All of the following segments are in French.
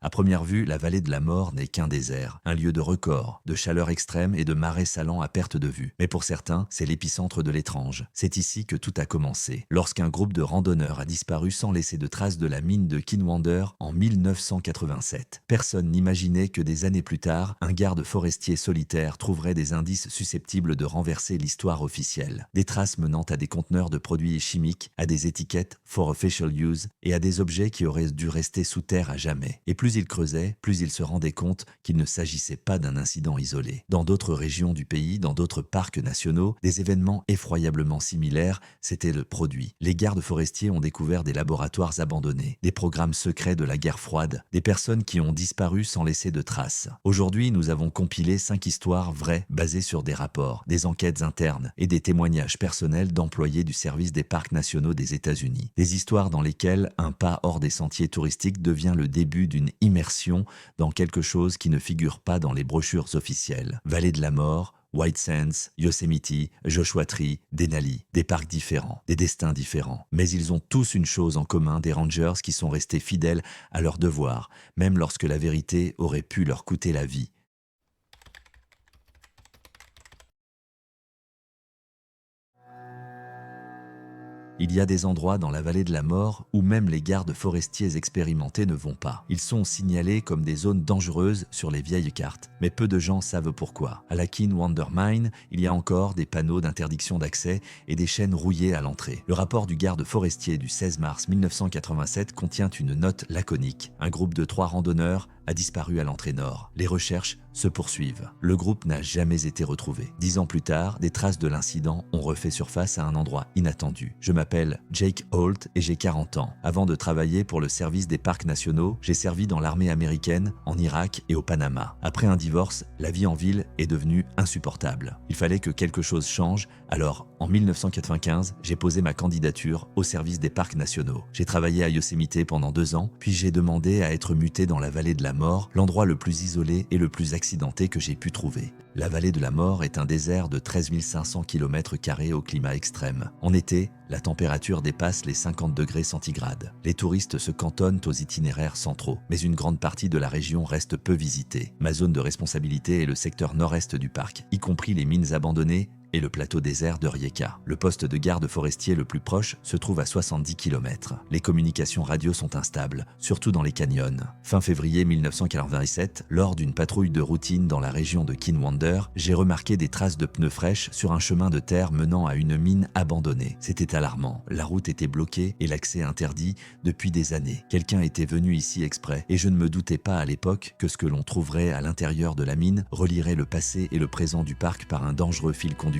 À première vue, la vallée de la mort n'est qu'un désert, un lieu de record, de chaleur extrême et de marais salants à perte de vue. Mais pour certains, c'est l'épicentre de l'étrange. C'est ici que tout a commencé, lorsqu'un groupe de randonneurs a disparu sans laisser de traces de la mine de Kinwander en 1987. Personne n'imaginait que des années plus tard, un garde forestier solitaire trouverait des indices susceptibles de renverser l'histoire officielle. Des traces menant à des conteneurs de produits chimiques, à des étiquettes for official use et à des objets qui auraient dû rester sous terre à jamais. Et plus il creusait, plus il se rendait compte qu'il ne s'agissait pas d'un incident isolé. Dans d'autres régions du pays, dans d'autres parcs nationaux, des événements effroyablement similaires s'étaient produits. Les gardes forestiers ont découvert des laboratoires abandonnés, des programmes secrets de la guerre froide, des personnes qui ont disparu sans laisser de traces. Aujourd'hui, nous avons compilé 5 histoires vraies basées sur des rapports, des enquêtes internes et des témoignages personnels d'employés du service des parcs nationaux des États-Unis. Des histoires dans lesquelles un pas hors des sentiers touristiques devient le début d'une immersion dans quelque chose qui ne figure pas dans les brochures officielles. Vallée de la mort, White Sands, Yosemite, Joshua Tree, Denali, des parcs différents, des destins différents. Mais ils ont tous une chose en commun, des rangers qui sont restés fidèles à leurs devoirs, même lorsque la vérité aurait pu leur coûter la vie. Il y a des endroits dans la vallée de la mort où même les gardes forestiers expérimentés ne vont pas. Ils sont signalés comme des zones dangereuses sur les vieilles cartes, mais peu de gens savent pourquoi. À la Kinwander Mine, il y a encore des panneaux d'interdiction d'accès et des chaînes rouillées à l'entrée. Le rapport du garde forestier du 16 mars 1987 contient une note laconique. Un groupe de 3 randonneurs a disparu à l'entrée nord. Les recherches se poursuivent. Le groupe n'a jamais été retrouvé. 10 ans plus tard, des traces de l'incident ont refait surface à un endroit inattendu. Je m'appelle Jake Holt et j'ai 40 ans. Avant de travailler pour le service des parcs nationaux, j'ai servi dans l'armée américaine, en Irak et au Panama. Après un divorce, la vie en ville est devenue insupportable. Il fallait que quelque chose change, alors en 1995, j'ai posé ma candidature au service des parcs nationaux. J'ai travaillé à Yosemite pendant 2 ans, puis j'ai demandé à être muté dans la vallée de la mort, l'endroit le plus isolé et le plus accidenté que j'ai pu trouver. La vallée de la mort est un désert de 13 500 km² au climat extrême. En été, la température dépasse les 50 degrés centigrades. Les touristes se cantonnent aux itinéraires centraux, mais une grande partie de la région reste peu visitée. Ma zone de responsabilité est le secteur nord-est du parc, y compris les mines abandonnées et le plateau désert de Rijeka. Le poste de garde forestier le plus proche se trouve à 70 km. Les communications radio sont instables, surtout dans les canyons. Fin février 1947, lors d'une patrouille de routine dans la région de Kinwander, j'ai remarqué des traces de pneus fraîches sur un chemin de terre menant à une mine abandonnée. C'était alarmant. La route était bloquée et l'accès interdit depuis des années. Quelqu'un était venu ici exprès et je ne me doutais pas à l'époque que ce que l'on trouverait à l'intérieur de la mine relierait le passé et le présent du parc par un dangereux fil conducteur.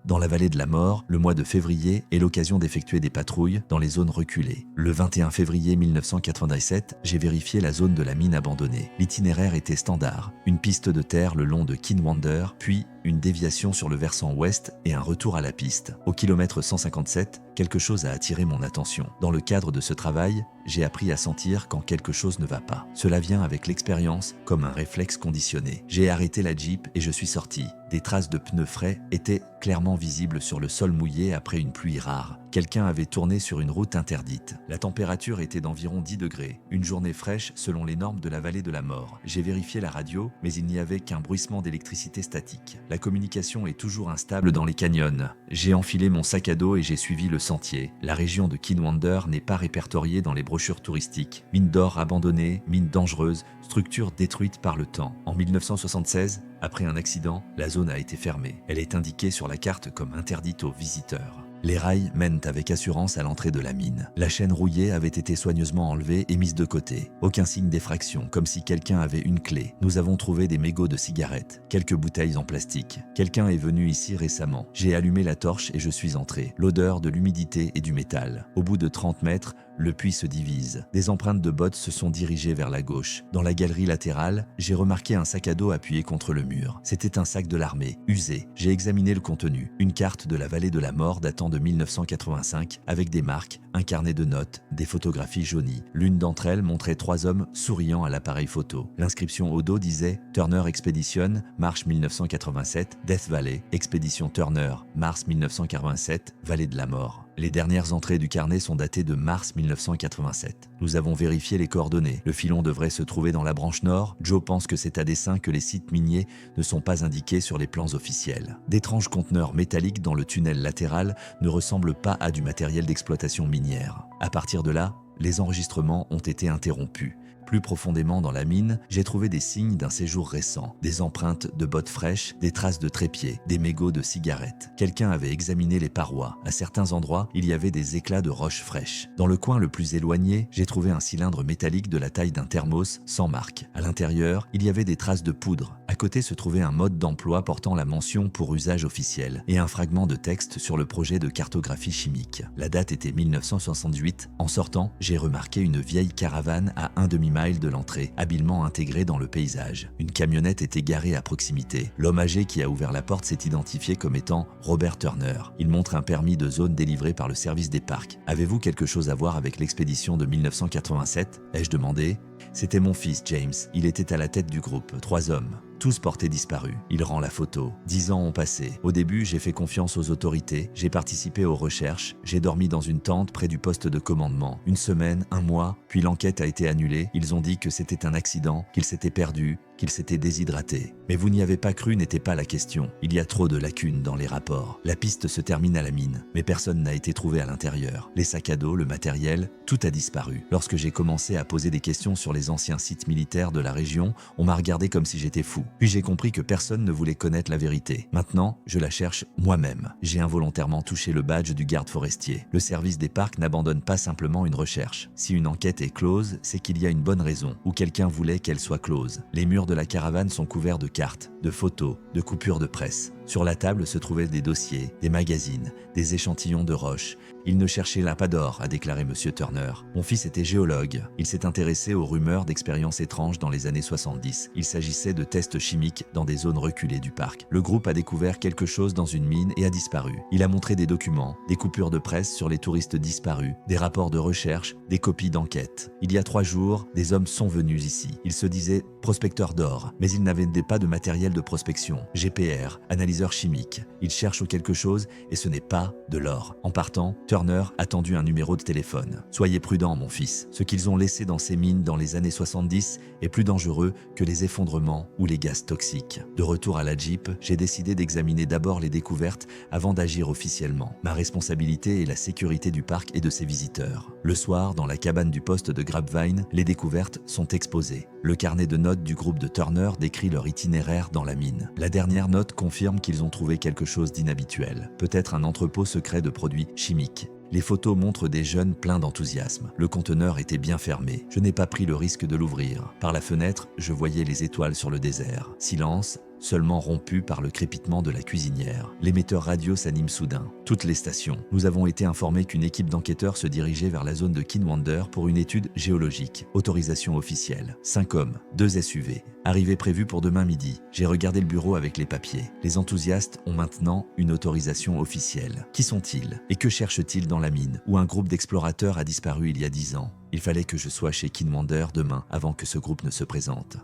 Dans la vallée de la mort, le mois de février est l'occasion d'effectuer des patrouilles dans les zones reculées. Le 21 février 1997, j'ai vérifié la zone de la mine abandonnée. L'itinéraire était standard, une piste de terre le long de Kinwander, puis une déviation sur le versant ouest et un retour à la piste. Au kilomètre 157, quelque chose a attiré mon attention. Dans le cadre de ce travail, j'ai appris à sentir quand quelque chose ne va pas. Cela vient avec l'expérience, comme un réflexe conditionné. J'ai arrêté la Jeep et je suis sorti. Des traces de pneus frais étaient clairement visibles sur le sol mouillé après une pluie rare. Quelqu'un avait tourné sur une route interdite. La température était d'environ 10 degrés. Une journée fraîche selon les normes de la vallée de la mort. J'ai vérifié la radio, mais il n'y avait qu'un bruissement d'électricité statique. La communication est toujours instable dans les canyons. J'ai enfilé mon sac à dos et j'ai suivi le sentier. La région de Kinwander n'est pas répertoriée dans les brochures touristiques. Mine d'or abandonnée, mine dangereuse, structure détruite par le temps. En 1976, après un accident, la zone a été fermée. Elle est indiquée sur la carte comme interdite aux visiteurs. Les rails mènent avec assurance à l'entrée de la mine. La chaîne rouillée avait été soigneusement enlevée et mise de côté. Aucun signe d'effraction, comme si quelqu'un avait une clé. Nous avons trouvé des mégots de cigarettes, quelques bouteilles en plastique. Quelqu'un est venu ici récemment. J'ai allumé la torche et je suis entré. L'odeur de l'humidité et du métal. Au bout de 30 mètres, le puits se divise. Des empreintes de bottes se sont dirigées vers la gauche. Dans la galerie latérale, j'ai remarqué un sac à dos appuyé contre le mur. C'était un sac de l'armée, usé. J'ai examiné le contenu. Une carte de la vallée de la mort datant datant de 1985 avec des marques, un carnet de notes, des photographies jaunies. L'une d'entre elles montrait 3 hommes souriant à l'appareil photo. L'inscription au dos disait « Turner Expedition, mars 1987, Death Valley, Expédition Turner, mars 1987, Vallée de la Mort ». Les dernières entrées du carnet sont datées de mars 1987. Nous avons vérifié les coordonnées. Le filon devrait se trouver dans la branche nord. Joe pense que c'est à dessein que les sites miniers ne sont pas indiqués sur les plans officiels. D'étranges conteneurs métalliques dans le tunnel latéral ne ressemblent pas à du matériel d'exploitation minière. À partir de là, les enregistrements ont été interrompus. Plus profondément dans la mine, j'ai trouvé des signes d'un séjour récent, des empreintes de bottes fraîches, des traces de trépieds, des mégots de cigarettes. Quelqu'un avait examiné les parois. À certains endroits, il y avait des éclats de roches fraîches. Dans le coin le plus éloigné, j'ai trouvé un cylindre métallique de la taille d'un thermos sans marque. À l'intérieur, il y avait des traces de poudre. À côté se trouvait un mode d'emploi portant la mention pour usage officiel et un fragment de texte sur le projet de cartographie chimique. La date était 1968. En sortant, j'ai remarqué une vieille caravane à un demi-mile de l'entrée, habilement intégrée dans le paysage. Une camionnette était garée à proximité. L'homme âgé qui a ouvert la porte s'est identifié comme étant Robert Turner. Il montre un permis de zone délivré par le service des parcs. « Avez-vous quelque chose à voir avec l'expédition de 1987 ?» ai-je demandé. « C'était mon fils, James. Il était à la tête du groupe, 3 hommes. Tous portés disparus. » Il rend la photo. 10 ans ont passé. Au début, j'ai fait confiance aux autorités. J'ai participé aux recherches. J'ai dormi dans une tente près du poste de commandement. 1 semaine, 1 mois, puis l'enquête a été annulée. Ils ont dit que c'était un accident, qu'il s'était perdu, qu'il s'était déshydraté. Mais vous n'y avez pas cru n'était pas la question. Il y a trop de lacunes dans les rapports. La piste se termine à la mine, mais personne n'a été trouvé à l'intérieur. Les sacs à dos, le matériel, tout a disparu. Lorsque j'ai commencé à poser des questions sur les anciens sites militaires de la région, on m'a regardé comme si j'étais fou. Puis j'ai compris que personne ne voulait connaître la vérité. Maintenant, je la cherche moi-même. J'ai involontairement touché le badge du garde forestier. Le service des parcs n'abandonne pas simplement une recherche. Si une enquête est close, c'est qu'il y a une bonne raison, ou quelqu'un voulait qu'elle soit close. Les murs de la caravane sont couverts de cartes, de photos, de coupures de presse. Sur la table se trouvaient des dossiers, des magazines, des échantillons de roches. Il ne cherchait là pas d'or, a déclaré M. Turner. Mon fils était géologue. Il s'est intéressé aux rumeurs d'expériences étranges dans les années 70. Il s'agissait de tests chimiques dans des zones reculées du parc. Le groupe a découvert quelque chose dans une mine et a disparu. Il a montré des documents, des coupures de presse sur les touristes disparus, des rapports de recherche, des copies d'enquête. Il y a 3 jours, des hommes sont venus ici. Ils se disaient prospecteurs d'or, mais ils n'avaient pas de matériel de prospection. GPR, analyseur chimique. Ils cherchent quelque chose et ce n'est pas de l'or. En partant, Turner a tendu un numéro de téléphone. Soyez prudent, mon fils. Ce qu'ils ont laissé dans ces mines dans les années 70 est plus dangereux que les effondrements ou les gaz toxiques. De retour à la Jeep, j'ai décidé d'examiner d'abord les découvertes avant d'agir officiellement. Ma responsabilité est la sécurité du parc et de ses visiteurs. Le soir, dans la cabane du poste de Grapevine, les découvertes sont exposées. Le carnet de notes du groupe de Turner décrit leur itinéraire dans la mine. La dernière note confirme qu'ils ont trouvé quelque chose d'inhabituel, peut-être un entrepôt secret de produits chimiques. Les photos montrent des jeunes pleins d'enthousiasme. Le conteneur était bien fermé. Je n'ai pas pris le risque de l'ouvrir. Par la fenêtre, je voyais les étoiles sur le désert. Silence, seulement rompu par le crépitement de la cuisinière. L'émetteur radio s'anime soudain. Toutes les stations. Nous avons été informés qu'une équipe d'enquêteurs se dirigeait vers la zone de Kinwander pour une étude géologique. Autorisation officielle. 5 hommes, 2 SUV. Arrivée prévue pour demain midi. J'ai regardé le bureau avec les papiers. Les enthousiastes ont maintenant une autorisation officielle. Qui sont-ils? Et que cherchent-ils dans la mine, où un groupe d'explorateurs a disparu il y a 10 ans? Il fallait que je sois chez Kinwander demain avant que ce groupe ne se présente.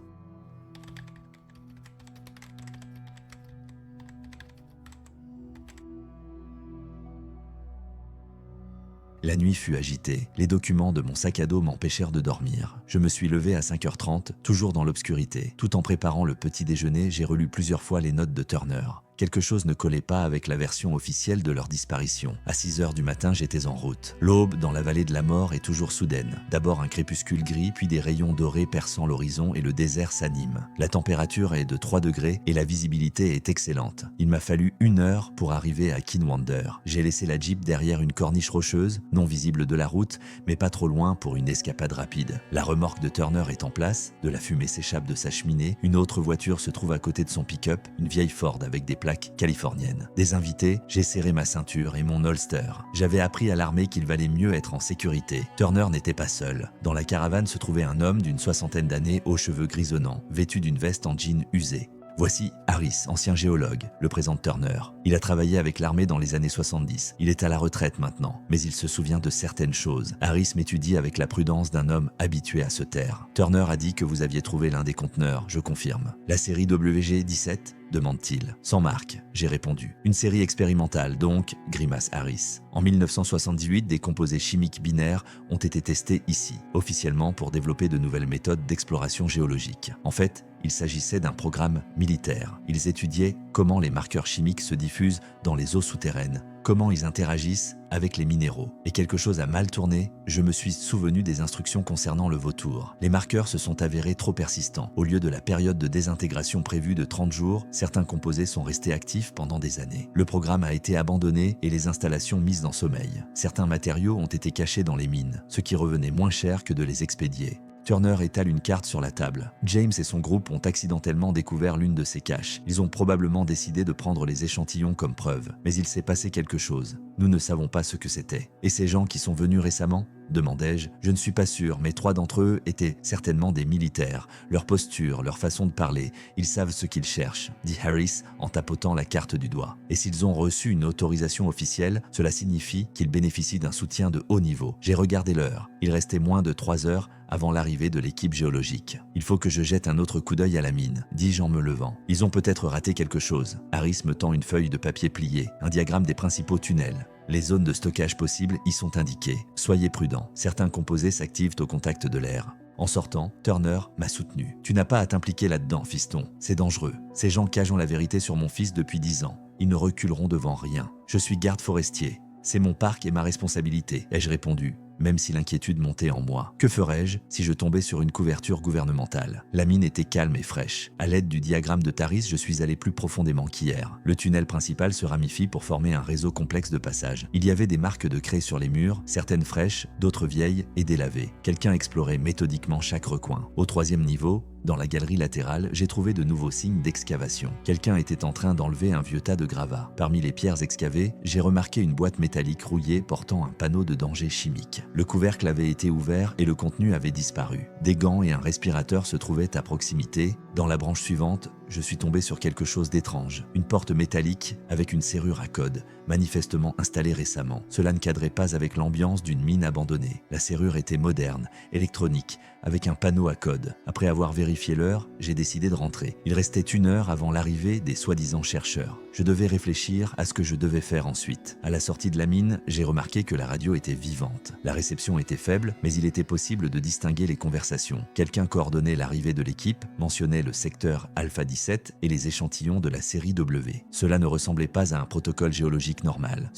La nuit fut agitée. Les documents de mon sac à dos m'empêchèrent de dormir. Je me suis levé à 5h30, toujours dans l'obscurité. Tout en préparant le petit déjeuner, j'ai relu plusieurs fois les notes de Turner. Quelque chose ne collait pas avec la version officielle de leur disparition. À 6h du matin, j'étais en route. L'aube dans la vallée de la mort est toujours soudaine. D'abord un crépuscule gris, puis des rayons dorés perçant l'horizon et le désert s'anime. La température est de 3 degrés et la visibilité est excellente. Il m'a fallu 1 heure pour arriver à Kinwander. J'ai laissé la Jeep derrière une corniche rocheuse, non visible de la route, mais pas trop loin pour une escapade rapide. La remorque de Turner est en place, de la fumée s'échappe de sa cheminée, une autre voiture se trouve à côté de son pick-up, une vieille Ford avec des plaques californiennes. Des invités, j'ai serré ma ceinture et mon holster. J'avais appris à l'armée qu'il valait mieux être en sécurité. Turner n'était pas seul. Dans la caravane se trouvait un homme d'une 60aine d'années aux cheveux grisonnants, vêtu d'une veste en jean usée. Voici Harris, ancien géologue, le présente Turner. Il a travaillé avec l'armée dans les années 70. Il est à la retraite maintenant, mais il se souvient de certaines choses. Harris m'étudie avec la prudence d'un homme habitué à se taire. Turner a dit que vous aviez trouvé l'un des conteneurs, je confirme. La série WG-17 demande-t-il. Sans marque, j'ai répondu. Une série expérimentale donc, grimace Harris. En 1978, des composés chimiques binaires ont été testés ici, officiellement pour développer de nouvelles méthodes d'exploration géologique. En fait, il s'agissait d'un programme militaire. Ils étudiaient comment les marqueurs chimiques se diffusent dans les eaux souterraines, comment ils interagissent avec les minéraux. Et quelque chose a mal tourné, je me suis souvenu des instructions concernant le vautour. Les marqueurs se sont avérés trop persistants. Au lieu de la période de désintégration prévue de 30 jours, certains composés sont restés actifs pendant des années. Le programme a été abandonné et les installations mises en sommeil. Certains matériaux ont été cachés dans les mines, ce qui revenait moins cher que de les expédier. Turner étale une carte sur la table. James et son groupe ont accidentellement découvert l'une de ces caches. Ils ont probablement décidé de prendre les échantillons comme preuve. Mais il s'est passé quelque chose. Nous ne savons pas ce que c'était. Et ces gens qui sont venus récemment ? Demandai-je. Je ne suis pas sûr, mais 3 d'entre eux étaient certainement des militaires. Leur posture, leur façon de parler, ils savent ce qu'ils cherchent, dit Harris en tapotant la carte du doigt. Et s'ils ont reçu une autorisation officielle, cela signifie qu'ils bénéficient d'un soutien de haut niveau. J'ai regardé l'heure. Il restait moins de 3 heures avant l'arrivée de l'équipe géologique. Il faut que je jette un autre coup d'œil à la mine, dis-je en me levant. Ils ont peut-être raté quelque chose. Harris me tend une feuille de papier pliée, un diagramme des principaux tunnels. Les zones de stockage possibles y sont indiquées. Soyez prudents, certains composés s'activent au contact de l'air. En sortant, Turner m'a soutenu. Tu n'as pas à t'impliquer là-dedans, fiston. C'est dangereux. Ces gens cachent la vérité sur mon fils depuis 10 ans. Ils ne reculeront devant rien. Je suis garde forestier. C'est mon parc et ma responsabilité, ai-je répondu, même si l'inquiétude montait en moi. Que ferais-je si je tombais sur une couverture gouvernementale? La mine était calme et fraîche. À l'aide du diagramme de Taris, je suis allé plus profondément qu'hier. Le tunnel principal se ramifie pour former un réseau complexe de passages. Il y avait des marques de craie sur les murs, certaines fraîches, d'autres vieilles et délavées. Quelqu'un explorait méthodiquement chaque recoin. Au 3e niveau, dans la galerie latérale, j'ai trouvé de nouveaux signes d'excavation. Quelqu'un était en train d'enlever un vieux tas de gravats. Parmi les pierres excavées, j'ai remarqué une boîte métallique rouillée portant un panneau de danger chimique. Le couvercle avait été ouvert et le contenu avait disparu. Des gants et un respirateur se trouvaient à proximité. Dans la branche suivante, je suis tombé sur quelque chose d'étrange. Une porte métallique avec une serrure à code, manifestement installée récemment. Cela ne cadrait pas avec l'ambiance d'une mine abandonnée. La serrure était moderne, électronique, avec un panneau à code. Après avoir vérifié l'heure, j'ai décidé de rentrer. Il restait 1 heure avant l'arrivée des soi-disant chercheurs. Je devais réfléchir à ce que je devais faire ensuite. À la sortie de la mine, j'ai remarqué que la radio était vivante. La réception était faible, mais il était possible de distinguer les conversations. Quelqu'un coordonnait l'arrivée de l'équipe, mentionnait le secteur Alpha 17 et les échantillons de la série W. Cela ne ressemblait pas à un protocole géologique normal.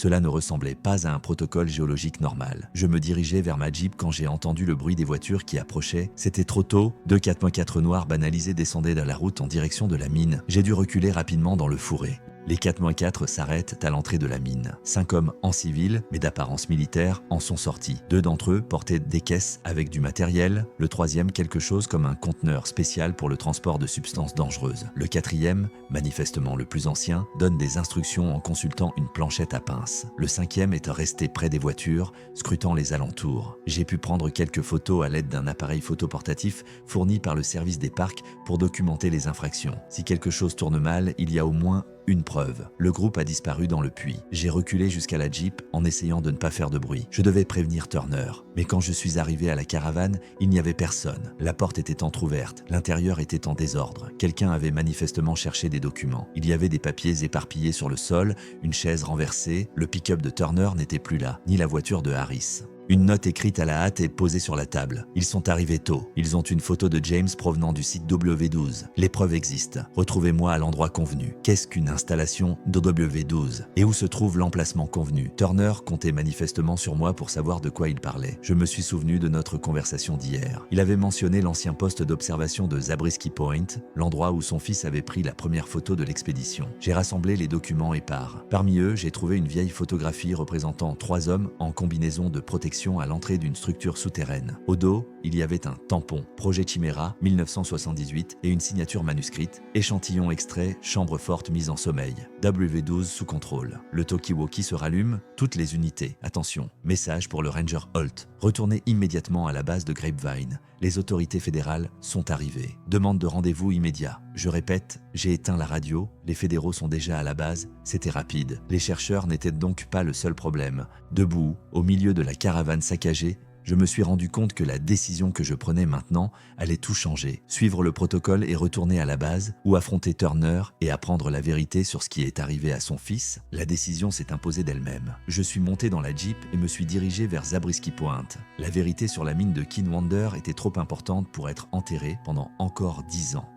Je me dirigeais vers ma Jeep quand j'ai entendu le bruit des voitures qui approchaient. C'était trop tôt. 2 4x4 noirs banalisés descendaient de la route en direction de la mine. J'ai dû reculer rapidement dans le fourré. Les 4-4 s'arrêtent à l'entrée de la mine. 5 hommes en civil, mais d'apparence militaire, en sont sortis. 2 d'entre eux portaient des caisses avec du matériel, le 3e quelque chose comme un conteneur spécial pour le transport de substances dangereuses. Le 4e, manifestement le plus ancien, donne des instructions en consultant une planchette à pince. Le 5e est resté près des voitures, scrutant les alentours. J'ai pu prendre quelques photos à l'aide d'un appareil photo portatif fourni par le service des parcs pour documenter les infractions. Si quelque chose tourne mal, il y a au moins une preuve. Le groupe a disparu dans le puits. J'ai reculé jusqu'à la Jeep en essayant de ne pas faire de bruit. Je devais prévenir Turner. Mais quand je suis arrivé à la caravane, il n'y avait personne. La porte était entr'ouverte. L'intérieur était en désordre. Quelqu'un avait manifestement cherché des documents. Il y avait des papiers éparpillés sur le sol, une chaise renversée. Le pick-up de Turner n'était plus là, ni la voiture de Harris. Une note écrite à la hâte est posée sur la table. Ils sont arrivés tôt. Ils ont une photo de James provenant du site W12. Les preuves existent. Retrouvez-moi à l'endroit convenu. Qu'est-ce qu'une installation de W12? Et où se trouve l'emplacement convenu? Turner comptait manifestement sur moi pour savoir de quoi il parlait. Je me suis souvenu de notre conversation d'hier. Il avait mentionné l'ancien poste d'observation de Zabriskie Point, l'endroit où son fils avait pris la première photo de l'expédition. J'ai rassemblé les documents épars. Parmi eux, j'ai trouvé une vieille photographie représentant 3 hommes en combinaison de protection à l'entrée d'une structure souterraine. Au dos, il y avait un tampon, projet Chimera 1978 et une signature manuscrite, échantillon extrait, chambre forte mise en sommeil, W12 sous contrôle. Le talkie-walkie se rallume, toutes les unités. Attention, message pour le Ranger Holt. Retournez immédiatement à la base de Grapevine. Les autorités fédérales sont arrivées. Demande de rendez-vous immédiat. Je répète, j'ai éteint la radio, les fédéraux sont déjà à la base, c'était rapide. Les chercheurs n'étaient donc pas le seul problème. Debout, au milieu de la caravane saccagée, je me suis rendu compte que la décision que je prenais maintenant allait tout changer. Suivre le protocole et retourner à la base, ou affronter Turner et apprendre la vérité sur ce qui est arrivé à son fils, la décision s'est imposée d'elle-même. Je suis monté dans la Jeep et me suis dirigé vers Zabriskie Point. La vérité sur la mine de Kinwonder était trop importante pour être enterrée pendant encore 10 ans.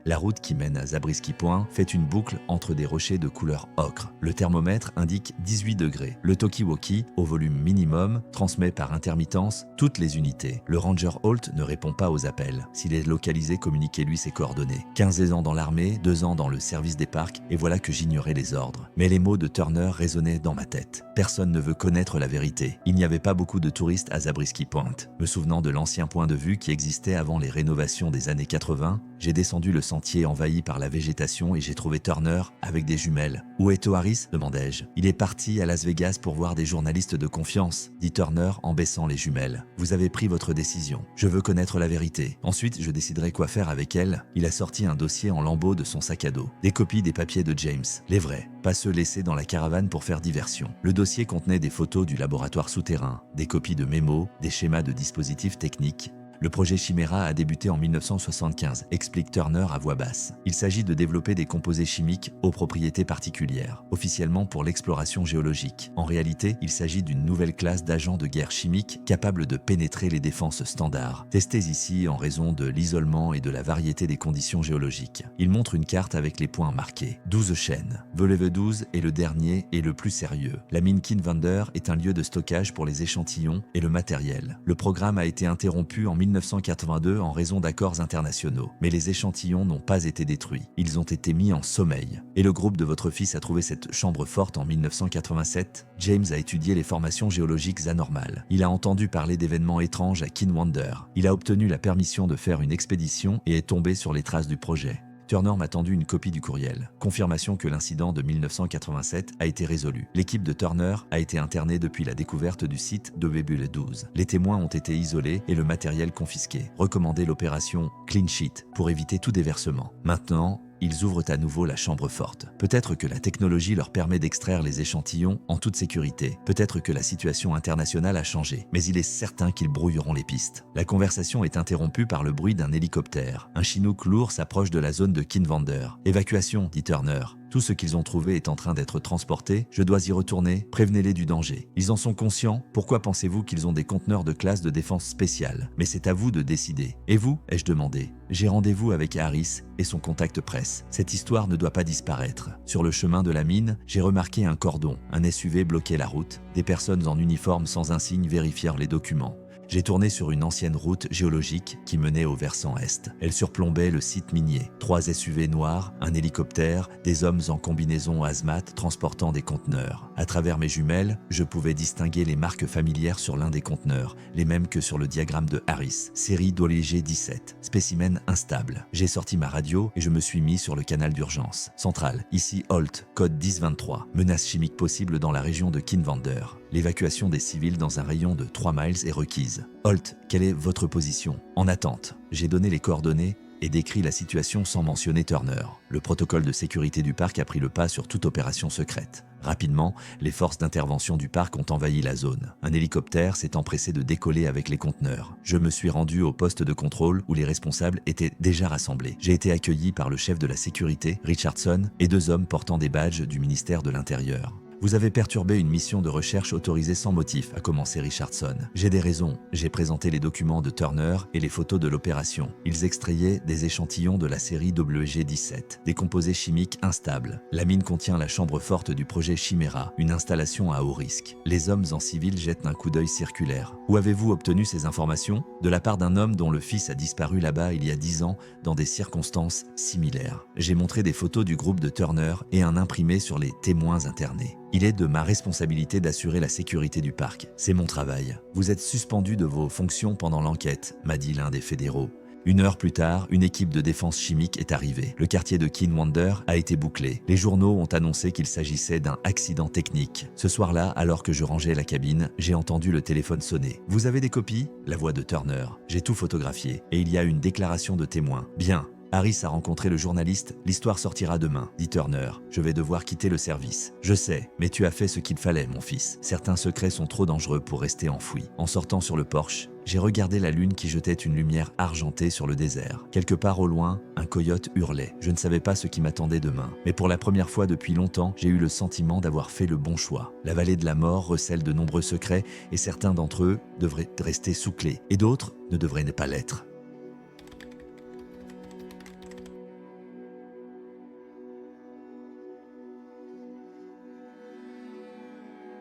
La route qui mène à Zabriskie Point fait une boucle entre des rochers de couleur ocre. Le thermomètre indique 18 degrés. Le talkie-walkie, au volume minimum, transmet par intermittence toutes les unités. Le Ranger Holt ne répond pas aux appels. S'il est localisé, communiquez-lui ses coordonnées. 15 ans dans l'armée, 2 ans dans le service des parcs, et voilà que j'ignorais les ordres. Mais les mots de Turner résonnaient dans ma tête. Personne ne veut connaître la vérité. Il n'y avait pas beaucoup de touristes à Zabriskie Point. Me souvenant de l'ancien point de vue qui existait avant les rénovations des années 80, j'ai descendu le sentier envahi par la végétation et j'ai trouvé Turner avec des jumelles. « Où est O'Harris ?» demandai-je. « Il est parti à Las Vegas pour voir des journalistes de confiance », dit Turner en baissant les jumelles. « Vous avez pris votre décision. Je veux connaître la vérité. Ensuite, je déciderai quoi faire avec elle. » Il a sorti un dossier en lambeaux de son sac à dos. Des copies des papiers de James. Les vrais, pas ceux laissés dans la caravane pour faire diversion. Le dossier contenait des photos du laboratoire souterrain, des copies de mémos, des schémas de dispositifs techniques. Le projet Chimera a débuté en 1975, explique Turner à voix basse. Il s'agit de développer des composés chimiques aux propriétés particulières, officiellement pour l'exploration géologique. En réalité, il s'agit d'une nouvelle classe d'agents de guerre chimiques capables de pénétrer les défenses standards, testés ici en raison de l'isolement et de la variété des conditions géologiques. Il montre une carte avec les points marqués. 12 chaînes. Voleve 12 est le dernier et le plus sérieux. La mine Kinwonder est un lieu de stockage pour les échantillons et le matériel. Le programme a été interrompu en 1982 en raison d'accords internationaux. Mais les échantillons n'ont pas été détruits. Ils ont été mis en sommeil. Et le groupe de votre fils a trouvé cette chambre forte en 1987. James a étudié les formations géologiques anormales. Il a entendu parler d'événements étranges à Kinwonder. Il a obtenu la permission de faire une expédition et est tombé sur les traces du projet. Turner m'a tendu une copie du courriel. Confirmation que l'incident de 1987 a été résolu. L'équipe de Turner a été internée depuis la découverte du site de Voleve 12. Les témoins ont été isolés et le matériel confisqué. Recommandez l'opération Clean Sheet pour éviter tout déversement. Maintenant, ils ouvrent à nouveau la chambre forte. Peut-être que la technologie leur permet d'extraire les échantillons en toute sécurité. Peut-être que la situation internationale a changé. Mais il est certain qu'ils brouilleront les pistes. La conversation est interrompue par le bruit d'un hélicoptère. Un Chinook lourd s'approche de la zone de Kinwonder. « Évacuation », dit Turner. Tout ce qu'ils ont trouvé est en train d'être transporté. Je dois y retourner. Prévenez-les du danger. Ils en sont conscients. Pourquoi pensez-vous qu'ils ont des conteneurs de classe de défense spéciale? Mais c'est à vous de décider. Et vous? Ai-je demandé. J'ai rendez-vous avec Harris et son contact presse. Cette histoire ne doit pas disparaître. Sur le chemin de la mine, j'ai remarqué un cordon. Un SUV bloquait la route. Des personnes en uniforme sans insigne vérifièrent les documents. J'ai tourné sur une ancienne route géologique qui menait au versant est. Elle surplombait le site minier. 3 SUV noirs, un hélicoptère, des hommes en combinaison hazmat transportant des conteneurs. À travers mes jumelles, je pouvais distinguer les marques familières sur l'un des conteneurs, les mêmes que sur le diagramme de Harris. Série d'OLG 17, spécimen instable. J'ai sorti ma radio et je me suis mis sur le canal d'urgence. Centrale, ici Holt, code 1023. Menace chimique possible dans la région de Kinwonder. L'évacuation des civils dans un rayon de 3 miles est requise. Holt, quelle est votre position? En attente. J'ai donné les coordonnées et décrit la situation sans mentionner Turner. Le protocole de sécurité du parc a pris le pas sur toute opération secrète. Rapidement, les forces d'intervention du parc ont envahi la zone. Un hélicoptère s'est empressé de décoller avec les conteneurs. Je me suis rendu au poste de contrôle où les responsables étaient déjà rassemblés. J'ai été accueilli par le chef de la sécurité, Richardson, et 2 hommes portant des badges du ministère de l'Intérieur. Vous avez perturbé une mission de recherche autorisée sans motif, a commencé Richardson. J'ai des raisons. J'ai présenté les documents de Turner et les photos de l'opération. Ils extrayaient des échantillons de la série WG-17, des composés chimiques instables. La mine contient la chambre forte du projet Chimera, une installation à haut risque. Les hommes en civil jettent un coup d'œil circulaire. Où avez-vous obtenu ces informations? De la part d'un homme dont le fils a disparu là-bas il y a 10 ans dans des circonstances similaires. J'ai montré des photos du groupe de Turner et un imprimé sur les témoins internés. Il est de ma responsabilité d'assurer la sécurité du parc. C'est mon travail. Vous êtes suspendu de vos fonctions pendant l'enquête, m'a dit l'un des fédéraux. 1 heure plus tard, une équipe de défense chimique est arrivée. Le quartier de Kinwonder a été bouclé. Les journaux ont annoncé qu'il s'agissait d'un accident technique. Ce soir-là, alors que je rangeais la cabine, j'ai entendu le téléphone sonner. « Vous avez des copies ?» La voix de Turner. J'ai tout photographié. Et il y a une déclaration de témoin. « Bien. Harris a rencontré le journaliste, l'histoire sortira demain, dit Turner. Je vais devoir quitter le service. Je sais, mais tu as fait ce qu'il fallait, mon fils. Certains secrets sont trop dangereux pour rester enfouis. En sortant sur le porche, j'ai regardé la lune qui jetait une lumière argentée sur le désert. Quelque part au loin, un coyote hurlait. Je ne savais pas ce qui m'attendait demain. Mais pour la première fois depuis longtemps, j'ai eu le sentiment d'avoir fait le bon choix. La vallée de la mort recèle de nombreux secrets et certains d'entre eux devraient rester sous clé. Et d'autres ne devraient pas l'être.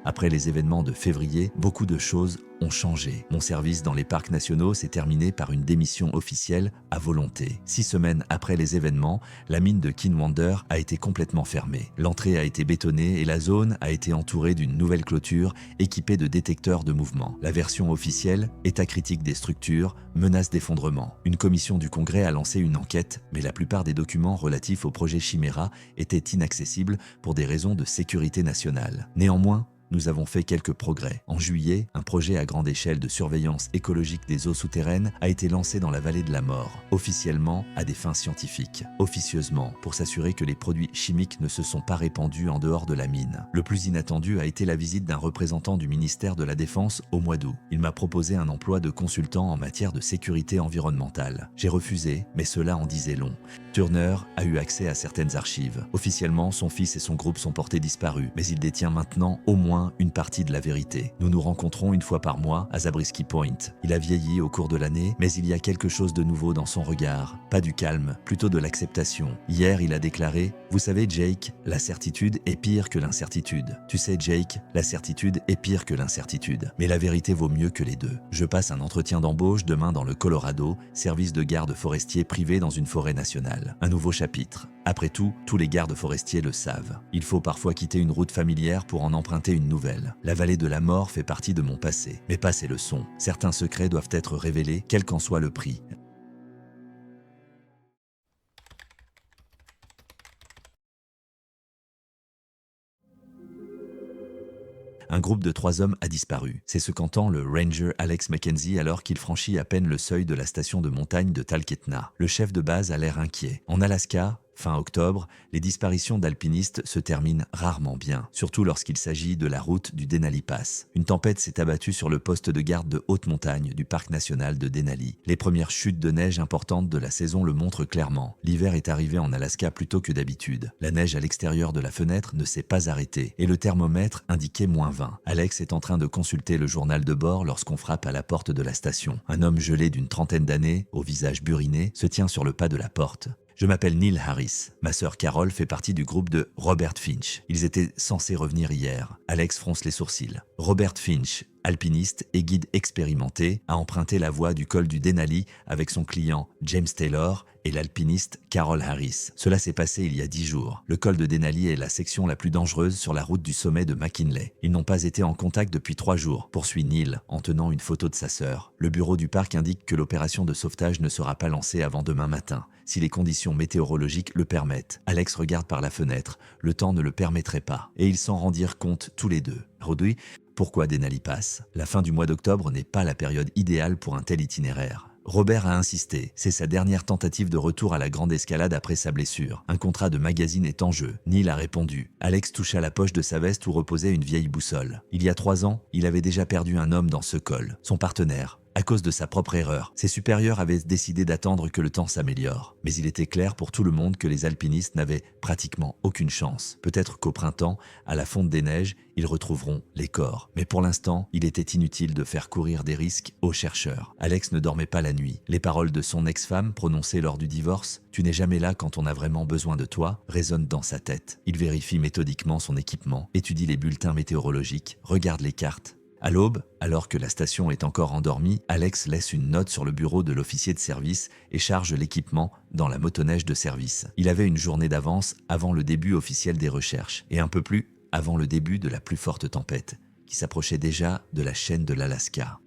Après les événements de février, beaucoup de choses ont changé. Mon service dans les parcs nationaux s'est terminé par une démission officielle à volonté. 6 semaines après les événements, la mine de Kinwonder a été complètement fermée. L'entrée a été bétonnée et la zone a été entourée d'une nouvelle clôture équipée de détecteurs de mouvement. La version officielle, état critique des structures, menace d'effondrement. Une commission du Congrès a lancé une enquête, mais la plupart des documents relatifs au projet Chimera étaient inaccessibles pour des raisons de sécurité nationale. Néanmoins, nous avons fait quelques progrès. En juillet, un projet à grande échelle de surveillance écologique des eaux souterraines a été lancé dans la vallée de la mort, officiellement à des fins scientifiques, officieusement pour s'assurer que les produits chimiques ne se sont pas répandus en dehors de la mine. Le plus inattendu a été la visite d'un représentant du ministère de la Défense au mois d'août. Il m'a proposé un emploi de consultant en matière de sécurité environnementale. J'ai refusé, mais cela en disait long. Turner a eu accès à certaines archives. Officiellement, son fils et son groupe sont portés disparus, mais il détient maintenant au moins une partie de la vérité. Nous nous rencontrons une fois par mois à Zabriskie Point. Il a vieilli au cours de l'année, mais il y a quelque chose de nouveau dans son regard. Pas du calme, plutôt de l'acceptation. Hier, il a déclaré « Vous savez, Jake, la certitude est pire que l'incertitude. Tu sais, Jake, la certitude est pire que l'incertitude. Mais la vérité vaut mieux que les deux. Je passe un entretien d'embauche demain dans le Colorado, service de garde forestier privé dans une forêt nationale. Un nouveau chapitre. Après tout, tous les gardes forestiers le savent. Il faut parfois quitter une route familière pour en emprunter une nouvelle. La vallée de la mort fait partie de mon passé, mais pas ses leçons. Certains secrets doivent être révélés, quel qu'en soit le prix. Un groupe de 3 hommes a disparu. C'est ce qu'entend le ranger Alex Mackenzie alors qu'il franchit à peine le seuil de la station de montagne de Talkeetna. Le chef de base a l'air inquiet. En Alaska, fin octobre, les disparitions d'alpinistes se terminent rarement bien, surtout lorsqu'il s'agit de la route du Denali Pass. Une tempête s'est abattue sur le poste de garde de haute montagne du parc national de Denali. Les premières chutes de neige importantes de la saison le montrent clairement. L'hiver est arrivé en Alaska plus tôt que d'habitude. La neige à l'extérieur de la fenêtre ne s'est pas arrêtée et le thermomètre indiquait -20. Alex est en train de consulter le journal de bord lorsqu'on frappe à la porte de la station. Un homme gelé d'une trentaine d'années, au visage buriné, se tient sur le pas de la porte. Je m'appelle Neil Harris. Ma sœur Carol fait partie du groupe de Robert Finch. Ils étaient censés revenir hier. Alex fronce les sourcils. Robert Finch, alpiniste et guide expérimenté, a emprunté la voie du col du Denali avec son client James Taylor et l'alpiniste Carol Harris. Cela s'est passé il y a 10 jours. Le col de Denali est la section la plus dangereuse sur la route du sommet de McKinley. Ils n'ont pas été en contact depuis 3 jours, poursuit Neil en tenant une photo de sa sœur. Le bureau du parc indique que l'opération de sauvetage ne sera pas lancée avant demain matin, si les conditions météorologiques le permettent. Alex regarde par la fenêtre. Le temps ne le permettrait pas. Et ils s'en rendirent compte tous les deux. Rodri, pourquoi Denali Pass? La fin du mois d'octobre n'est pas la période idéale pour un tel itinéraire. Robert a insisté. C'est sa dernière tentative de retour à la grande escalade après sa blessure. Un contrat de magazine est en jeu. Neil a répondu. Alex toucha la poche de sa veste où reposait une vieille boussole. Il y a 3 ans, il avait déjà perdu un homme dans ce col, son partenaire. À cause de sa propre erreur, ses supérieurs avaient décidé d'attendre que le temps s'améliore. Mais il était clair pour tout le monde que les alpinistes n'avaient pratiquement aucune chance. Peut-être qu'au printemps, à la fonte des neiges, ils retrouveront les corps. Mais pour l'instant, il était inutile de faire courir des risques aux chercheurs. Alex ne dormait pas la nuit. Les paroles de son ex-femme, prononcées lors du divorce, « Tu n'es jamais là quand on a vraiment besoin de toi », résonnent dans sa tête. Il vérifie méthodiquement son équipement, étudie les bulletins météorologiques, regarde les cartes. À l'aube, alors que la station est encore endormie, Alex laisse une note sur le bureau de l'officier de service et charge l'équipement dans la motoneige de service. Il avait une journée d'avance avant le début officiel des recherches et un peu plus avant le début de la plus forte tempête, qui s'approchait déjà de la chaîne de l'Alaska.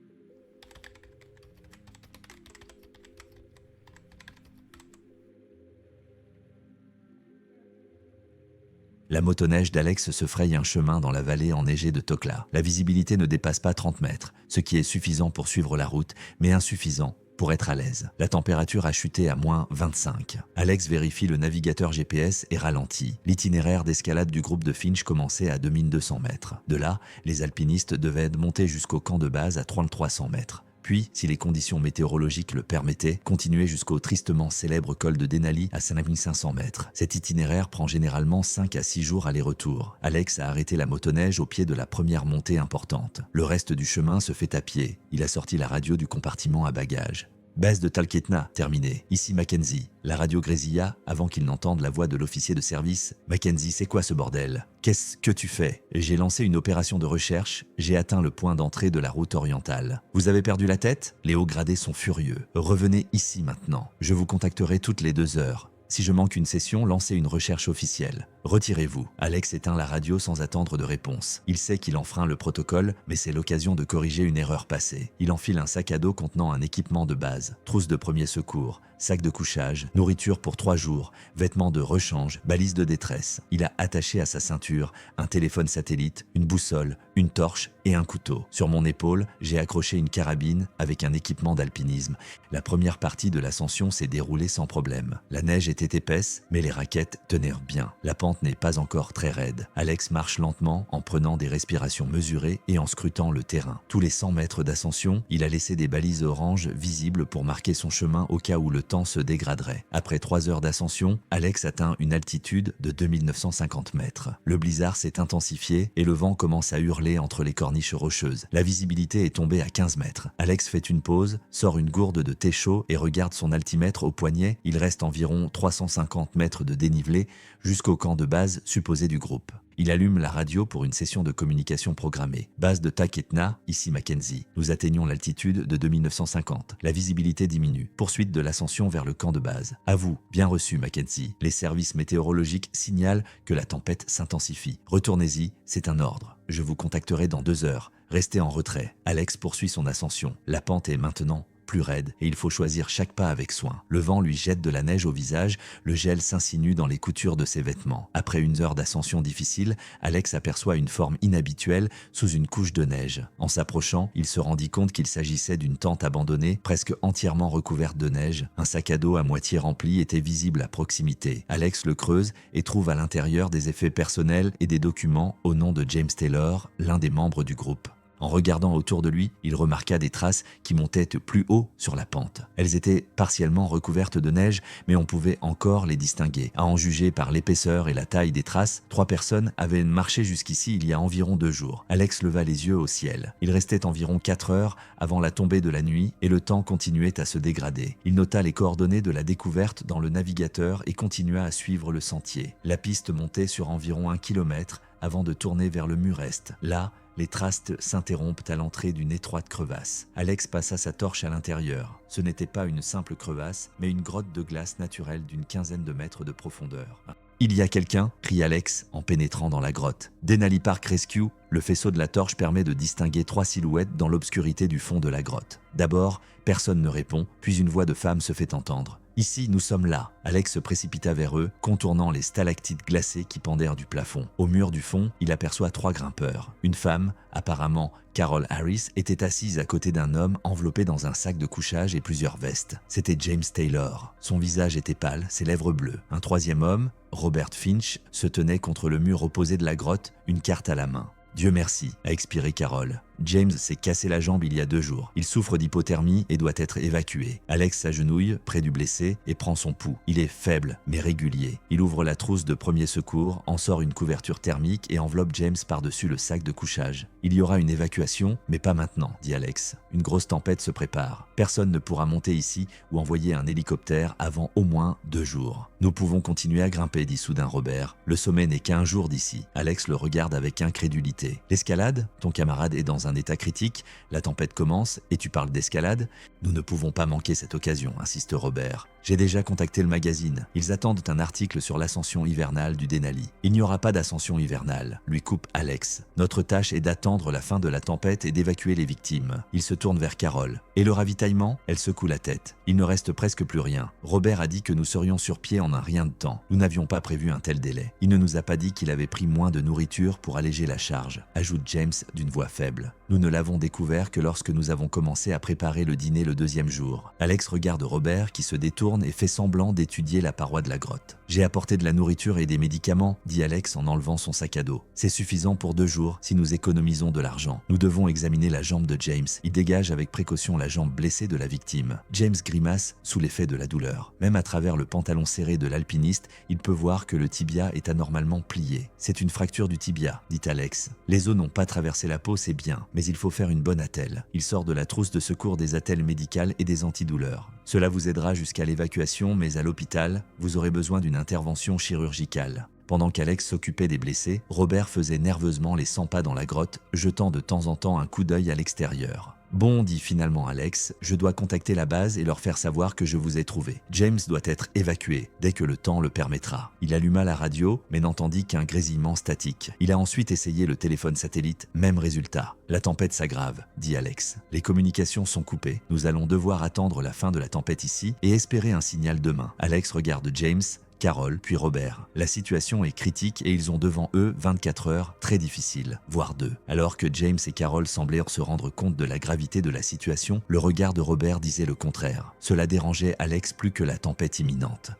La motoneige d'Alex se fraye un chemin dans la vallée enneigée de Tokla. La visibilité ne dépasse pas 30 mètres, ce qui est suffisant pour suivre la route, mais insuffisant pour être à l'aise. La température a chuté à moins 25. Alex vérifie le navigateur GPS et ralentit. L'itinéraire d'escalade du groupe de Finch commençait à 2200 mètres. De là, les alpinistes devaient monter jusqu'au camp de base à 3300 mètres. Puis, si les conditions météorologiques le permettaient, continuer jusqu'au tristement célèbre col de Denali à 5500 mètres. Cet itinéraire prend généralement 5 à 6 jours aller-retour. Alex a arrêté la motoneige au pied de la première montée importante. Le reste du chemin se fait à pied. Il a sorti la radio du compartiment à bagages. Base de Talkeetna, terminé. Ici Mackenzie. La radio grésilla avant qu'il n'entende la voix de l'officier de service. « Mackenzie, c'est quoi ce bordel? Qu'est-ce que tu fais ?» J'ai lancé une opération de recherche. J'ai atteint le point d'entrée de la route orientale. Vous avez perdu la tête? Les hauts gradés sont furieux. Revenez ici maintenant. Je vous contacterai toutes les 2 heures. Si je manque une session, lancez une recherche officielle. Retirez-vous. Alex éteint la radio sans attendre de réponse. Il sait qu'il enfreint le protocole, mais c'est l'occasion de corriger une erreur passée. Il enfile un sac à dos contenant un équipement de base, trousse de premier secours, sac de couchage, nourriture pour 3 jours, vêtements de rechange, balise de détresse. Il a attaché à sa ceinture un téléphone satellite, une boussole, une torche et un couteau. Sur mon épaule, j'ai accroché une carabine avec un équipement d'alpinisme. La première partie de l'ascension s'est déroulée sans problème. La neige était épaisse, mais les raquettes tenaient bien. La pente n'est pas encore très raide. Alex marche lentement en prenant des respirations mesurées et en scrutant le terrain. Tous les 100 mètres d'ascension, il a laissé des balises oranges visibles pour marquer son chemin au cas où le temps se dégraderait. Après 3 heures d'ascension, Alex atteint une altitude de 2950 mètres. Le blizzard s'est intensifié et le vent commence à hurler entre les corniches rocheuses. La visibilité est tombée à 15 mètres. Alex fait une pause, sort une gourde de thé chaud et regarde son altimètre au poignet. Il reste environ 350 mètres de dénivelé jusqu'au camp de base supposé du groupe. Il allume la radio pour une session de communication programmée. Base de Talkeetna, ici Mackenzie. Nous atteignons l'altitude de 2950. La visibilité diminue. Poursuite de l'ascension vers le camp de base. À vous, bien reçu Mackenzie. Les services météorologiques signalent que la tempête s'intensifie. Retournez-y, c'est un ordre. Je vous contacterai dans 2 heures. Restez en retrait. Alex poursuit son ascension. La pente est maintenant plus raide et il faut choisir chaque pas avec soin. Le vent lui jette de la neige au visage, le gel s'insinue dans les coutures de ses vêtements. Après 1 heure d'ascension difficile, Alex aperçoit une forme inhabituelle sous une couche de neige. En s'approchant, il se rendit compte qu'il s'agissait d'une tente abandonnée, presque entièrement recouverte de neige. Un sac à dos à moitié rempli était visible à proximité. Alex le creuse et trouve à l'intérieur des effets personnels et des documents au nom de James Taylor, l'un des membres du groupe. En regardant autour de lui, il remarqua des traces qui montaient plus haut sur la pente. Elles étaient partiellement recouvertes de neige, mais on pouvait encore les distinguer. À en juger par l'épaisseur et la taille des traces, 3 personnes avaient marché jusqu'ici il y a environ 2 jours. Alex leva les yeux au ciel. Il restait environ 4 heures avant la tombée de la nuit et le temps continuait à se dégrader. Il nota les coordonnées de la découverte dans le navigateur et continua à suivre le sentier. La piste montait sur environ 1 kilomètre avant de tourner vers le mur est. Là, les traces s'interrompent à l'entrée d'une étroite crevasse. Alex passa sa torche à l'intérieur. Ce n'était pas une simple crevasse, mais une grotte de glace naturelle d'une 15aine de mètres de profondeur. « Il y a quelqu'un » crie Alex en pénétrant dans la grotte. Denali Park Rescue, le faisceau de la torche permet de distinguer 3 silhouettes dans l'obscurité du fond de la grotte. D'abord, personne ne répond, puis une voix de femme se fait entendre. « Ici, nous sommes là !» Alex se précipita vers eux, contournant les stalactites glacées qui pendèrent du plafond. Au mur du fond, il aperçoit 3 grimpeurs. Une femme, apparemment Carol Harris, était assise à côté d'un homme enveloppé dans un sac de couchage et plusieurs vestes. C'était James Taylor. Son visage était pâle, ses lèvres bleues. Un 3e homme, Robert Finch, se tenait contre le mur opposé de la grotte, une carte à la main. « Dieu merci », a expiré Carol. James s'est cassé la jambe il y a 2 jours. Il souffre d'hypothermie et doit être évacué. Alex s'agenouille près du blessé et prend son pouls. Il est faible, mais régulier. Il ouvre la trousse de premier secours, en sort une couverture thermique et enveloppe James par-dessus le sac de couchage. « Il y aura une évacuation, mais pas maintenant », dit Alex. « Une grosse tempête se prépare. Personne ne pourra monter ici ou envoyer un hélicoptère avant au moins 2 jours. Nous pouvons continuer à grimper, dit soudain Robert. Le sommet n'est qu'à 1 jour d'ici. » Alex le regarde avec incrédulité. « L'escalade ? Ton camarade est dans un un état critique, la tempête commence et tu parles d'escalade. Nous ne pouvons pas manquer cette occasion, insiste Robert. J'ai déjà contacté le magazine. Ils attendent un article sur l'ascension hivernale du Denali. Il n'y aura pas d'ascension hivernale, lui coupe Alex. Notre tâche est d'attendre la fin de la tempête et d'évacuer les victimes. Il se tourne vers Carol. Et le ravitaillement? Elle secoue la tête. Il ne reste presque plus rien. Robert a dit que nous serions sur pied en un rien de temps. Nous n'avions pas prévu un tel délai. Il ne nous a pas dit qu'il avait pris moins de nourriture pour alléger la charge, ajoute James d'une voix faible. Nous ne l'avons découvert que lorsque nous avons commencé à préparer le dîner le deuxième jour. Alex regarde Robert qui se détourne et fait semblant d'étudier la paroi de la grotte. J'ai apporté de la nourriture et des médicaments, dit Alex en enlevant son sac à dos. C'est suffisant pour 2 jours si nous économisons de l'argent. Nous devons examiner la jambe de James. Il dégage avec précaution la jambe blessée de la victime. James grimace sous l'effet de la douleur. Même à travers le pantalon serré de l'alpiniste, il peut voir que le tibia est anormalement plié. C'est une fracture du tibia, dit Alex. Les os n'ont pas traversé la peau, c'est bien, mais il faut faire une bonne attelle. Il sort de la trousse de secours des attelles médicales et des antidouleurs. Cela vous aidera jusqu'à l'évacuation, mais à l'hôpital, vous aurez besoin d'une intervention chirurgicale. Pendant qu'Alex s'occupait des blessés, Robert faisait nerveusement les 100 pas dans la grotte, jetant de temps en temps un coup d'œil à l'extérieur. Bon, dit finalement Alex, je dois contacter la base et leur faire savoir que je vous ai trouvé. James doit être évacué dès que le temps le permettra. Il alluma la radio, mais n'entendit qu'un grésillement statique. Il a ensuite essayé le téléphone satellite, même résultat. La tempête s'aggrave, dit Alex. Les communications sont coupées. Nous allons devoir attendre la fin de la tempête ici et espérer un signal demain. Alex regarde James, Carol, puis Robert. La situation est critique et ils ont devant eux 24 heures très difficiles, voire 2. Alors que James et Carol semblaient se rendre compte de la gravité de la situation, le regard de Robert disait le contraire. Cela dérangeait Alex plus que la tempête imminente.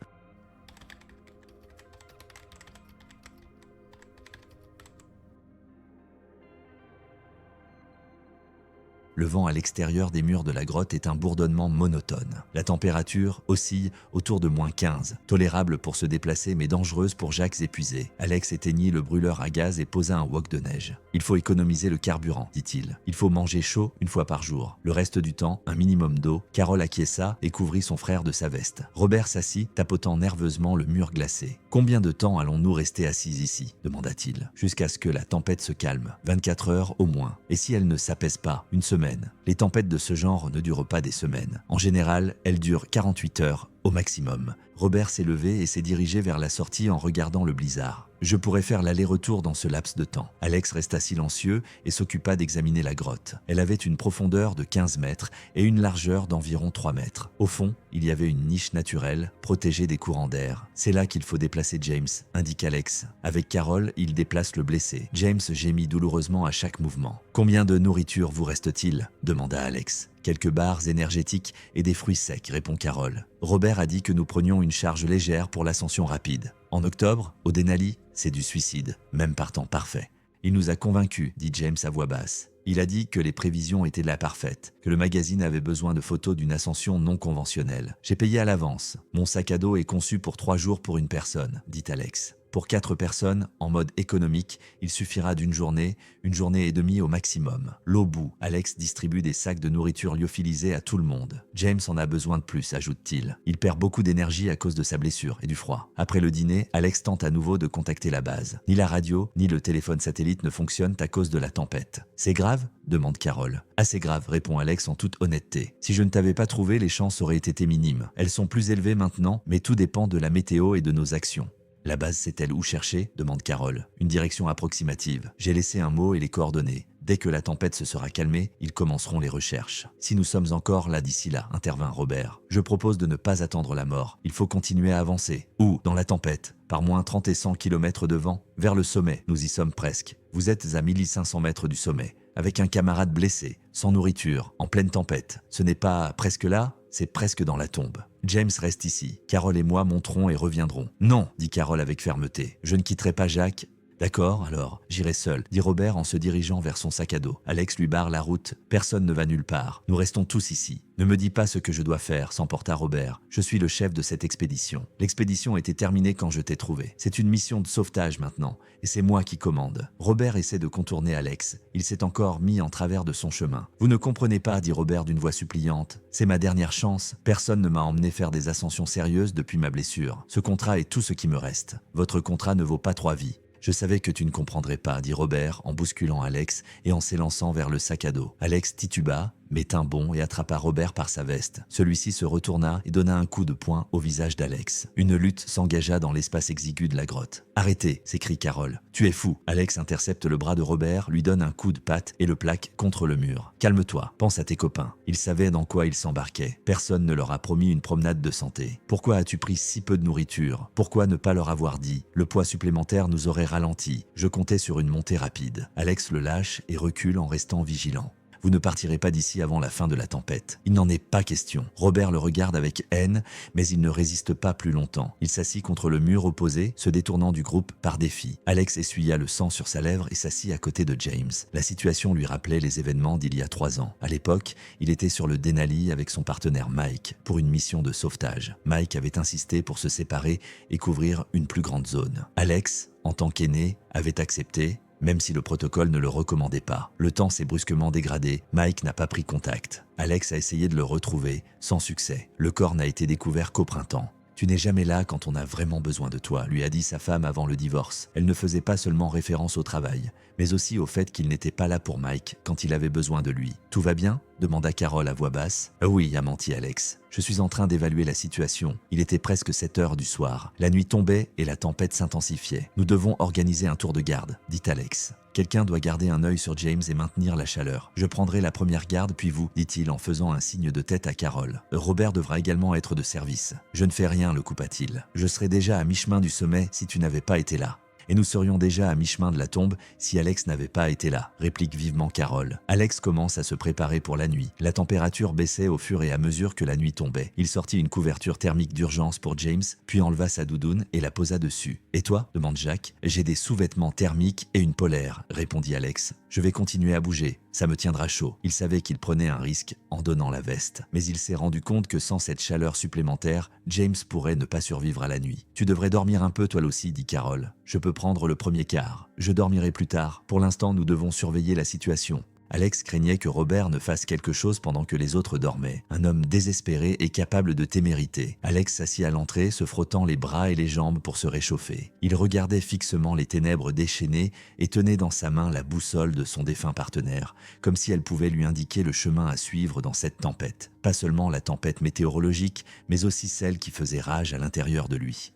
Le vent à l'extérieur des murs de la grotte est un bourdonnement monotone. La température oscille autour de -15, tolérable pour se déplacer mais dangereuse pour Jacques épuisé. Alex éteignit le brûleur à gaz et posa un wok de neige. « Il faut économiser le carburant, dit-il. Il faut manger chaud une fois par jour. Le reste du temps, un minimum d'eau. » Carol acquiesça et couvrit son frère de sa veste. Robert s'assit, tapotant nerveusement le mur glacé. « Combien de temps allons-nous rester assis ici ?» demanda-t-il. « Jusqu'à ce que la tempête se calme. 24 heures au moins. Et si elle ne s'apaise pas, une semaine. Les tempêtes de ce genre ne durent pas des semaines. En général, elles durent 48 heures au maximum. » Robert s'est levé et s'est dirigé vers la sortie en regardant le blizzard. « Je pourrais faire l'aller-retour dans ce laps de temps. » Alex resta silencieux et s'occupa d'examiner la grotte. Elle avait une profondeur de 15 mètres et une largeur d'environ 3 mètres. Au fond, il y avait une niche naturelle, protégée des courants d'air. « C'est là qu'il faut déplacer James, » indique Alex. Avec Carol, il déplace le blessé. James gémit douloureusement à chaque mouvement. « Combien de nourriture vous reste-t-il » demanda Alex. « Quelques barres énergétiques et des fruits secs, » répond Carol. Robert a dit que nous prenions une charge légère pour l'ascension rapide. En octobre, au Denali, c'est du suicide, même par temps parfait. Il nous a convaincus, dit James à voix basse. Il a dit que les prévisions étaient la parfaite, que le magazine avait besoin de photos d'une ascension non conventionnelle. J'ai payé à l'avance. Mon sac à dos est conçu pour 3 jours pour une personne, dit Alex. Pour 4 personnes, en mode économique, il suffira d'une journée, 1 journée et demie au maximum. L'au bout, Alex distribue des sacs de nourriture lyophilisés à tout le monde. James en a besoin de plus, ajoute-t-il. Il perd beaucoup d'énergie à cause de sa blessure et du froid. Après le dîner, Alex tente à nouveau de contacter la base. Ni la radio, ni le téléphone satellite ne fonctionnent à cause de la tempête. « C'est grave ?» demande Carol. « Assez grave, répond Alex en toute honnêteté. Si je ne t'avais pas trouvé, les chances auraient été minimes. Elles sont plus élevées maintenant, mais tout dépend de la météo et de nos actions. » La base sait-elle où chercher ? Demande Carol. Une direction approximative. J'ai laissé un mot et les coordonnées. Dès que la tempête se sera calmée, ils commenceront les recherches. Si nous sommes encore là d'ici là, intervint Robert. Je propose de ne pas attendre la mort. Il faut continuer à avancer. Où ? Dans la tempête. Par moins 30 et 100 km de vent. Vers le sommet. Nous y sommes presque. Vous êtes à 1500 mètres du sommet. Avec un camarade blessé, sans nourriture, en pleine tempête. Ce n'est pas presque là ? C'est presque dans la tombe. James reste ici. Carol et moi monterons et reviendrons. Non, dit Carol avec fermeté. Je ne quitterai pas Jacques. D'accord, alors, j'irai seul, dit Robert en se dirigeant vers son sac à dos. Alex lui barre la route. Personne ne va nulle part. Nous restons tous ici. Ne me dis pas ce que je dois faire, s'emporta Robert. Je suis le chef de cette expédition. L'expédition était terminée quand je t'ai trouvé. C'est une mission de sauvetage maintenant, et c'est moi qui commande. Robert essaie de contourner Alex. Il s'est encore mis en travers de son chemin. Vous ne comprenez pas, dit Robert d'une voix suppliante. C'est ma dernière chance. Personne ne m'a emmené faire des ascensions sérieuses depuis ma blessure. Ce contrat est tout ce qui me reste. Votre contrat ne vaut pas 3 vies. Je savais que tu ne comprendrais pas, dit Robert en bousculant Alex et en s'élançant vers le sac à dos. Alex tituba, mais tint bon et attrapa Robert par sa veste. Celui-ci se retourna et donna un coup de poing au visage d'Alex. Une lutte s'engagea dans l'espace exigu de la grotte. « Arrêtez !» s'écrie Carole. « Tu es fou !» Alex intercepte le bras de Robert, lui donne un coup de patte et le plaque contre le mur. « Calme-toi, pense à tes copains. » Ils savaient dans quoi ils s'embarquaient. Personne ne leur a promis une promenade de santé. Pourquoi as-tu pris si peu de nourriture? Pourquoi ne pas leur avoir dit? Le poids supplémentaire nous aurait ralenti. Je comptais sur une montée rapide. Alex le lâche et recule en restant vigilant. Vous ne partirez pas d'ici avant la fin de la tempête. Il n'en est pas question. Robert le regarde avec haine, mais il ne résiste pas plus longtemps. Il s'assit contre le mur opposé, se détournant du groupe par défi. Alex essuya le sang sur sa lèvre et s'assit à côté de James. La situation lui rappelait les événements d'il y a 3 ans. À l'époque, il était sur le Denali avec son partenaire Mike pour une mission de sauvetage. Mike avait insisté pour se séparer et couvrir une plus grande zone. Alex, en tant qu'aîné, avait accepté, même si le protocole ne le recommandait pas. Le temps s'est brusquement dégradé, Mike n'a pas pris contact. Alex a essayé de le retrouver, sans succès. Le corps n'a été découvert qu'au printemps. « Tu n'es jamais là quand on a vraiment besoin de toi », lui a dit sa femme avant le divorce. Elle ne faisait pas seulement référence au travail, mais aussi au fait qu'il n'était pas là pour Mike quand il avait besoin de lui. « Tout va bien ?» demanda Carole à voix basse. « Oui », a menti Alex. « Je suis en train d'évaluer la situation. Il était presque 7 heures du soir. La nuit tombait et la tempête s'intensifiait. Nous devons organiser un tour de garde, dit Alex. Quelqu'un doit garder un œil sur James et maintenir la chaleur. Je prendrai la première garde, puis vous, dit-il en faisant un signe de tête à Carole. Robert devra également être de service. Je ne fais rien, le coupa-t-il. Je serais déjà à mi-chemin du sommet si tu n'avais pas été là. Et nous serions déjà à mi-chemin de la tombe si Alex n'avait pas été là, réplique vivement Carole. Alex commence à se préparer pour la nuit. La température baissait au fur et à mesure que la nuit tombait. Il sortit une couverture thermique d'urgence pour James, puis enleva sa doudoune et la posa dessus. « Et toi ?» demande Jack. « J'ai des sous-vêtements thermiques et une polaire », répondit Alex. « Je vais continuer à bouger. Ça me tiendra chaud. » Il savait qu'il prenait un risque en donnant la veste. Mais il s'est rendu compte que sans cette chaleur supplémentaire, James pourrait ne pas survivre à la nuit. « Tu devrais dormir un peu toi aussi, dit Carole. Je peux prendre le premier quart. Je dormirai plus tard. Pour l'instant, nous devons surveiller la situation. » Alex craignait que Robert ne fasse quelque chose pendant que les autres dormaient. Un homme désespéré et capable de témérité. Alex s'assit à l'entrée, se frottant les bras et les jambes pour se réchauffer. Il regardait fixement les ténèbres déchaînées et tenait dans sa main la boussole de son défunt partenaire, comme si elle pouvait lui indiquer le chemin à suivre dans cette tempête. Pas seulement la tempête météorologique, mais aussi celle qui faisait rage à l'intérieur de lui.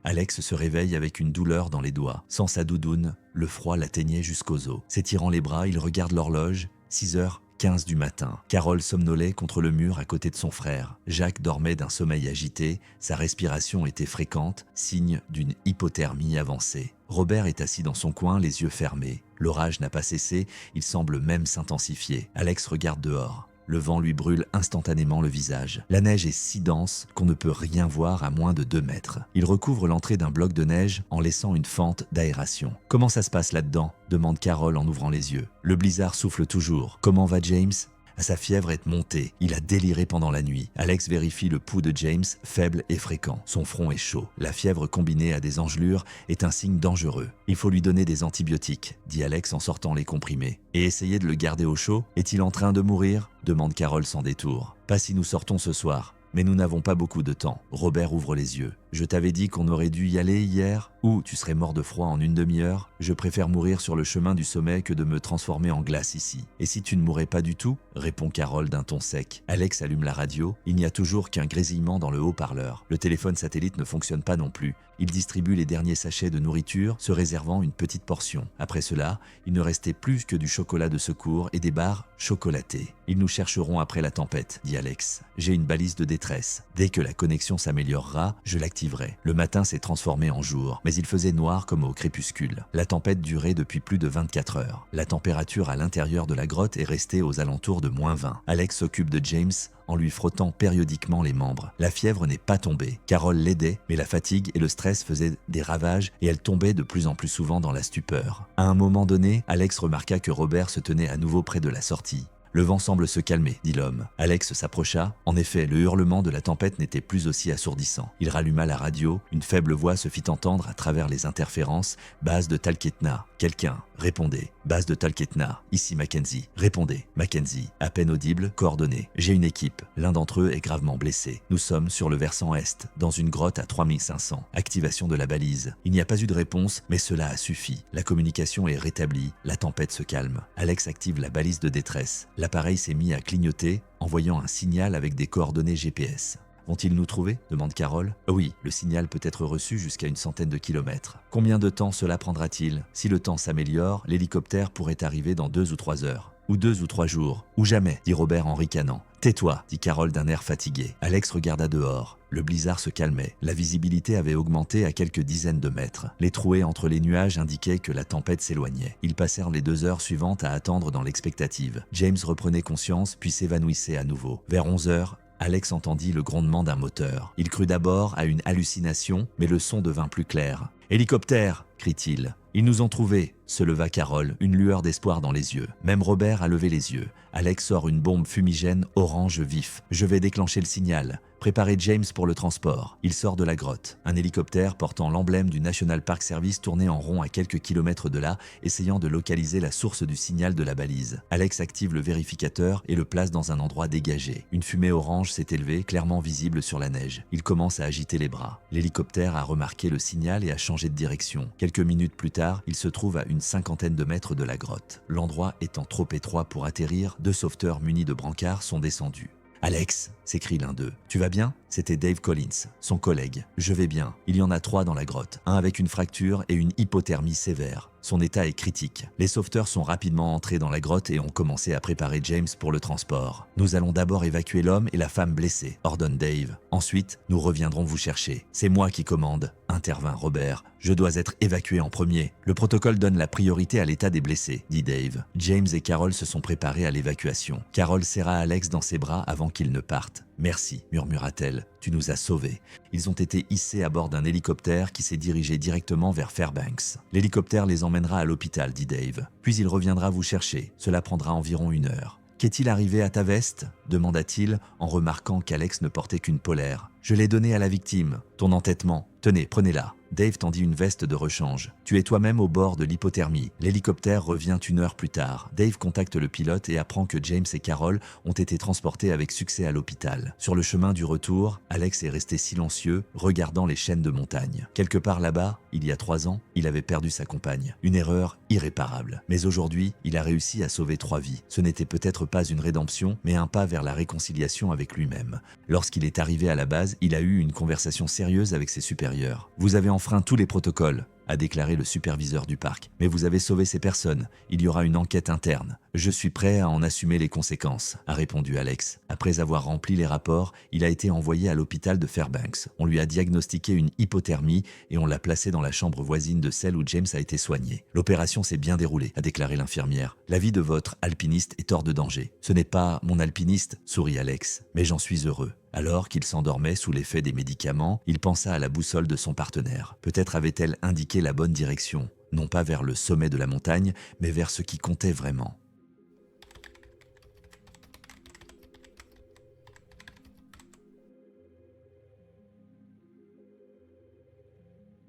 Alex se réveille avec une douleur dans les doigts. Sans sa doudoune, le froid l'atteignait jusqu'aux os. S'étirant les bras, il regarde l'horloge. 6h15 du matin. Carole somnolait contre le mur à côté de son frère. Jacques dormait d'un sommeil agité. Sa respiration était fréquente, signe d'une hypothermie avancée. Robert est assis dans son coin, les yeux fermés. L'orage n'a pas cessé, il semble même s'intensifier. Alex regarde dehors. Le vent lui brûle instantanément le visage. La neige est si dense qu'on ne peut rien voir à moins de 2 mètres. Il recouvre l'entrée d'un bloc de neige en laissant une fente d'aération. « Comment ça se passe là-dedans ?» demande Carole en ouvrant les yeux. Le blizzard souffle toujours. « Comment va James ?» Sa fièvre est montée. Il a déliré pendant la nuit. Alex vérifie le pouls de James, faible et fréquent. Son front est chaud. La fièvre combinée à des engelures est un signe dangereux. Il faut lui donner des antibiotiques, dit Alex en sortant les comprimés. Et essayer de le garder au chaud? Est-il en train de mourir? Demande Carole sans détour. Pas si nous sortons ce soir. Mais nous n'avons pas beaucoup de temps. Robert ouvre les yeux. Je t'avais dit qu'on aurait dû y aller hier? Ou tu serais mort de froid en une demi-heure? Je préfère mourir sur le chemin du sommet que de me transformer en glace ici. Et si tu ne mourrais pas du tout? Répond Carole d'un ton sec. Alex allume la radio. Il n'y a toujours qu'un grésillement dans le haut-parleur. Le téléphone satellite ne fonctionne pas non plus. Il distribue les derniers sachets de nourriture, se réservant une petite portion. Après cela, il ne restait plus que du chocolat de secours et des barres chocolatées. Ils nous chercheront après la tempête, dit Alex. J'ai une balise de détresse. Dès que la connexion s'améliorera, je l'activerai. Le matin s'est transformé en jour, mais il faisait noir comme au crépuscule. La tempête durait depuis plus de 24 heures. La température à l'intérieur de la grotte est restée aux alentours de -20. Alex s'occupe de James en lui frottant périodiquement les membres. La fièvre n'est pas tombée. Carole l'aidait, mais la fatigue et le stress faisaient des ravages et elle tombait de plus en plus souvent dans la stupeur. À un moment donné, Alex remarqua que Robert se tenait à nouveau près de la sortie. Le vent semble se calmer, dit l'homme. Alex s'approcha. En effet, le hurlement de la tempête n'était plus aussi assourdissant. Il ralluma la radio. Une faible voix se fit entendre à travers les interférences. Base de Talkeetna. Quelqu'un. Répondez. Base de Talkeetna. Ici Mackenzie. Répondez. Mackenzie. À peine audible. Coordonnées. J'ai une équipe. L'un d'entre eux est gravement blessé. Nous sommes sur le versant est, dans une grotte à 3500. Activation de la balise. Il n'y a pas eu de réponse, mais cela a suffi. La communication est rétablie. La tempête se calme. Alex active la balise de détresse. L'appareil s'est mis à clignoter, envoyant un signal avec des coordonnées GPS. Vont-ils nous trouver ? Demande Carol. Oui, le signal peut être reçu jusqu'à une centaine de kilomètres. Combien de temps cela prendra-t-il ? Si le temps s'améliore, l'hélicoptère pourrait arriver dans 2 ou 3 heures. Ou 2 ou 3 jours. Ou jamais, dit Robert en ricanant. Tais-toi, dit Carol d'un air fatigué. Alex regarda dehors. Le blizzard se calmait. La visibilité avait augmenté à quelques dizaines de mètres. Les trouées entre les nuages indiquaient que la tempête s'éloignait. Ils passèrent les 2 heures suivantes à attendre dans l'expectative. James reprenait conscience, puis s'évanouissait à nouveau. Vers 11 heures, Alex entendit le grondement d'un moteur. Il crut d'abord à une hallucination, mais le son devint plus clair. « Hélicoptère !» crie-t-il. « Ils nous ont trouvés !» se leva Carol, une lueur d'espoir dans les yeux. Même Robert a levé les yeux. Alex sort une bombe fumigène orange vif. « Je vais déclencher le signal. Préparez James pour le transport. » Il sort de la grotte. Un hélicoptère portant l'emblème du National Park Service tournait en rond à quelques kilomètres de là, essayant de localiser la source du signal de la balise. Alex active le vérificateur et le place dans un endroit dégagé. Une fumée orange s'est élevée, clairement visible sur la neige. Il commence à agiter les bras. L'hélicoptère a remarqué le signal et a changé de direction. Quelques minutes plus tard, il se trouve à une cinquantaine de mètres de la grotte. L'endroit étant trop étroit pour atterrir, 2 sauveteurs munis de brancards sont descendus. « Alex !» s'écrie l'un d'eux. « Tu vas bien ?» C'était Dave Collins, son collègue. « Je vais bien. Il y en a 3 dans la grotte. Un avec une fracture et une hypothermie sévère. Son état est critique. » Les sauveteurs sont rapidement entrés dans la grotte et ont commencé à préparer James pour le transport. « Nous allons d'abord évacuer l'homme et la femme blessés, » ordonne Dave. « Ensuite, nous reviendrons vous chercher. C'est moi qui commande, » intervint Robert. « Je dois être évacué en premier. Le protocole donne la priorité à l'état des blessés, » dit Dave. James et Carol se sont préparés à l'évacuation. Carol serra Alex dans ses bras avant qu'il ne parte. « Merci, murmura-t-elle. Tu nous as sauvés. » Ils ont été hissés à bord d'un hélicoptère qui s'est dirigé directement vers Fairbanks. « L'hélicoptère les emmènera à l'hôpital, » dit Dave. « Puis il reviendra vous chercher. Cela prendra environ 1 heure. » « Qu'est-il arrivé à ta veste ?» demanda-t-il en remarquant qu'Alex ne portait qu'une polaire. « Je l'ai donnée à la victime. Ton entêtement. Tenez, prenez-la. » Dave tendit une veste de rechange. « Tu es toi-même au bord de l'hypothermie. » L'hélicoptère revient 1 heure plus tard. Dave contacte le pilote et apprend que James et Carol ont été transportés avec succès à l'hôpital. Sur le chemin du retour, Alex est resté silencieux, regardant les chaînes de montagne. Quelque part là-bas, il y a 3 ans, il avait perdu sa compagne. Une erreur irréparable. Mais aujourd'hui, il a réussi à sauver 3 vies. Ce n'était peut-être pas une rédemption, mais un pas vers la réconciliation avec lui-même. Lorsqu'il est arrivé à la base, il a eu une conversation sérieuse avec ses supérieurs. « Vous avez enfreint tous les protocoles, » a déclaré le superviseur du parc. « Mais vous avez sauvé ces personnes. Il y aura une enquête interne. Je suis prêt à en assumer les conséquences, » a répondu Alex. Après avoir rempli les rapports, il a été envoyé à l'hôpital de Fairbanks. On lui a diagnostiqué une hypothermie et on l'a placé dans la chambre voisine de celle où James a été soigné. « L'opération s'est bien déroulée, » a déclaré l'infirmière. « La vie de votre alpiniste est hors de danger. »« Ce n'est pas mon alpiniste, » sourit Alex, « mais j'en suis heureux. » Alors qu'il s'endormait sous l'effet des médicaments, il pensa à la boussole de son partenaire. Peut-être avait-elle indiqué la bonne direction, non pas vers le sommet de la montagne, mais vers ce qui comptait vraiment.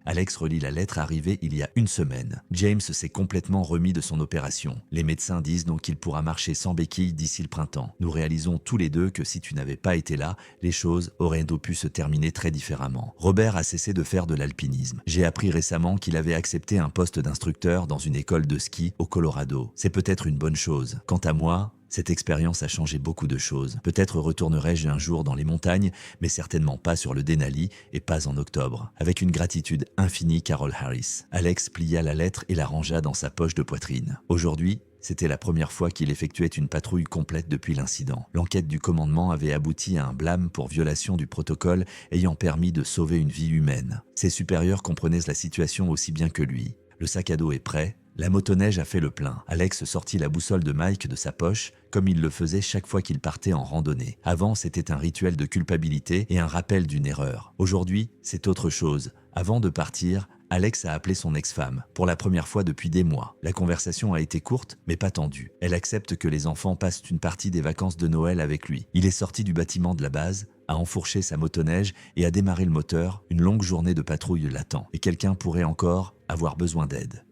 Alex relit la lettre arrivée il y a 1 semaine. James s'est complètement remis de son opération. Les médecins disent donc qu'il pourra marcher sans béquille d'ici le printemps. Nous réalisons tous les deux que si tu n'avais pas été là, les choses auraient donc pu se terminer très différemment. Robert a cessé de faire de l'alpinisme. J'ai appris récemment qu'il avait accepté un poste d'instructeur dans une école de ski au Colorado. C'est peut-être une bonne chose. Quant à moi, cette expérience a changé beaucoup de choses. Peut-être retournerai-je un jour dans les montagnes, mais certainement pas sur le Denali et pas en octobre. Avec une gratitude infinie, Carol Harris. Alex plia la lettre et la rangea dans sa poche de poitrine. Aujourd'hui, c'était la première fois qu'il effectuait une patrouille complète depuis l'incident. L'enquête du commandement avait abouti à un blâme pour violation du protocole ayant permis de sauver une vie humaine. Ses supérieurs comprenaient la situation aussi bien que lui. Le sac à dos est prêt. La motoneige a fait le plein. Alex sortit la boussole de Mike de sa poche, comme il le faisait chaque fois qu'il partait en randonnée. Avant, c'était un rituel de culpabilité et un rappel d'une erreur. Aujourd'hui, c'est autre chose. Avant de partir, Alex a appelé son ex-femme, pour la première fois depuis des mois. La conversation a été courte, mais pas tendue. Elle accepte que les enfants passent une partie des vacances de Noël avec lui. Il est sorti du bâtiment de la base, a enfourché sa motoneige et a démarré le moteur. Une longue journée de patrouille l'attend. Et quelqu'un pourrait encore avoir besoin d'aide.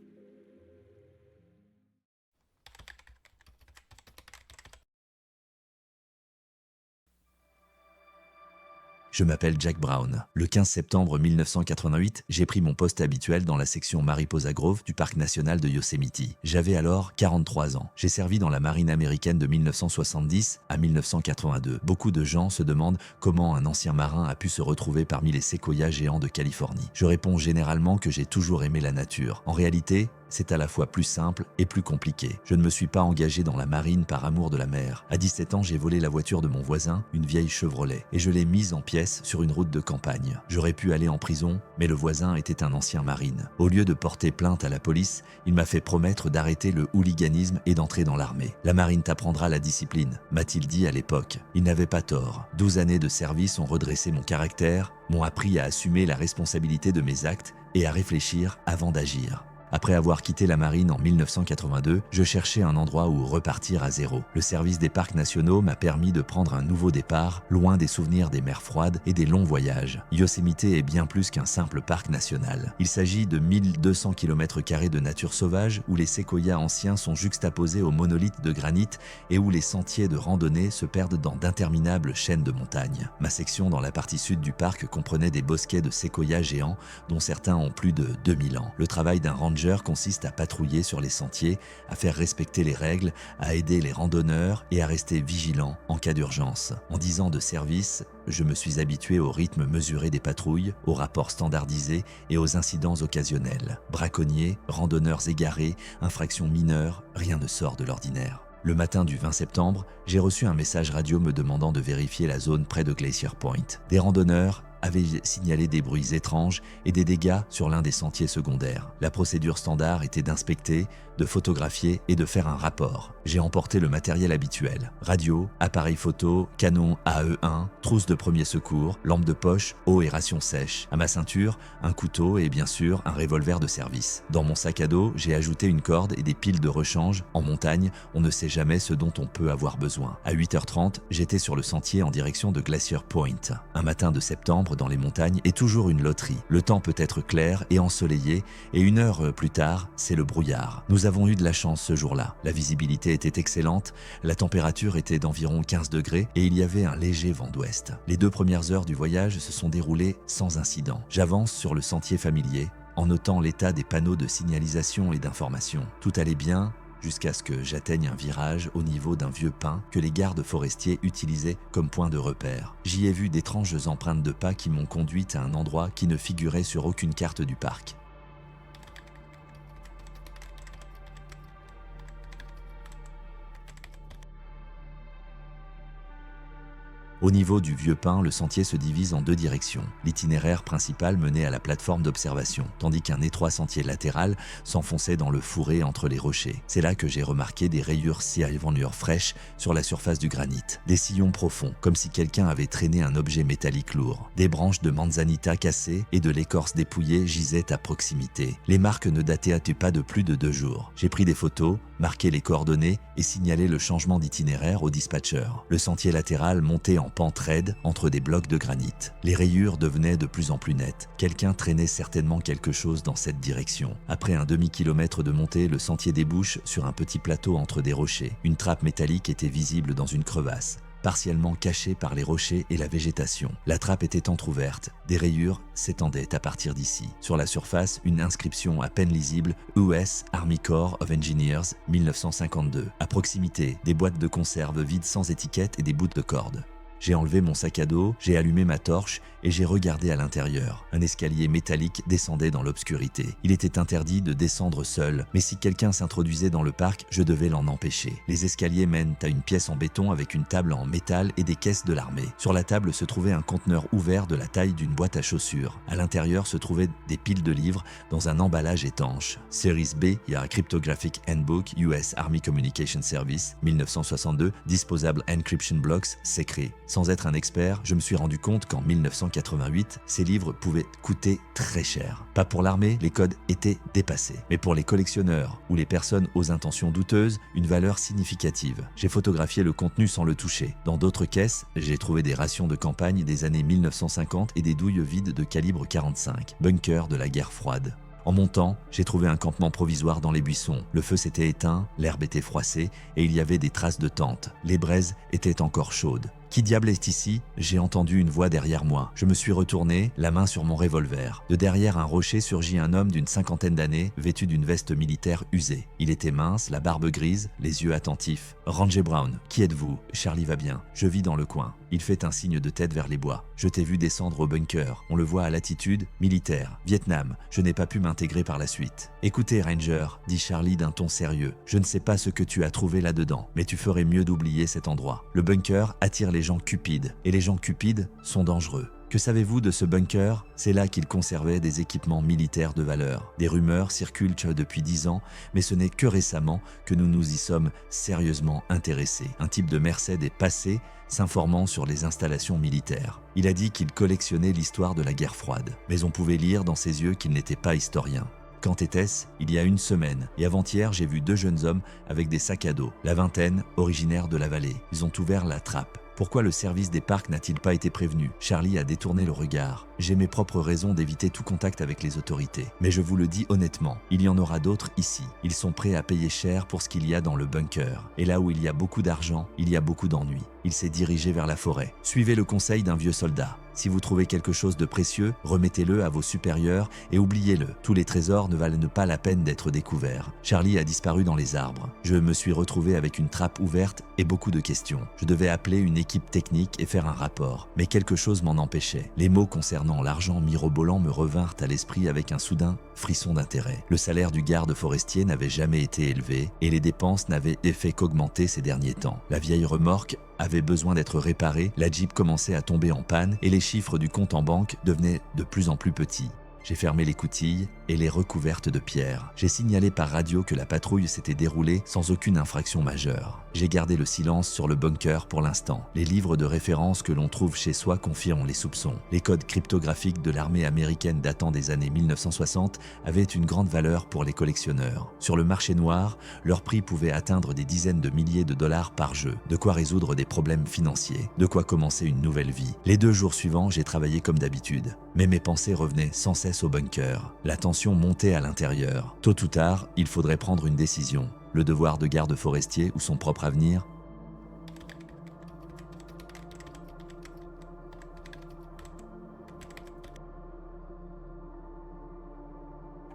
Je m'appelle Jack Brown. Le 15 septembre 1988, j'ai pris mon poste habituel dans la section Mariposa Grove du parc national de Yosemite. J'avais alors 43 ans. J'ai servi dans la marine américaine de 1970 à 1982. Beaucoup de gens se demandent comment un ancien marin a pu se retrouver parmi les séquoias géants de Californie. Je réponds généralement que j'ai toujours aimé la nature. En réalité, c'est à la fois plus simple et plus compliqué. Je ne me suis pas engagé dans la marine par amour de la mer. À 17 ans, j'ai volé la voiture de mon voisin, une vieille Chevrolet, et je l'ai mise en pièces sur une route de campagne. J'aurais pu aller en prison, mais le voisin était un ancien marine. Au lieu de porter plainte à la police, il m'a fait promettre d'arrêter le hooliganisme et d'entrer dans l'armée. La marine t'apprendra la discipline, m'a-t-il dit à l'époque. Il n'avait pas tort. 12 années de service ont redressé mon caractère, m'ont appris à assumer la responsabilité de mes actes et à réfléchir avant d'agir. Après avoir quitté la marine en 1982, je cherchais un endroit où repartir à zéro. Le service des parcs nationaux m'a permis de prendre un nouveau départ, loin des souvenirs des mers froides et des longs voyages. Yosemite est bien plus qu'un simple parc national. Il s'agit de 1200 km² de nature sauvage où les séquoias anciens sont juxtaposés aux monolithes de granit et où les sentiers de randonnée se perdent dans d'interminables chaînes de montagnes. Ma section dans la partie sud du parc comprenait des bosquets de séquoias géants dont certains ont plus de 2000 ans. Le travail d'un ranger consiste à patrouiller sur les sentiers, à faire respecter les règles, à aider les randonneurs et à rester vigilant en cas d'urgence. En 10 ans de service, je me suis habitué au rythme mesuré des patrouilles, aux rapports standardisés et aux incidents occasionnels. Braconniers, randonneurs égarés, infractions mineures, rien ne sort de l'ordinaire. Le matin du 20 septembre, j'ai reçu un message radio me demandant de vérifier la zone près de Glacier Point. Des randonneurs avaient signalé des bruits étranges et des dégâts sur l'un des sentiers secondaires. La procédure standard était d'inspecter, de photographier et de faire un rapport. J'ai emporté le matériel habituel: radio, appareil photo, canon AE1, trousse de premier secours, lampe de poche, eau et rations sèches. À ma ceinture, un couteau et bien sûr un revolver de service. Dans mon sac à dos, j'ai ajouté une corde et des piles de rechange. En montagne, on ne sait jamais ce dont on peut avoir besoin. À 8h30, j'étais sur le sentier en direction de Glacier Point. Un matin de septembre dans les montagnes est toujours une loterie. Le temps peut être clair et ensoleillé et une heure plus tard, c'est le brouillard. Nous avons eu de la chance ce jour-là. La visibilité était excellente, la température était d'environ 15 degrés et il y avait un léger vent d'ouest. Les 2 premières heures du voyage se sont déroulées sans incident. J'avance sur le sentier familier en notant l'état des panneaux de signalisation et d'information. Tout allait bien jusqu'à ce que j'atteigne un virage au niveau d'un vieux pin que les gardes forestiers utilisaient comme point de repère. J'y ai vu d'étranges empreintes de pas qui m'ont conduite à un endroit qui ne figurait sur aucune carte du parc. Au niveau du vieux pin, le sentier se divise en 2 directions. L'itinéraire principal menait à la plateforme d'observation, tandis qu'un étroit sentier latéral s'enfonçait dans le fourré entre les rochers. C'est là que j'ai remarqué des rayures cyanures fraîches sur la surface du granit. Des sillons profonds, comme si quelqu'un avait traîné un objet métallique lourd. Des branches de manzanita cassées et de l'écorce dépouillée gisaient à proximité. Les marques ne dataient pas de plus de 2 jours. J'ai pris des photos, marqué les coordonnées et signalé le changement d'itinéraire au dispatcher. Le sentier latéral montait en pente raide entre des blocs de granit. Les rayures devenaient de plus en plus nettes. Quelqu'un traînait certainement quelque chose dans cette direction. Après un demi-kilomètre de montée, le sentier débouche sur un petit plateau entre des rochers. Une trappe métallique était visible dans une crevasse, partiellement cachée par les rochers et la végétation. La trappe était entr'ouverte. Des rayures s'étendaient à partir d'ici. Sur la surface, une inscription à peine lisible: US Army Corps of Engineers 1952. À proximité, des boîtes de conserve vides sans étiquette et des bouts de corde. J'ai enlevé mon sac à dos, j'ai allumé ma torche et j'ai regardé à l'intérieur. Un escalier métallique descendait dans l'obscurité. Il était interdit de descendre seul, mais si quelqu'un s'introduisait dans le parc, je devais l'en empêcher. Les escaliers mènent à une pièce en béton avec une table en métal et des caisses de l'armée. Sur la table se trouvait un conteneur ouvert de la taille d'une boîte à chaussures. À l'intérieur se trouvaient des piles de livres dans un emballage étanche. Series B, il y a Cryptographic Handbook, US Army Communication Service, 1962, Disposable Encryption Blocks, Secret. Sans être un expert, je me suis rendu compte qu'en 1982, 1988, ces livres pouvaient coûter très cher. Pas pour l'armée, les codes étaient dépassés, mais pour les collectionneurs ou les personnes aux intentions douteuses, une valeur significative. J'ai photographié le contenu sans le toucher. Dans d'autres caisses, j'ai trouvé des rations de campagne des années 1950 et des douilles vides de calibre 45, bunker de la guerre froide. En montant, j'ai trouvé un campement provisoire dans les buissons. Le feu s'était éteint, l'herbe était froissée et il y avait des traces de tentes. Les braises étaient encore chaudes. Qui diable est ici ? J'ai entendu une voix derrière moi. Je me suis retourné, la main sur mon revolver. De derrière un rocher surgit un homme d'une cinquantaine d'années, vêtu d'une veste militaire usée. Il était mince, la barbe grise, les yeux attentifs. « Ranger Brown, qui êtes-vous ? Charlie va bien. Je vis dans le coin. » Il fait un signe de tête vers les bois. « Je t'ai vu descendre au bunker. On le voit à l'attitude, militaire. Vietnam. Je n'ai pas pu m'intégrer par la suite. »« Écoutez, Ranger, dit Charlie d'un ton sérieux. Je ne sais pas ce que tu as trouvé là-dedans, mais tu ferais mieux d'oublier cet endroit. Le bunker attire les gens cupides, et les gens cupides sont dangereux. Que savez-vous de ce bunker ? C'est là qu'il conservait des équipements militaires de valeur. Des rumeurs circulent depuis 10 ans, mais ce n'est que récemment que nous nous y sommes sérieusement intéressés. Un type de Merced est passé, s'informant sur les installations militaires. Il a dit qu'il collectionnait l'histoire de la guerre froide, mais on pouvait lire dans ses yeux qu'il n'était pas historien. Quand était-ce ? Il y a une semaine. Et avant-hier, j'ai vu 2 jeunes hommes avec des sacs à dos, la vingtaine, originaires de la vallée. Ils ont ouvert la trappe. Pourquoi le service des parcs n'a-t-il pas été prévenu ? Charlie a détourné le regard. J'ai mes propres raisons d'éviter tout contact avec les autorités. Mais je vous le dis honnêtement, il y en aura d'autres ici. Ils sont prêts à payer cher pour ce qu'il y a dans le bunker. Et là où il y a beaucoup d'argent, il y a beaucoup d'ennuis. Il s'est dirigé vers la forêt. Suivez le conseil d'un vieux soldat. Si vous trouvez quelque chose de précieux, remettez-le à vos supérieurs et oubliez-le. Tous les trésors ne valent pas la peine d'être découverts. Charlie a disparu dans les arbres. Je me suis retrouvé avec une trappe ouverte et beaucoup de questions. Je devais appeler une équipe technique et faire un rapport. Mais quelque chose m'en empêchait. Les mots concernant l'argent mirobolant me revinrent à l'esprit avec un soudain frisson d'intérêt. Le salaire du garde forestier n'avait jamais été élevé et les dépenses n'avaient fait qu'augmenter ces derniers temps. La vieille remorque avait besoin d'être réparée, la Jeep commençait à tomber en panne et les chiffres du compte en banque devenaient de plus en plus petits. J'ai fermé les coutilles et les recouvertes de pierre. J'ai signalé par radio que la patrouille s'était déroulée sans aucune infraction majeure. J'ai gardé le silence sur le bunker pour l'instant. Les livres de référence que l'on trouve chez soi confirment les soupçons. Les codes cryptographiques de l'armée américaine datant des années 1960 avaient une grande valeur pour les collectionneurs. Sur le marché noir, leur prix pouvait atteindre des dizaines de milliers de dollars par jeu. De quoi résoudre des problèmes financiers. De quoi commencer une nouvelle vie. Les 2 jours suivants, j'ai travaillé comme d'habitude. Mais mes pensées revenaient sans cesse au bunker. La tension montait à l'intérieur. Tôt ou tard, il faudrait prendre une décision. Le devoir de garde forestier ou son propre avenir ?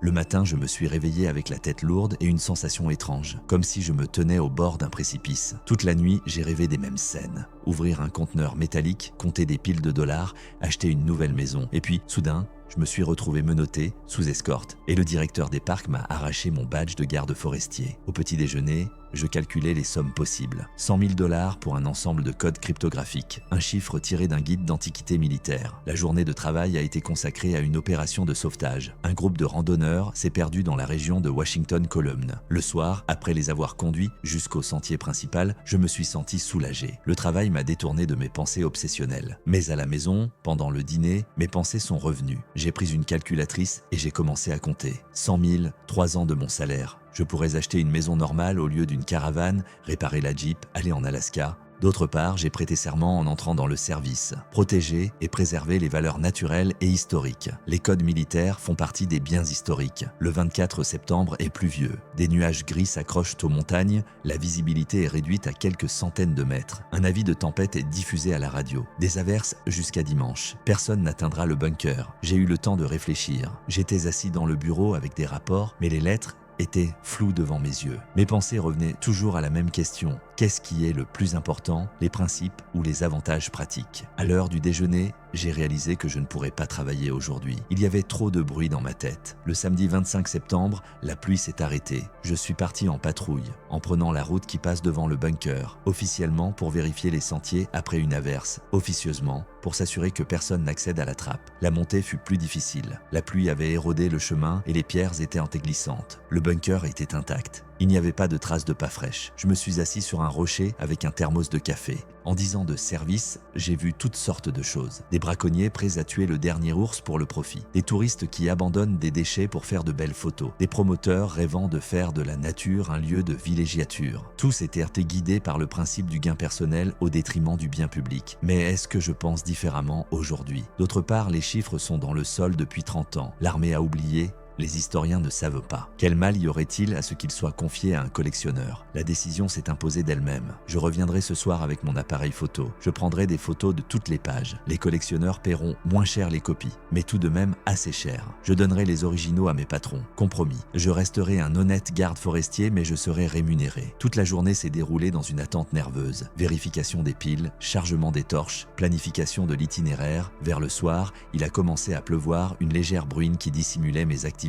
Le matin, je me suis réveillé avec la tête lourde et une sensation étrange, comme si je me tenais au bord d'un précipice. Toute la nuit, j'ai rêvé des mêmes scènes. Ouvrir un conteneur métallique, compter des piles de dollars, acheter une nouvelle maison. Et puis, soudain, je me suis retrouvé menotté, sous escorte, et le directeur des parcs m'a arraché mon badge de garde forestier. Au petit déjeuner, je calculais les sommes possibles. 100 000 $ pour un ensemble de codes cryptographiques, un chiffre tiré d'un guide d'antiquité militaire. La journée de travail a été consacrée à une opération de sauvetage. Un groupe de randonneurs s'est perdu dans la région de Washington-Column. Le soir, après les avoir conduits jusqu'au sentier principal, je me suis senti soulagé. Le travail m'a détourné de mes pensées obsessionnelles. Mais à la maison, pendant le dîner, mes pensées sont revenues. J'ai pris une calculatrice et j'ai commencé à compter. 100 000, 3 ans de mon salaire. Je pourrais acheter une maison normale au lieu d'une caravane, réparer la Jeep, aller en Alaska. D'autre part, j'ai prêté serment en entrant dans le service. Protéger et préserver les valeurs naturelles et historiques. Les codes militaires font partie des biens historiques. Le 24 septembre est pluvieux. Des nuages gris s'accrochent aux montagnes. La visibilité est réduite à quelques centaines de mètres. Un avis de tempête est diffusé à la radio. Des averses jusqu'à dimanche. Personne n'atteindra le bunker. J'ai eu le temps de réfléchir. J'étais assis dans le bureau avec des rapports, mais les lettres étaient floues devant mes yeux. Mes pensées revenaient toujours à la même question. Qu'est-ce qui est le plus important, les principes ou les avantages pratiques ? À l'heure du déjeuner, j'ai réalisé que je ne pourrais pas travailler aujourd'hui. Il y avait trop de bruit dans ma tête. Le samedi 25 septembre, la pluie s'est arrêtée. Je suis parti en patrouille, en prenant la route qui passe devant le bunker, officiellement pour vérifier les sentiers après une averse, officieusement pour s'assurer que personne n'accède à la trappe. La montée fut plus difficile. La pluie avait érodé le chemin et les pierres étaient glissantes. Le bunker était intact. Il n'y avait pas de traces de pas fraîches. Je me suis assis sur un rocher avec un thermos de café. En 10 ans de service, j'ai vu toutes sortes de choses. Des braconniers prêts à tuer le dernier ours pour le profit. Des touristes qui abandonnent des déchets pour faire de belles photos. Des promoteurs rêvant de faire de la nature un lieu de villégiature. Tous étaient guidés par le principe du gain personnel au détriment du bien public. Mais est-ce que je pense différemment aujourd'hui? D'autre part, les chiffres sont dans le sol depuis 30 ans. L'armée a oublié. Les historiens ne savent pas. Quel mal y aurait-il à ce qu'il soit confié à un collectionneur? La décision s'est imposée d'elle-même. Je reviendrai ce soir avec mon appareil photo. Je prendrai des photos de toutes les pages. Les collectionneurs paieront moins cher les copies, mais tout de même assez cher. Je donnerai les originaux à mes patrons. Compromis. Je resterai un honnête garde forestier, mais je serai rémunéré. Toute la journée s'est déroulée dans une attente nerveuse. Vérification des piles, chargement des torches, planification de l'itinéraire. Vers le soir, il a commencé à pleuvoir, une légère bruine qui dissimulait mes activités.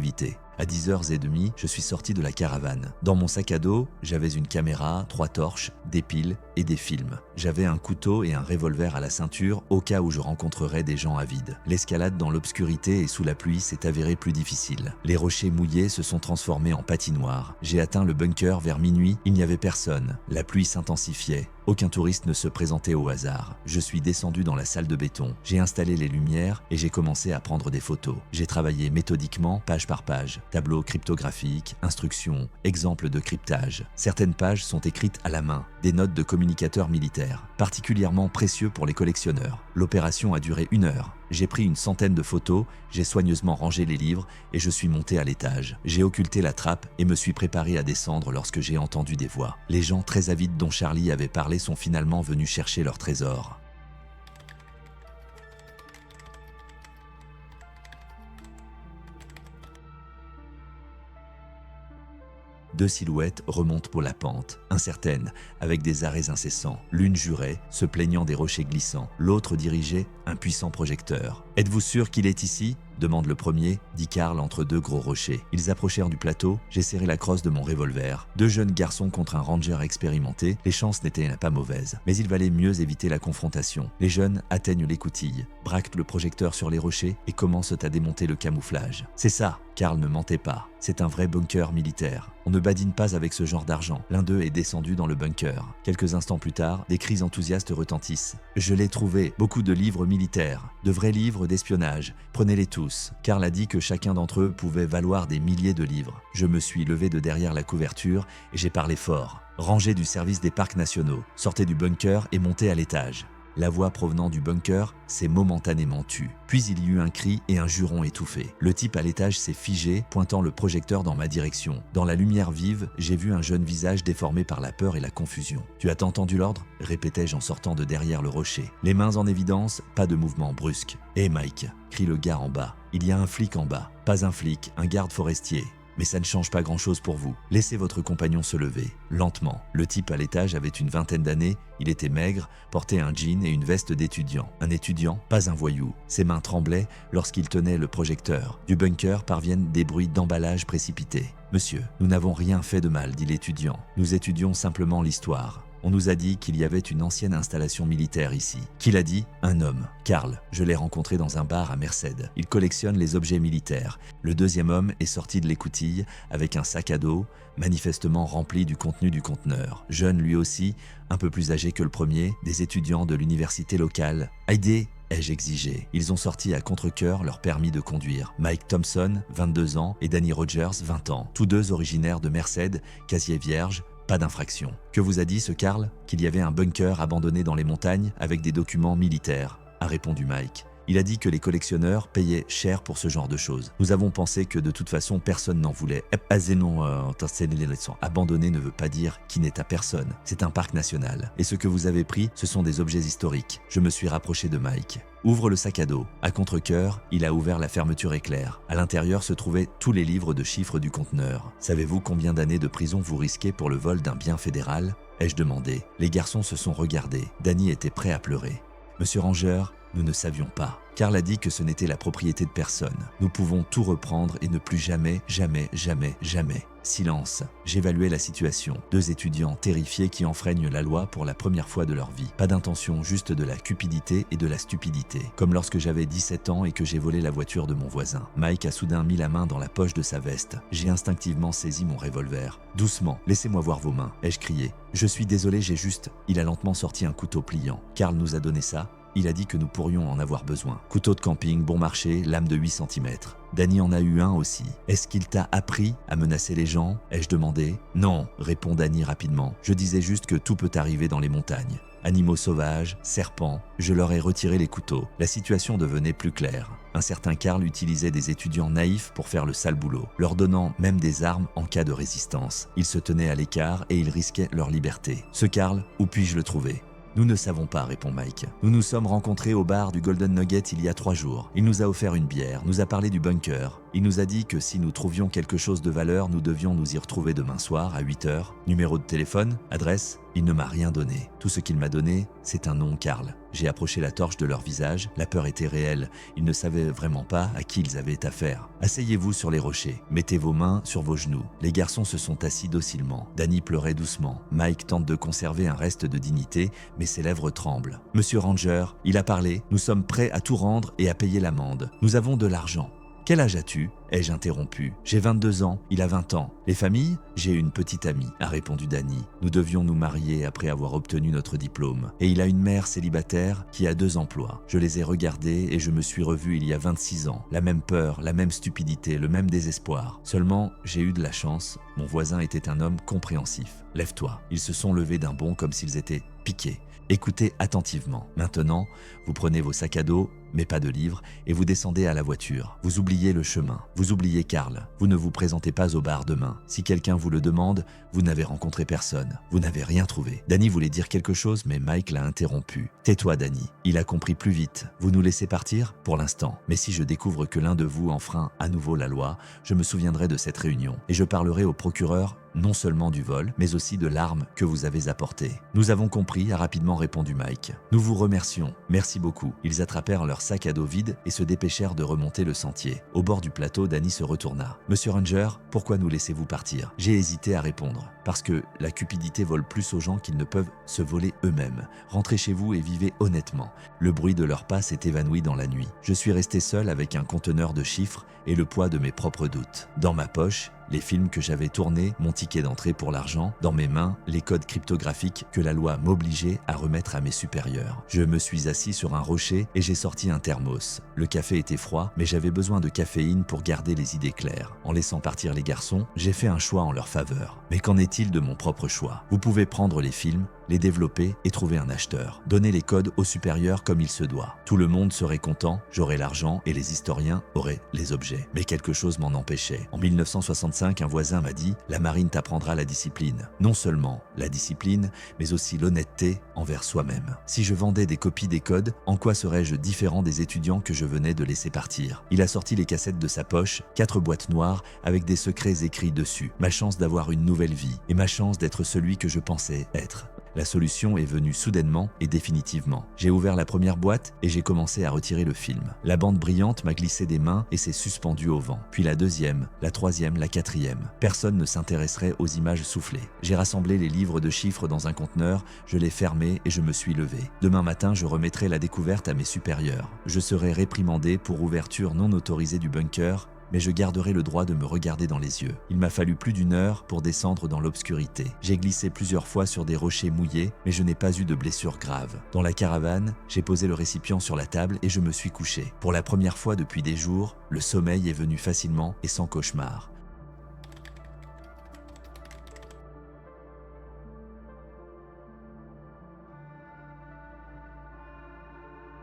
À 10h30, je suis sorti de la caravane. Dans mon sac à dos, j'avais une caméra, 3 torches, des piles et des films. J'avais un couteau et un revolver à la ceinture au cas où je rencontrerais des gens avides. L'escalade dans l'obscurité et sous la pluie s'est avérée plus difficile. Les rochers mouillés se sont transformés en patinoire. J'ai atteint le bunker vers minuit, il n'y avait personne. La pluie s'intensifiait. Aucun touriste ne se présentait au hasard. Je suis descendu dans la salle de béton. J'ai installé les lumières et j'ai commencé à prendre des photos. J'ai travaillé méthodiquement, page par page. Tableaux cryptographiques, instructions, exemples de cryptage. Certaines pages sont écrites à la main, des notes de communicateurs militaires, particulièrement précieux pour les collectionneurs. L'opération a duré 1 heure. J'ai pris une centaine de photos, j'ai soigneusement rangé les livres et je suis monté à l'étage. J'ai occulté la trappe et me suis préparé à descendre lorsque j'ai entendu des voix. Les gens très avides dont Charlie avait parlé sont finalement venus chercher leur trésor. Deux silhouettes remontent pour la pente, incertaines, avec des arrêts incessants. L'une jurait, se plaignant des rochers glissants. L'autre dirigeait un puissant projecteur. « Êtes-vous sûr qu'il est ici ?» demande le premier, dit Karl entre 2 gros rochers. Ils approchèrent du plateau, j'ai serré la crosse de mon revolver. 2 jeunes garçons contre un ranger expérimenté, les chances n'étaient pas mauvaises. Mais il valait mieux éviter la confrontation. Les jeunes atteignent l'écoutille, braquent le projecteur sur les rochers et commencent à démonter le camouflage. C'est ça, Karl ne mentait pas. C'est un vrai bunker militaire. On ne badine pas avec ce genre d'argent. L'un d'eux est descendu dans le bunker. Quelques instants plus tard, des cris enthousiastes retentissent. Je l'ai trouvé, beaucoup de livres militaires, de vrais livres d'espionnage. Prenez-les tous. Karl a dit que chacun d'entre eux pouvait valoir des milliers de livres. Je me suis levé de derrière la couverture et j'ai parlé fort. Rangez du service des parcs nationaux, sortez du bunker et montez à l'étage. La voix provenant du bunker s'est momentanément tue. Puis il y eut un cri et un juron étouffé. Le type à l'étage s'est figé, pointant le projecteur dans ma direction. Dans la lumière vive, j'ai vu un jeune visage déformé par la peur et la confusion. « Tu as entendu l'ordre » répétai-je en sortant de derrière le rocher. Les mains en évidence, pas de mouvement brusque. « Hé Mike » crie le gars en bas. « Il y a un flic en bas. Pas un flic, un garde forestier. » Mais ça ne change pas grand-chose pour vous. Laissez votre compagnon se lever, lentement. Le type à l'étage avait une 20aine d'années, il était maigre, portait un jean et une veste d'étudiant. Un étudiant, pas un voyou. Ses mains tremblaient lorsqu'il tenait le projecteur. Du bunker parviennent des bruits d'emballage précipités. « Monsieur, nous n'avons rien fait de mal, dit l'étudiant. Nous étudions simplement l'histoire. » On nous a dit qu'il y avait une ancienne installation militaire ici. Qui l'a dit? Un homme, Karl. Je l'ai rencontré dans un bar à Merced. Il collectionne les objets militaires. Le deuxième homme est sorti de l'écoutille avec un sac à dos, manifestement rempli du contenu du conteneur. Jeune lui aussi, un peu plus âgé que le premier, des étudiants de l'université locale. Aidez, ai-je exigé. Ils ont sorti à contre-cœur leur permis de conduire. Mike Thompson, 22 ans, et Danny Rogers, 20 ans. Tous deux originaires de Merced, casier vierge, pas d'infraction. Que vous a dit ce Karl? Qu'il y avait un bunker abandonné dans les montagnes avec des documents militaires, a répondu Mike. Il a dit que les collectionneurs payaient cher pour ce genre de choses. Nous avons pensé que de toute façon personne n'en voulait. Abandonné ne veut pas dire qui n'est à personne. C'est un parc national. Et ce que vous avez pris, ce sont des objets historiques. Je me suis rapproché de Mike. Ouvre le sac à dos. À contre-cœur, il a ouvert la fermeture éclair. À l'intérieur se trouvaient tous les livres de chiffres du conteneur. Savez-vous combien d'années de prison vous risquez pour le vol d'un bien fédéral? Ai-je demandé. Les garçons se sont regardés. Danny était prêt à pleurer. Monsieur Ranger, nous ne savions pas. Karl a dit que ce n'était la propriété de personne. Nous pouvons tout reprendre et ne plus jamais, jamais, jamais, jamais. Silence. J'évaluais la situation. 2 étudiants terrifiés qui enfreignent la loi pour la première fois de leur vie. Pas d'intention, juste de la cupidité et de la stupidité. Comme lorsque j'avais 17 ans et que j'ai volé la voiture de mon voisin. Mike a soudain mis la main dans la poche de sa veste. J'ai instinctivement saisi mon revolver. « Doucement, laissez-moi voir vos mains », ai-je crié. « Je suis désolé, j'ai juste… » Il a lentement sorti un couteau pliant. « Karl nous a donné ça. Il a dit que nous pourrions en avoir besoin. Couteau de camping, bon marché, lame de 8 cm. Danny en a eu un aussi. Est-ce qu'il t'a appris à menacer les gens ? Ai-je demandé. Non, répond Danny rapidement. Je disais juste que tout peut arriver dans les montagnes. Animaux sauvages, serpents, je leur ai retiré les couteaux. La situation devenait plus claire. Un certain Karl utilisait des étudiants naïfs pour faire le sale boulot, leur donnant même des armes en cas de résistance. Ils se tenaient à l'écart et ils risquaient leur liberté. Ce Karl, où puis-je le trouver ? Nous ne savons pas, répond Mike. Nous nous sommes rencontrés au bar du Golden Nugget il y a 3 jours. Il nous a offert une bière, nous a parlé du bunker. Il nous a dit que si nous trouvions quelque chose de valeur, nous devions nous y retrouver demain soir à 8 h. Numéro de téléphone, adresse. Il ne m'a rien donné. Tout ce qu'il m'a donné, c'est un nom, Karl. J'ai approché la torche de leur visage, la peur était réelle. Ils ne savaient vraiment pas à qui ils avaient affaire. Asseyez-vous sur les rochers, mettez vos mains sur vos genoux. Les garçons se sont assis docilement. Danny pleurait doucement. Mike tente de conserver un reste de dignité, mais ses lèvres tremblent. Monsieur Ranger, il a parlé. Nous sommes prêts à tout rendre et à payer l'amende. Nous avons de l'argent. Quel âge as-tu ? Ai-je interrompu. J'ai 22 ans, il a 20 ans. Les familles ? J'ai une petite amie, a répondu Danny. Nous devions nous marier après avoir obtenu notre diplôme. Et il a une mère célibataire qui a 2 emplois. Je les ai regardés et je me suis revu il y a 26 ans. La même peur, la même stupidité, le même désespoir. Seulement, j'ai eu de la chance. Mon voisin était un homme compréhensif. Lève-toi. Ils se sont levés d'un bond comme s'ils étaient piqués. Écoutez attentivement. Maintenant, vous prenez vos sacs à dos, mais pas de livres, et vous descendez à la voiture. Vous oubliez le chemin. Vous oubliez Karl. Vous ne vous présentez pas au bar demain. Si quelqu'un vous le demande, vous n'avez rencontré personne. Vous n'avez rien trouvé. Danny voulait dire quelque chose, mais Mike l'a interrompu. Tais-toi, Danny. Il a compris plus vite. Vous nous laissez partir ? Pour l'instant. Mais si je découvre que l'un de vous enfreint à nouveau la loi, je me souviendrai de cette réunion. Et je parlerai au procureur non seulement du vol, mais aussi de l'arme que vous avez apportée. Nous avons compris, a rapidement répondu Mike. Nous vous remercions. Merci beaucoup. Ils attrapèrent leur sac à dos vide et se dépêchèrent de remonter le sentier. Au bord du plateau, Danny se retourna. Monsieur Ranger, pourquoi nous laissez-vous partir ? J'ai hésité à répondre. Parce que la cupidité vole plus aux gens qu'ils ne peuvent se voler eux-mêmes. Rentrez chez vous et vivez honnêtement. Le bruit de leurs pas s'est évanoui dans la nuit. Je suis resté seul avec un conteneur de chiffres et le poids de mes propres doutes. Dans ma poche, les films que j'avais tournés, mon ticket d'entrée pour l'argent, dans mes mains, les codes cryptographiques que la loi m'obligeait à remettre à mes supérieurs. Je me suis assis sur un rocher et j'ai sorti un thermos. Le café était froid, mais j'avais besoin de caféine pour garder les idées claires. En laissant partir les garçons, j'ai fait un choix en leur faveur. Mais qu'en est-il de mon propre choix ? Vous pouvez prendre les films, les développer et trouver un acheteur. Donner les codes aux supérieurs comme il se doit. Tout le monde serait content, j'aurais l'argent et les historiens auraient les objets. Mais quelque chose m'en empêchait. En 1965, un voisin m'a dit « La marine t'apprendra la discipline. Non seulement la discipline, mais aussi l'honnêteté envers soi-même. Si je vendais des copies des codes, en quoi serais-je différent des étudiants que je venais de laisser partir ?» Il a sorti les cassettes de sa poche, 4 boîtes noires avec des secrets écrits dessus. Ma chance d'avoir une nouvelle vie et ma chance d'être celui que je pensais être. La solution est venue soudainement et définitivement. J'ai ouvert la première boîte et j'ai commencé à retirer le film. La bande brillante m'a glissé des mains et s'est suspendue au vent. Puis la deuxième, la troisième, la quatrième. Personne ne s'intéresserait aux images soufflées. J'ai rassemblé les livres de chiffres dans un conteneur, je l'ai fermé et je me suis levé. Demain matin, je remettrai la découverte à mes supérieurs. Je serai réprimandé pour ouverture non autorisée du bunker, mais je garderai le droit de me regarder dans les yeux. Il m'a fallu plus d'1 heure pour descendre dans l'obscurité. J'ai glissé plusieurs fois sur des rochers mouillés, mais je n'ai pas eu de blessures graves. Dans la caravane, j'ai posé le récipient sur la table et je me suis couché. Pour la première fois depuis des jours, le sommeil est venu facilement et sans cauchemar.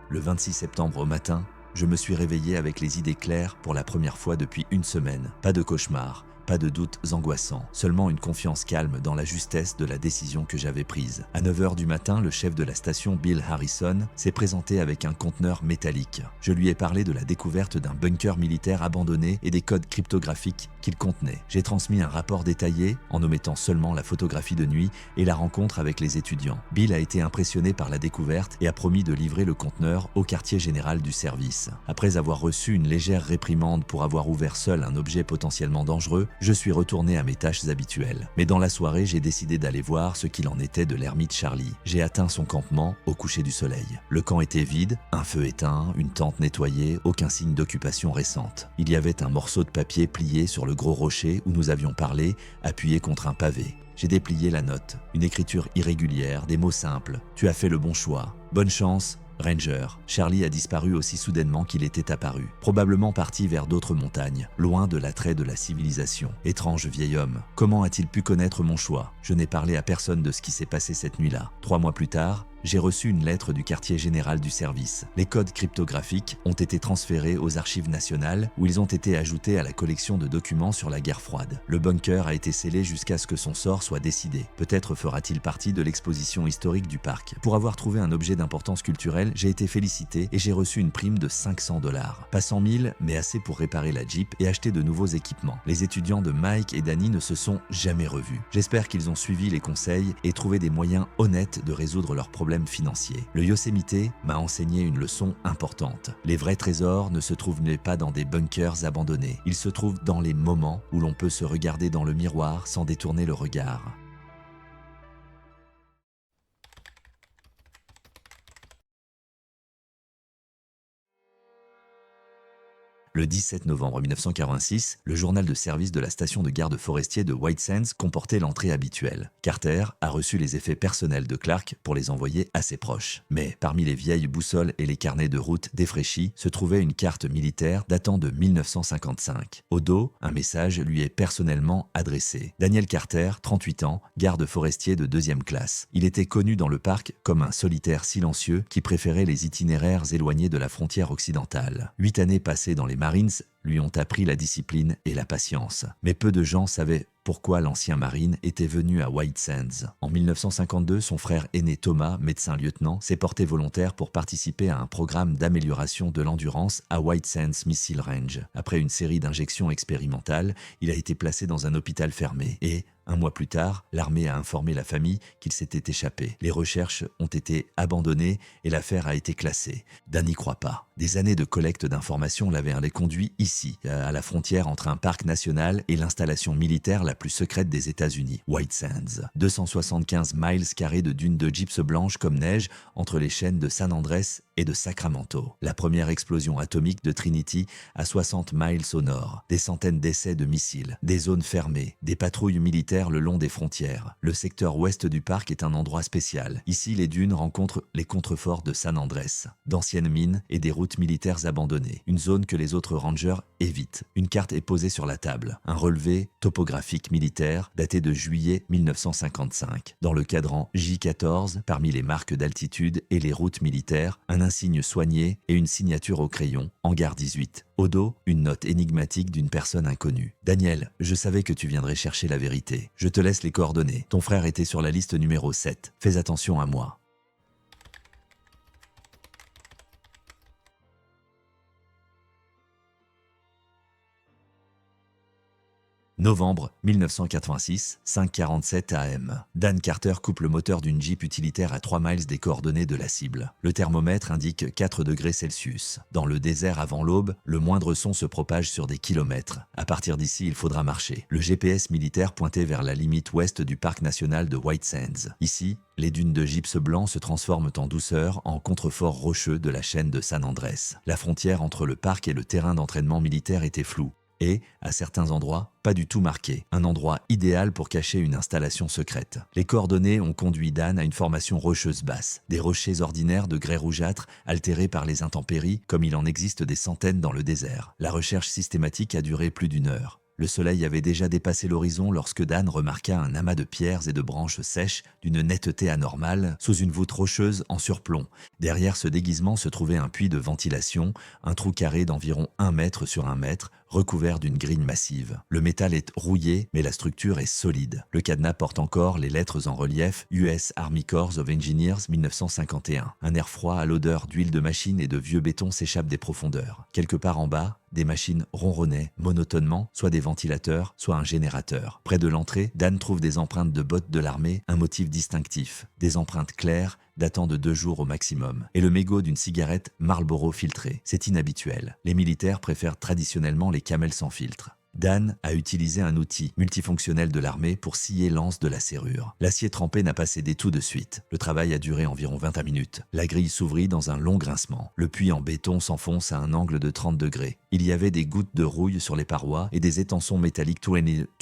Le 26 septembre au matin, je me suis réveillé avec les idées claires pour la première fois depuis 1 semaine. Pas de cauchemar, Pas de doutes angoissants, seulement une confiance calme dans la justesse de la décision que j'avais prise. À 9 h du matin, le chef de la station, Bill Harrison, s'est présenté avec un conteneur métallique. Je lui ai parlé de la découverte d'un bunker militaire abandonné et des codes cryptographiques qu'il contenait. J'ai transmis un rapport détaillé, en omettant seulement la photographie de nuit et la rencontre avec les étudiants. Bill a été impressionné par la découverte et a promis de livrer le conteneur au quartier général du service. Après avoir reçu une légère réprimande pour avoir ouvert seul un objet potentiellement dangereux, je suis retourné à mes tâches habituelles. Mais dans la soirée, j'ai décidé d'aller voir ce qu'il en était de l'ermite Charlie. J'ai atteint son campement au coucher du soleil. Le camp était vide, un feu éteint, une tente nettoyée, aucun signe d'occupation récente. Il y avait un morceau de papier plié sur le gros rocher où nous avions parlé, appuyé contre un pavé. J'ai déplié la note, une écriture irrégulière, des mots simples. « Tu as fait le bon choix. Bonne chance. Ranger. » Charlie a disparu aussi soudainement qu'il était apparu, probablement parti vers d'autres montagnes, loin de l'attrait de la civilisation. Étrange vieil homme, comment a-t-il pu connaître mon choix? Je n'ai parlé à personne de ce qui s'est passé cette nuit-là. 3 mois plus tard, j'ai reçu une lettre du quartier général du service. Les codes cryptographiques ont été transférés aux archives nationales où ils ont été ajoutés à la collection de documents sur la guerre froide. Le bunker a été scellé jusqu'à ce que son sort soit décidé. Peut-être fera-t-il partie de l'exposition historique du parc. Pour avoir trouvé un objet d'importance culturelle, j'ai été félicité et j'ai reçu une prime de 500 $. Pas 100 000, mais assez pour réparer la Jeep et acheter de nouveaux équipements. Les étudiants de Mike et Danny ne se sont jamais revus. J'espère qu'ils ont suivi les conseils et trouvé des moyens honnêtes de résoudre leurs problèmes financiers. Le Yosemite m'a enseigné une leçon importante. Les vrais trésors ne se trouvent pas dans des bunkers abandonnés. Ils se trouvent dans les moments où l'on peut se regarder dans le miroir sans détourner le regard. Le 17 novembre 1946, le journal de service de la station de garde forestier de White Sands comportait l'entrée habituelle. Carter a reçu les effets personnels de Clark pour les envoyer à ses proches. Mais parmi les vieilles boussoles et les carnets de route défraîchis se trouvait une carte militaire datant de 1955. Au dos, un message lui est personnellement adressé. Daniel Carter, 38 ans, garde forestier de 2e classe. Il était connu dans le parc comme un solitaire silencieux qui préférait les itinéraires éloignés de la frontière occidentale. 8 années passées dans les Marines lui ont appris la discipline et la patience. Mais peu de gens savaient pourquoi l'ancien marine était venu à White Sands. En 1952, son frère aîné Thomas, médecin lieutenant, s'est porté volontaire pour participer à un programme d'amélioration de l'endurance à White Sands Missile Range. Après une série d'injections expérimentales, il a été placé dans un hôpital fermé et, un mois plus tard, l'armée a informé la famille qu'il s'était échappé. Les recherches ont été abandonnées et l'affaire a été classée. Dan n'y croit pas. Des années de collecte d'informations l'avaient conduit ici, à la frontière entre un parc national et l'installation militaire la plus secrète des États-Unis, White Sands. 275 miles carrés de dunes de gypse blanche comme neige entre les chaînes de San Andrés et de Sacramento. La première explosion atomique de Trinity à 60 miles au nord. Des centaines d'essais de missiles, des zones fermées, des patrouilles militaires le long des frontières. Le secteur ouest du parc est un endroit spécial. Ici, les dunes rencontrent les contreforts de San Andrés, d'anciennes mines et des routes militaires abandonnées. Une zone que les autres rangers évitent. Une carte est posée sur la table. Un relevé topographique militaire daté de juillet 1955. Dans le cadran J14, parmi les marques d'altitude et les routes militaires, un insigne soigné et une signature au crayon, hangar 18. Au dos, une note énigmatique d'une personne inconnue. « Daniel, je savais que tu viendrais chercher la vérité. Je te laisse les coordonnées. Ton frère était sur la liste numéro 7. Fais attention à moi. » Novembre 1986, 5h47 AM. Dan Carter coupe le moteur d'une Jeep utilitaire à 3 miles des coordonnées de la cible. Le thermomètre indique 4 degrés Celsius. Dans le désert avant l'aube, le moindre son se propage sur des kilomètres. À partir d'ici, il faudra marcher. Le GPS militaire pointait vers la limite ouest du parc national de White Sands. Ici, les dunes de gypse blanc se transforment en douceur en contrefort rocheux de la chaîne de San Andrés. La frontière entre le parc et le terrain d'entraînement militaire était floue. Et, à certains endroits, pas du tout marqué. Un endroit idéal pour cacher une installation secrète. Les coordonnées ont conduit Dan à une formation rocheuse basse. Des rochers ordinaires de grès rougeâtre, altérés par les intempéries, comme il en existe des centaines dans le désert. La recherche systématique a duré plus d'1 heure. Le soleil avait déjà dépassé l'horizon lorsque Dan remarqua un amas de pierres et de branches sèches d'une netteté anormale sous une voûte rocheuse en surplomb. Derrière ce déguisement se trouvait un puits de ventilation, un trou carré d'environ 1 mètre sur 1 mètre, recouvert d'une grille massive. Le métal est rouillé, mais la structure est solide. Le cadenas porte encore les lettres en relief US Army Corps of Engineers 1951. Un air froid à l'odeur d'huile de machine et de vieux béton s'échappe des profondeurs. Quelque part en bas, des machines ronronnaient monotonement, soit des ventilateurs, soit un générateur. Près de l'entrée, Dan trouve des empreintes de bottes de l'armée, un motif distinctif. Des empreintes claires, datant de 2 jours au maximum. Et le mégot d'une cigarette Marlboro filtrée. C'est inhabituel. Les militaires préfèrent traditionnellement les Camel sans filtre. Dan a utilisé un outil multifonctionnel de l'armée pour scier l'anse de la serrure. L'acier trempé n'a pas cédé tout de suite. Le travail a duré environ 20 minutes. La grille s'ouvrit dans un long grincement. Le puits en béton s'enfonce à un angle de 30 degrés. Il y avait des gouttes de rouille sur les parois et des étançons métalliques tous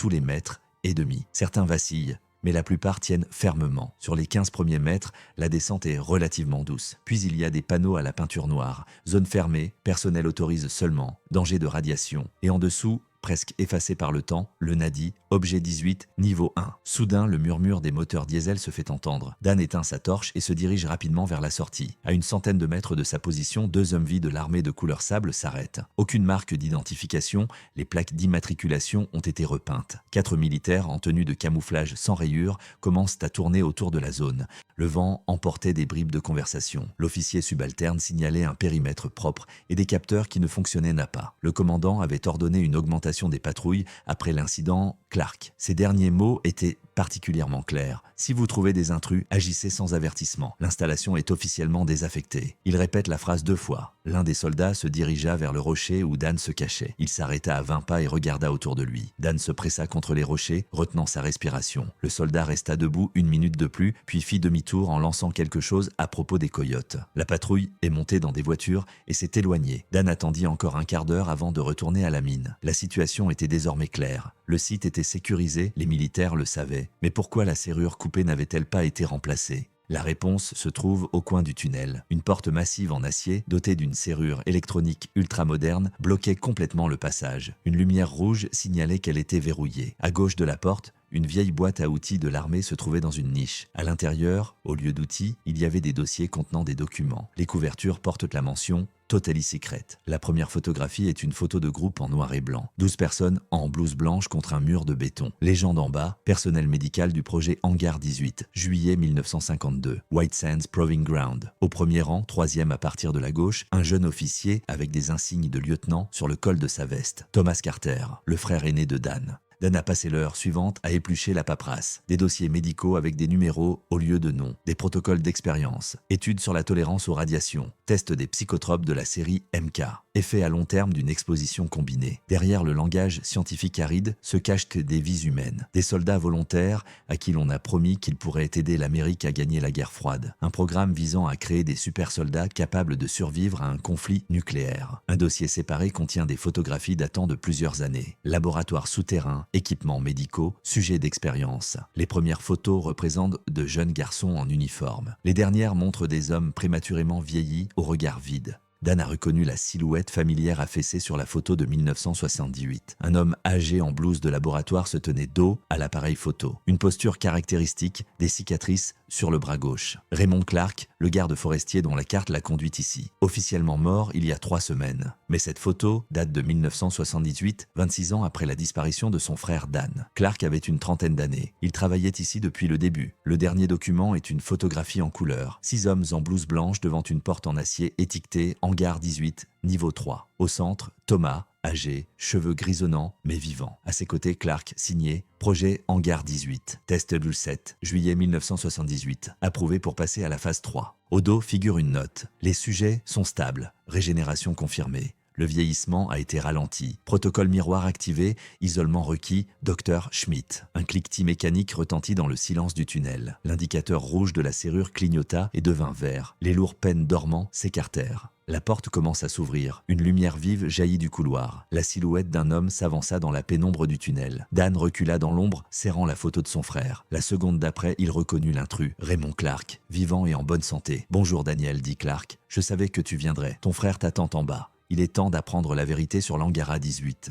les mètres et demi. Certains vacillent, mais la plupart tiennent fermement. Sur les 15 premiers mètres, la descente est relativement douce. Puis il y a des panneaux à la peinture noire. Zone fermée, personnel autorise seulement. Danger de radiation. Et en dessous, presque effacé par le temps, le Nadi, objet 18, niveau 1. Soudain, le murmure des moteurs diesel se fait entendre. Dan éteint sa torche et se dirige rapidement vers la sortie. À une centaine de mètres de sa position, 2 hommes de l'armée de couleur sable s'arrêtent. Aucune marque d'identification, les plaques d'immatriculation ont été repeintes. 4 militaires en tenue de camouflage sans rayures commencent à tourner autour de la zone. Le vent emportait des bribes de conversation. L'officier subalterne signalait un périmètre propre et des capteurs qui ne fonctionnaient pas. Le commandant avait ordonné une augmentation des patrouilles après l'incident Clark. Ces derniers mots étaient particulièrement clairs. Si vous trouvez des intrus, agissez sans avertissement. L'installation est officiellement désaffectée. Il répète la phrase 2 fois. L'un des soldats se dirigea vers le rocher où Dan se cachait. Il s'arrêta à 20 pas et regarda autour de lui. Dan se pressa contre les rochers, retenant sa respiration. Le soldat resta debout 1 minute de plus, puis fit demi-tour en lançant quelque chose à propos des coyotes. La patrouille est montée dans des voitures et s'est éloignée. Dan attendit encore un quart d'heure avant de retourner à la mine. La situation était désormais claire. Le site était sécurisé, les militaires le savaient. Mais pourquoi la serrure coupée n'avait-elle pas été remplacée ? La réponse se trouve au coin du tunnel. Une porte massive en acier, dotée d'une serrure électronique ultramoderne, bloquait complètement le passage. Une lumière rouge signalait qu'elle était verrouillée. À gauche de la porte, une vieille boîte à outils de l'armée se trouvait dans une niche. À l'intérieur, au lieu d'outils, il y avait des dossiers contenant des documents. Les couvertures portent la mention Totally Secret. La première photographie est une photo de groupe en noir et blanc. 12 personnes en blouse blanche contre un mur de béton. Légende en bas, personnel médical du projet Hangar 18, juillet 1952. White Sands Proving Ground. Au premier rang, 3e à partir de la gauche, un jeune officier avec des insignes de lieutenant sur le col de sa veste. Thomas Carter, le frère aîné de Dan. Dan a passé l'heure suivante à éplucher la paperasse. Des dossiers médicaux avec des numéros au lieu de noms. Des protocoles d'expérience. Études sur la tolérance aux radiations. Test des psychotropes de la série MK. Effet à long terme d'une exposition combinée. Derrière le langage scientifique aride se cachent des vies humaines. Des soldats volontaires à qui l'on a promis qu'ils pourraient aider l'Amérique à gagner la guerre froide. Un programme visant à créer des super soldats capables de survivre à un conflit nucléaire. Un dossier séparé contient des photographies datant de plusieurs années. Laboratoire souterrain, équipements médicaux, sujets d'expérience. Les premières photos représentent de jeunes garçons en uniforme. Les dernières montrent des hommes prématurément vieillis au regard vide. Dan a reconnu la silhouette familière affaissée sur la photo de 1978. Un homme âgé en blouse de laboratoire se tenait dos à l'appareil photo. Une posture caractéristique, des cicatrices sur le bras gauche. Raymond Clark, le garde forestier dont la carte l'a conduit ici. Officiellement mort il y a 3 semaines. Mais cette photo date de 1978, 26 ans après la disparition de son frère Dan. Clark avait une trentaine d'années. Il travaillait ici depuis le début. Le dernier document est une photographie en couleur. 6 hommes en blouse blanche devant une porte en acier étiquetée Hangar 18, niveau 3. Au centre, Thomas, âgé, cheveux grisonnants mais vivants. À ses côtés, Clark, signé Projet Hangar 18. Test Dulcet, juillet 1978. Approuvé pour passer à la phase 3. Au dos figure une note. Les sujets sont stables. Régénération confirmée. Le vieillissement a été ralenti. Protocole miroir activé, isolement requis, Dr Schmidt. Un cliquetis mécanique retentit dans le silence du tunnel. L'indicateur rouge de la serrure clignota et devint vert. Les lourds pènes dormants s'écartèrent. La porte commence à s'ouvrir. Une lumière vive jaillit du couloir. La silhouette d'un homme s'avança dans la pénombre du tunnel. Dan recula dans l'ombre, serrant la photo de son frère. La seconde d'après, il reconnut l'intrus, Raymond Clark, vivant et en bonne santé. « Bonjour Daniel, dit Clark. Je savais que tu viendrais. Ton frère t'attend en bas. Il est temps d'apprendre la vérité sur l'Angara 18. »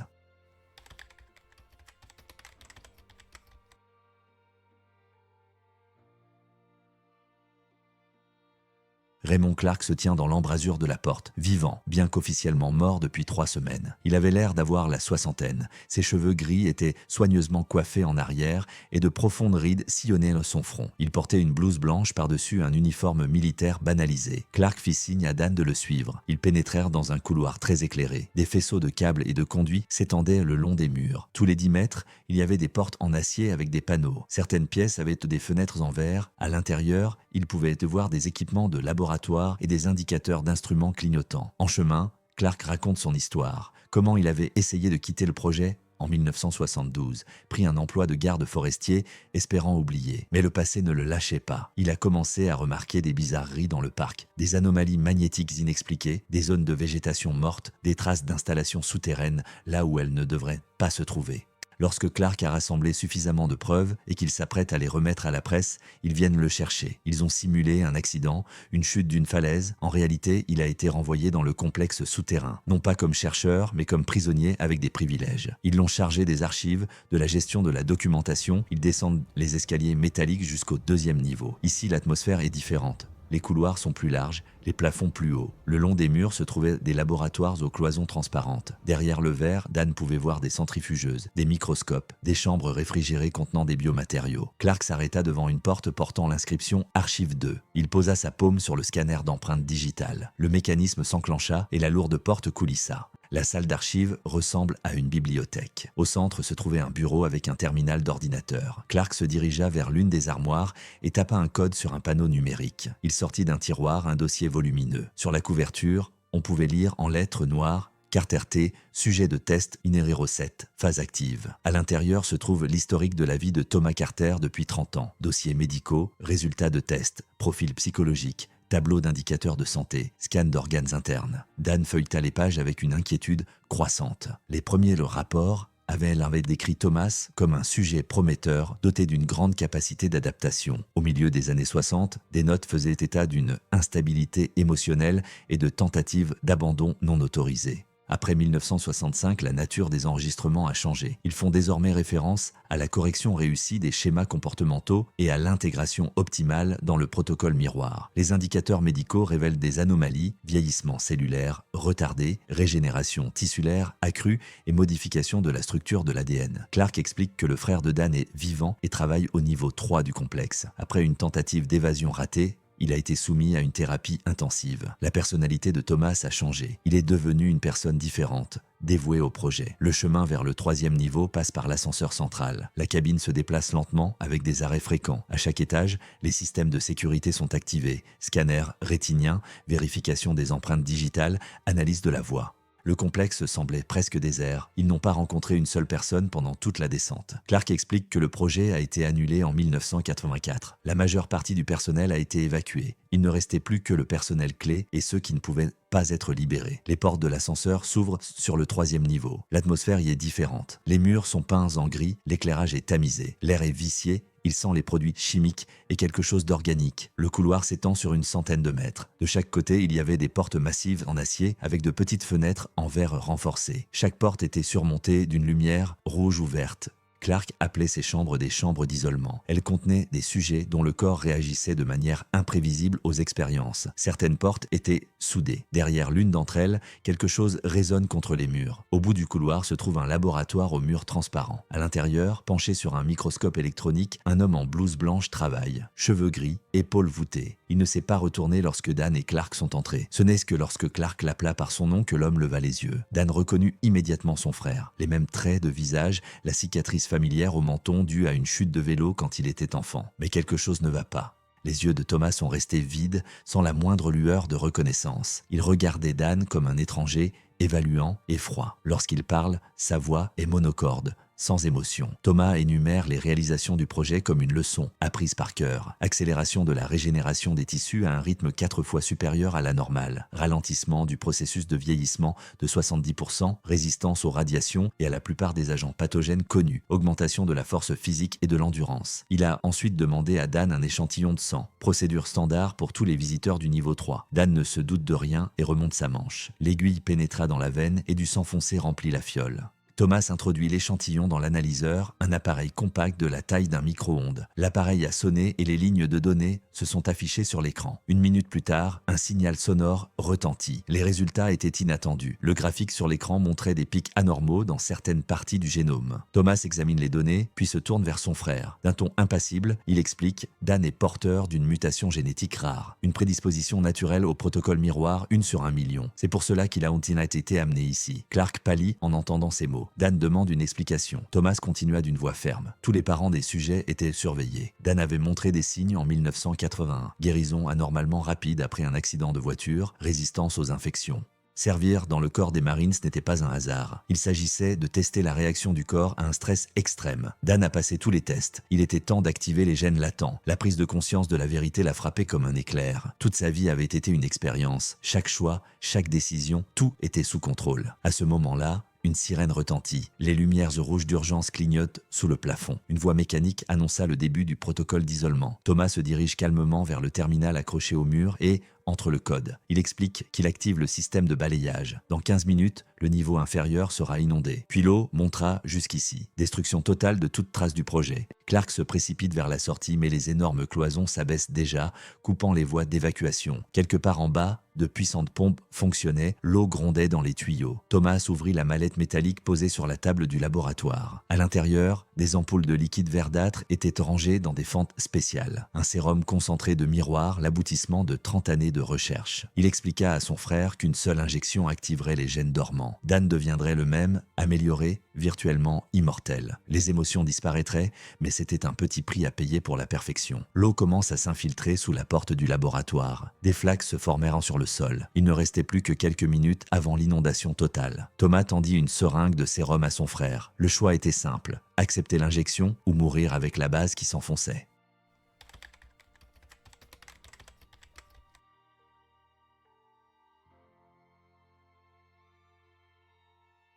Raymond Clark se tient dans l'embrasure de la porte, vivant, bien qu'officiellement mort depuis 3 semaines. Il avait l'air d'avoir la soixantaine. Ses cheveux gris étaient soigneusement coiffés en arrière et de profondes rides sillonnaient son front. Il portait une blouse blanche par-dessus un uniforme militaire banalisé. Clark fit signe à Dan de le suivre. Ils pénétrèrent dans un couloir très éclairé. Des faisceaux de câbles et de conduits s'étendaient le long des murs. Tous les 10 mètres, il y avait des portes en acier avec des panneaux. Certaines pièces avaient des fenêtres en verre. À l'intérieur, il pouvait voir des équipements de laboratoire et des indicateurs d'instruments clignotants. En chemin, Clark raconte son histoire, comment il avait essayé de quitter le projet en 1972, pris un emploi de garde forestier, espérant oublier. Mais le passé ne le lâchait pas. Il a commencé à remarquer des bizarreries dans le parc, des anomalies magnétiques inexpliquées, des zones de végétation morte, des traces d'installations souterraines là où elles ne devraient pas se trouver. Lorsque Clark a rassemblé suffisamment de preuves et qu'il s'apprête à les remettre à la presse, ils viennent le chercher. Ils ont simulé un accident, une chute d'une falaise. En réalité, il a été renvoyé dans le complexe souterrain, non pas comme chercheur, mais comme prisonnier avec des privilèges. Ils l'ont chargé des archives, de la gestion de la documentation. Ils descendent les escaliers métalliques jusqu'au 2e niveau. Ici, l'atmosphère est différente. Les couloirs sont plus larges, les plafonds plus hauts. Le long des murs se trouvaient des laboratoires aux cloisons transparentes. Derrière le verre, Dan pouvait voir des centrifugeuses, des microscopes, des chambres réfrigérées contenant des biomatériaux. Clark s'arrêta devant une porte portant l'inscription « Archive 2 ». Il posa sa paume sur le scanner d'empreintes digitales. Le mécanisme s'enclencha et la lourde porte coulissa. La salle d'archives ressemble à une bibliothèque. Au centre se trouvait un bureau avec un terminal d'ordinateur. Clark se dirigea vers l'une des armoires et tapa un code sur un panneau numérique. Il sortit d'un tiroir un dossier volumineux. Sur la couverture, on pouvait lire en lettres noires Carter T, sujet de test Inherero 7, phase active. À l'intérieur se trouve l'historique de la vie de Thomas Carter depuis 30 ans. Dossiers médicaux, résultats de tests, profil psychologique, tableau d'indicateurs de santé, scan d'organes internes. Dan feuilleta les pages avec une inquiétude croissante. Les premiers rapports avait décrit Thomas comme un sujet prometteur doté d'une grande capacité d'adaptation. Au milieu des années 60, des notes faisaient état d'une instabilité émotionnelle et de tentatives d'abandon non autorisées. Après 1965, la nature des enregistrements a changé. Ils font désormais référence à la correction réussie des schémas comportementaux et à l'intégration optimale dans le protocole miroir. Les indicateurs médicaux révèlent des anomalies, vieillissement cellulaire retardé, régénération tissulaire accrue et modification de la structure de l'ADN. Clark explique que le frère de Dan est vivant et travaille au niveau 3 du complexe. Après une tentative d'évasion ratée, il a été soumis à une thérapie intensive. La personnalité de Thomas a changé. Il est devenu une personne différente, dévouée au projet. Le chemin vers le 3e niveau passe par l'ascenseur central. La cabine se déplace lentement avec des arrêts fréquents. À chaque étage, les systèmes de sécurité sont activés. Scanner rétinien, vérification des empreintes digitales, analyse de la voix. Le complexe semblait presque désert. Ils n'ont pas rencontré une seule personne pendant toute la descente. Clark explique que le projet a été annulé en 1984. La majeure partie du personnel a été évacuée. Il ne restait plus que le personnel clé et ceux qui ne pouvaient pas être libérés. Les portes de l'ascenseur s'ouvrent sur le 3e niveau. L'atmosphère y est différente. Les murs sont peints en gris, l'éclairage est tamisé. L'air est vicié. Il sent les produits chimiques et quelque chose d'organique. Le couloir s'étend sur une centaine de mètres. De chaque côté, il y avait des portes massives en acier avec de petites fenêtres en verre renforcé. Chaque porte était surmontée d'une lumière rouge ou verte. Clark appelait ces chambres des chambres d'isolement. Elles contenaient des sujets dont le corps réagissait de manière imprévisible aux expériences. Certaines portes étaient soudées. Derrière l'une d'entre elles, quelque chose résonne contre les murs. Au bout du couloir se trouve un laboratoire aux murs transparents. À l'intérieur, penché sur un microscope électronique, un homme en blouse blanche travaille. Cheveux gris, épaules voûtées. Il ne s'est pas retourné lorsque Dan et Clark sont entrés. Ce n'est que lorsque Clark l'appela par son nom que l'homme leva les yeux. Dan reconnut immédiatement son frère. Les mêmes traits de visage, la cicatrice familière au menton due à une chute de vélo quand il était enfant. Mais quelque chose ne va pas. Les yeux de Thomas sont restés vides, sans la moindre lueur de reconnaissance. Il regardait Dan comme un étranger, évaluant et froid. Lorsqu'il parle, sa voix est monocorde, sans émotion. Thomas énumère les réalisations du projet comme une leçon, apprise par cœur. Accélération de la régénération des tissus à un rythme 4 fois supérieur à la normale. Ralentissement du processus de vieillissement de 70%, résistance aux radiations et à la plupart des agents pathogènes connus. Augmentation de la force physique et de l'endurance. Il a ensuite demandé à Dan un échantillon de sang. Procédure standard pour tous les visiteurs du niveau 3. Dan ne se doute de rien et remonte sa manche. L'aiguille pénétra dans la veine et du sang foncé remplit la fiole. Thomas introduit l'échantillon dans l'analyseur, un appareil compact de la taille d'un micro-ondes. L'appareil a sonné et les lignes de données se sont affichées sur l'écran. 1 minute plus tard, un signal sonore retentit. Les résultats étaient inattendus. Le graphique sur l'écran montrait des pics anormaux dans certaines parties du génome. Thomas examine les données, puis se tourne vers son frère. D'un ton impassible, il explique « Dan est porteur d'une mutation génétique rare, une prédisposition naturelle au protocole miroir, 1 sur 1 million. C'est pour cela qu'il a été amené ici. » Clark pâlit en entendant ces mots. Dan demande une explication. Thomas continua d'une voix ferme. Tous les parents des sujets étaient surveillés. Dan avait montré des signes en 1981. Guérison anormalement rapide après un accident de voiture, résistance aux infections. Servir dans le corps des Marines n'était pas un hasard. Il s'agissait de tester la réaction du corps à un stress extrême. Dan a passé tous les tests. Il était temps d'activer les gènes latents. La prise de conscience de la vérité l'a frappé comme un éclair. Toute sa vie avait été une expérience. Chaque choix, chaque décision, tout était sous contrôle. À ce moment-là, une sirène retentit. Les lumières rouges d'urgence clignotent sous le plafond. Une voix mécanique annonça le début du protocole d'isolement. Thomas se dirige calmement vers le terminal accroché au mur et entre le code. Il explique qu'il active le système de balayage. Dans 15 minutes, le niveau inférieur sera inondé. Puis l'eau montera jusqu'ici. Destruction totale de toute trace du projet. Clark se précipite vers la sortie, mais les énormes cloisons s'abaissent déjà, coupant les voies d'évacuation. Quelque part en bas, de puissantes pompes fonctionnaient, l'eau grondait dans les tuyaux. Thomas ouvrit la mallette métallique posée sur la table du laboratoire. À l'intérieur, des ampoules de liquide verdâtre étaient rangées dans des fentes spéciales. Un sérum concentré de miroir, l'aboutissement de 30 années de recherche. Il expliqua à son frère qu'une seule injection activerait les gènes dormants. Dan deviendrait le même, amélioré, virtuellement immortel. Les émotions disparaîtraient, mais c'était un petit prix à payer pour la perfection. L'eau commence à s'infiltrer sous la porte du laboratoire. Des flaques se formèrent sur le sol. Il ne restait plus que quelques minutes avant l'inondation totale. Thomas tendit une seringue de sérum à son frère. Le choix était simple, accepter l'injection ou mourir avec la base qui s'enfonçait.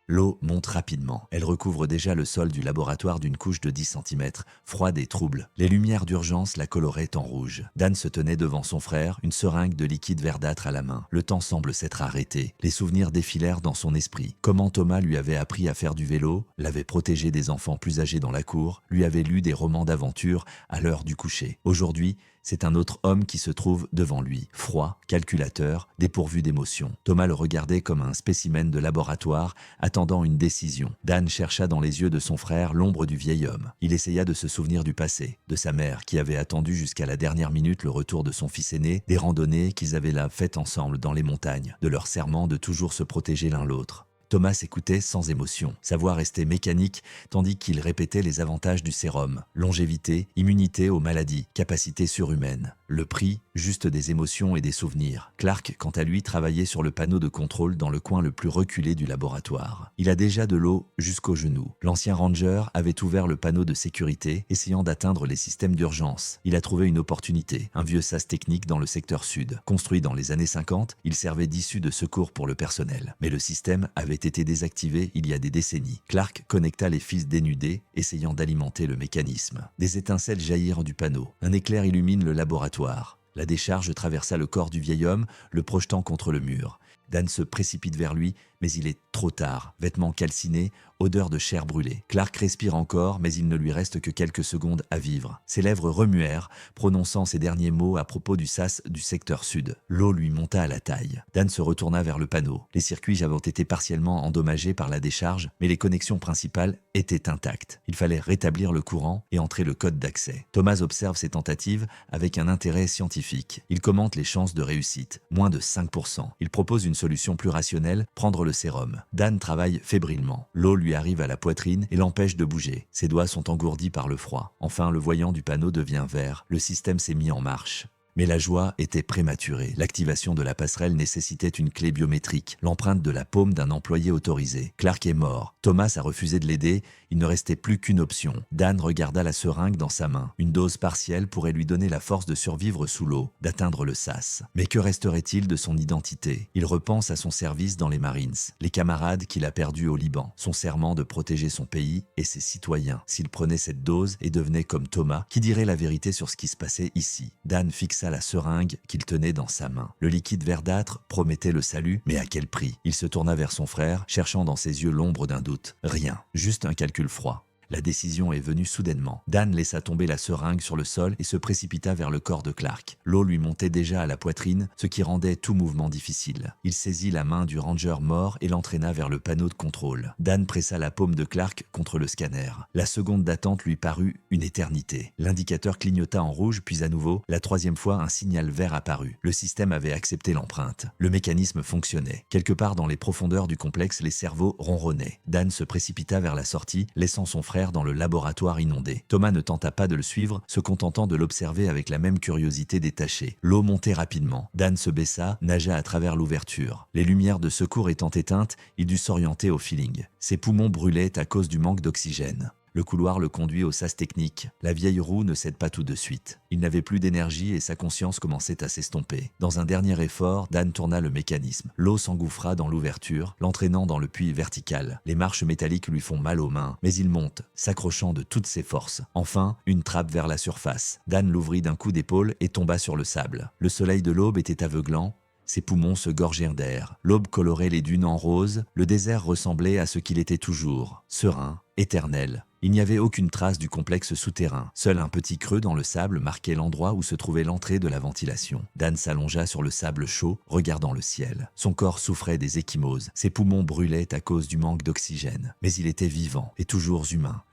L'eau monte rapidement. Elle recouvre déjà le sol du laboratoire d'une couche de 10 cm, froide et trouble. Les lumières d'urgence la coloraient en rouge. Dan se tenait devant son frère, une seringue de liquide verdâtre à la main. Le temps semble s'être arrêté. Les souvenirs défilèrent dans son esprit. Comment Thomas lui avait appris à faire du vélo, l'avait protégé des enfants plus âgés dans la cour, lui avait lu des romans d'aventure à l'heure du coucher. Aujourd'hui, c'est un autre homme qui se trouve devant lui, froid, calculateur, dépourvu d'émotion. Thomas le regardait comme un spécimen de laboratoire, attendant une décision. Dan chercha dans les yeux de son frère l'ombre du vieil homme. Il essaya de se souvenir du passé, de sa mère qui avait attendu jusqu'à la dernière minute le retour de son fils aîné, des randonnées qu'ils avaient là faites ensemble dans les montagnes, de leur serment de toujours se protéger l'un l'autre. Thomas écoutait sans émotion. Sa voix restait mécanique, tandis qu'il répétait les avantages du sérum. Longévité, immunité aux maladies, capacité surhumaine. Le prix, juste des émotions et des souvenirs. Clark, quant à lui, travaillait sur le panneau de contrôle dans le coin le plus reculé du laboratoire. Il a déjà de l'eau jusqu'aux genoux. L'ancien ranger avait ouvert le panneau de sécurité, essayant d'atteindre les systèmes d'urgence. Il a trouvé une opportunité, un vieux sas technique dans le secteur sud. Construit dans les années 50, il servait d'issue de secours pour le personnel. Mais le système avait été désactivé il y a des décennies. Clark connecta les fils dénudés, essayant d'alimenter le mécanisme. Des étincelles jaillirent du panneau. Un éclair illumine le laboratoire. La décharge traversa le corps du vieil homme, le projetant contre le mur. Dan se précipite vers lui, mais il est trop tard. Vêtements calcinés, odeur de chair brûlée. Clark respire encore, mais il ne lui reste que quelques secondes à vivre. Ses lèvres remuèrent, prononçant ces derniers mots à propos du sas du secteur sud. L'eau lui monta à la taille. Dan se retourna vers le panneau. Les circuits avaient été partiellement endommagés par la décharge, mais les connexions principales étaient intactes. Il fallait rétablir le courant et entrer le code d'accès. Thomas observe ces tentatives avec un intérêt scientifique. Il commente les chances de réussite, moins de 5%. Il propose une solution plus rationnelle, prendre le sérum. Dan travaille fébrilement. L'eau lui arrive à la poitrine et l'empêche de bouger. Ses doigts sont engourdis par le froid. Enfin, le voyant du panneau devient vert. Le système s'est mis en marche. Mais la joie était prématurée. L'activation de la passerelle nécessitait une clé biométrique, l'empreinte de la paume d'un employé autorisé. Clark est mort. Thomas a refusé de l'aider. Il ne restait plus qu'une option. Dan regarda la seringue dans sa main. Une dose partielle pourrait lui donner la force de survivre sous l'eau, d'atteindre le sas. Mais que resterait-il de son identité? Il repense à son service dans les Marines, les camarades qu'il a perdus au Liban, son serment de protéger son pays et ses citoyens. S'il prenait cette dose et devenait comme Thomas, qui dirait la vérité sur ce qui se passait ici? Dan fixa baissa la seringue qu'il tenait dans sa main. Le liquide verdâtre promettait le salut, mais à quel prix? Il se tourna vers son frère, cherchant dans ses yeux l'ombre d'un doute. Rien, juste un calcul froid. La décision est venue soudainement. Dan laissa tomber la seringue sur le sol et se précipita vers le corps de Clark. L'eau lui montait déjà à la poitrine, ce qui rendait tout mouvement difficile. Il saisit la main du ranger mort et l'entraîna vers le panneau de contrôle. Dan pressa la paume de Clark contre le scanner. La seconde d'attente lui parut une éternité. L'indicateur clignota en rouge, puis à nouveau, la troisième fois, un signal vert apparut. Le système avait accepté l'empreinte. Le mécanisme fonctionnait. Quelque part dans les profondeurs du complexe, les cerveaux ronronnaient. Dan se précipita vers la sortie, laissant son frère dans le laboratoire inondé. Thomas ne tenta pas de le suivre, se contentant de l'observer avec la même curiosité détachée. L'eau montait rapidement. Dan se baissa, nagea à travers l'ouverture. Les lumières de secours étant éteintes, il dut s'orienter au feeling. Ses poumons brûlaient à cause du manque d'oxygène. Le couloir le conduit au sas technique. La vieille roue ne cède pas tout de suite. Il n'avait plus d'énergie et sa conscience commençait à s'estomper. Dans un dernier effort, Dan tourna le mécanisme. L'eau s'engouffra dans l'ouverture, l'entraînant dans le puits vertical. Les marches métalliques lui font mal aux mains, mais il monte, s'accrochant de toutes ses forces. Enfin, une trappe vers la surface. Dan l'ouvrit d'un coup d'épaule et tomba sur le sable. Le soleil de l'aube était aveuglant. Ses poumons se gorgèrent d'air. L'aube colorait les dunes en rose. Le désert ressemblait à ce qu'il était toujours, serein, éternel. Il n'y avait aucune trace du complexe souterrain. Seul un petit creux dans le sable marquait l'endroit où se trouvait l'entrée de la ventilation. Dan s'allongea sur le sable chaud, regardant le ciel. Son corps souffrait des ecchymoses. Ses poumons brûlaient à cause du manque d'oxygène. Mais il était vivant et toujours humain.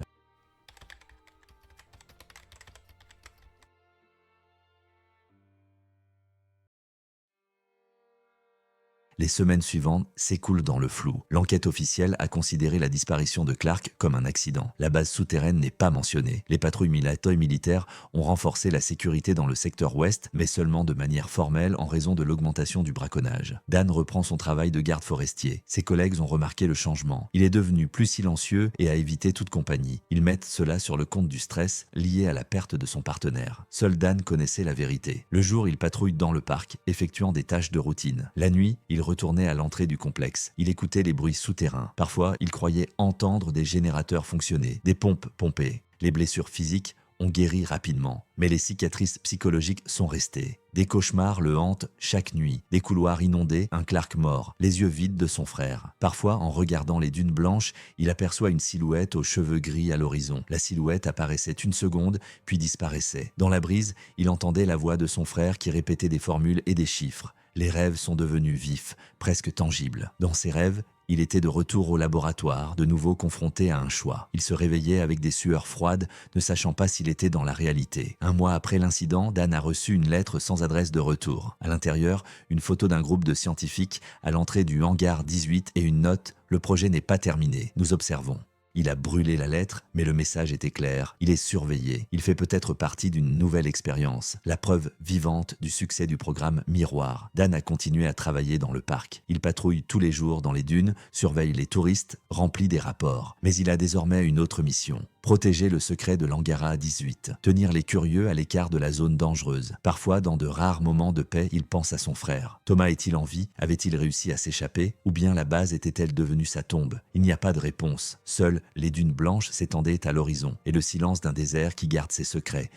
Les semaines suivantes s'écoulent dans le flou. L'enquête officielle a considéré la disparition de Clark comme un accident. La base souterraine n'est pas mentionnée. Les patrouilles militaires ont renforcé la sécurité dans le secteur ouest, mais seulement de manière formelle en raison de l'augmentation du braconnage. Dan reprend son travail de garde forestier. Ses collègues ont remarqué le changement. Il est devenu plus silencieux et a évité toute compagnie. Ils mettent cela sur le compte du stress lié à la perte de son partenaire. Seul Dan connaissait la vérité. Le jour, il patrouille dans le parc, effectuant des tâches de routine. La nuit, il retournait à l'entrée du complexe. Il écoutait les bruits souterrains. Parfois, il croyait entendre des générateurs fonctionner, des pompes pomper. Les blessures physiques ont guéri rapidement, mais les cicatrices psychologiques sont restées. Des cauchemars le hantent chaque nuit, des couloirs inondés, un Clark mort, les yeux vides de son frère. Parfois, en regardant les dunes blanches, il aperçoit une silhouette aux cheveux gris à l'horizon. La silhouette apparaissait une seconde, puis disparaissait. Dans la brise, il entendait la voix de son frère qui répétait des formules et des chiffres. Les rêves sont devenus vifs, presque tangibles. Dans ses rêves, il était de retour au laboratoire, de nouveau confronté à un choix. Il se réveillait avec des sueurs froides, ne sachant pas s'il était dans la réalité. Un mois après l'incident, Dan a reçu une lettre sans adresse de retour. À l'intérieur, une photo d'un groupe de scientifiques à l'entrée du hangar 18 et une note « Le projet n'est pas terminé, nous observons ». Il a brûlé la lettre, mais le message était clair. Il est surveillé. Il fait peut-être partie d'une nouvelle expérience. La preuve vivante du succès du programme Miroir. Dan a continué à travailler dans le parc. Il patrouille tous les jours dans les dunes, surveille les touristes, remplit des rapports. Mais il a désormais une autre mission. Protéger le secret de l'Angara 18. Tenir les curieux à l'écart de la zone dangereuse. Parfois, dans de rares moments de paix, il pense à son frère. Thomas est-il en vie? Avait-il réussi à s'échapper? Ou bien la base était-elle devenue sa tombe? Il n'y a pas de réponse. Seules les dunes blanches s'étendaient à l'horizon et le silence d'un désert qui garde ses secrets.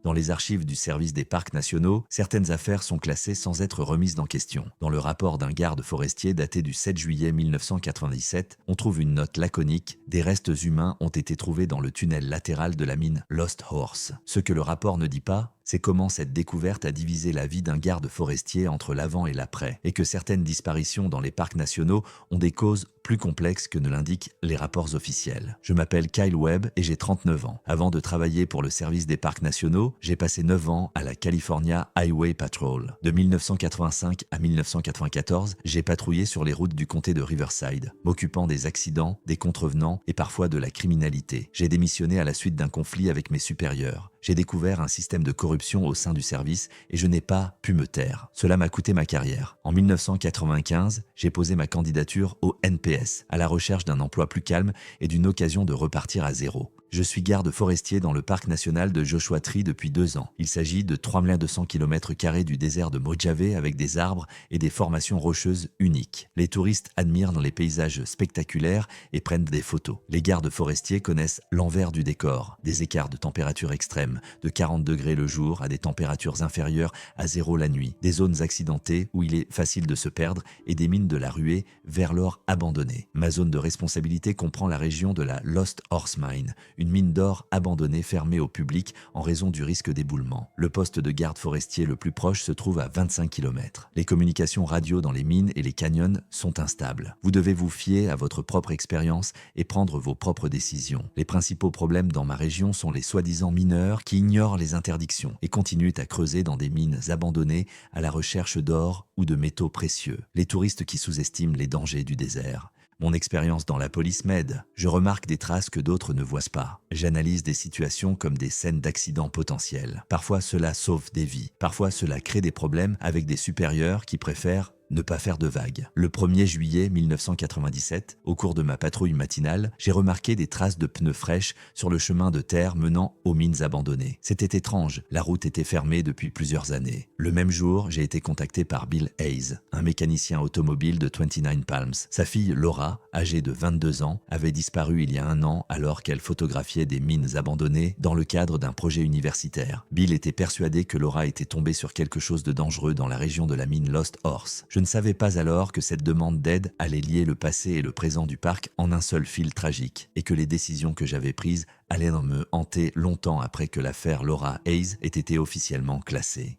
Dans les archives du service des parcs nationaux, certaines affaires sont classées sans être remises en question. Dans le rapport d'un garde forestier daté du 7 juillet 1997, on trouve une note laconique « Des restes humains ont été trouvés dans le tunnel latéral de la mine Lost Horse ». Ce que le rapport ne dit pas, c'est comment cette découverte a divisé la vie d'un garde forestier entre l'avant et l'après, et que certaines disparitions dans les parcs nationaux ont des causes plus complexes que ne l'indiquent les rapports officiels. Je m'appelle Kyle Webb et j'ai 39 ans. Avant de travailler pour le service des parcs nationaux, j'ai passé 9 ans à la California Highway Patrol. De 1985 à 1994, j'ai patrouillé sur les routes du comté de Riverside, m'occupant des accidents, des contrevenants et parfois de la criminalité. J'ai démissionné à la suite d'un conflit avec mes supérieurs. J'ai découvert un système de corruption au sein du service et je n'ai pas pu me taire. Cela m'a coûté ma carrière. En 1995, j'ai posé ma candidature au NPS, à la recherche d'un emploi plus calme et d'une occasion de repartir à zéro. Je suis garde forestier dans le parc national de Joshua Tree depuis 2 ans. Il s'agit de 3200 km² du désert de Mojave avec des arbres et des formations rocheuses uniques. Les touristes admirent les paysages spectaculaires et prennent des photos. Les gardes forestiers connaissent l'envers du décor, des écarts de température extrêmes, de 40 degrés le jour à des températures inférieures à 0 la nuit, des zones accidentées où il est facile de se perdre et des mines de la ruée vers l'or abandonné. Ma zone de responsabilité comprend la région de la Lost Horse Mine, une mine d'or abandonnée fermée au public en raison du risque d'éboulement. Le poste de garde forestier le plus proche se trouve à 25 km. Les communications radio dans les mines et les canyons sont instables. Vous devez vous fier à votre propre expérience et prendre vos propres décisions. Les principaux problèmes dans ma région sont les soi-disant mineurs qui ignorent les interdictions et continuent à creuser dans des mines abandonnées à la recherche d'or ou de métaux précieux. Les touristes qui sous-estiment les dangers du désert. Mon expérience dans la police m'aide. Je remarque des traces que d'autres ne voient pas. J'analyse des situations comme des scènes d'accidents potentiels. Parfois cela sauve des vies. Parfois cela crée des problèmes avec des supérieurs qui préfèrent ne pas faire de vagues. Le 1er juillet 1997, au cours de ma patrouille matinale, j'ai remarqué des traces de pneus fraîches sur le chemin de terre menant aux mines abandonnées. C'était étrange, la route était fermée depuis plusieurs années. Le même jour, j'ai été contacté par Bill Hayes, un mécanicien automobile de 29 Palms. Sa fille Laura, âgée de 22 ans, avait disparu il y a 1 an alors qu'elle photographiait des mines abandonnées dans le cadre d'un projet universitaire. Bill était persuadé que Laura était tombée sur quelque chose de dangereux dans la région de la mine Lost Horse. Je ne savais pas alors que cette demande d'aide allait lier le passé et le présent du parc en un seul fil tragique et que les décisions que j'avais prises allaient me hanter longtemps après que l'affaire Laura Hayes ait été officiellement classée.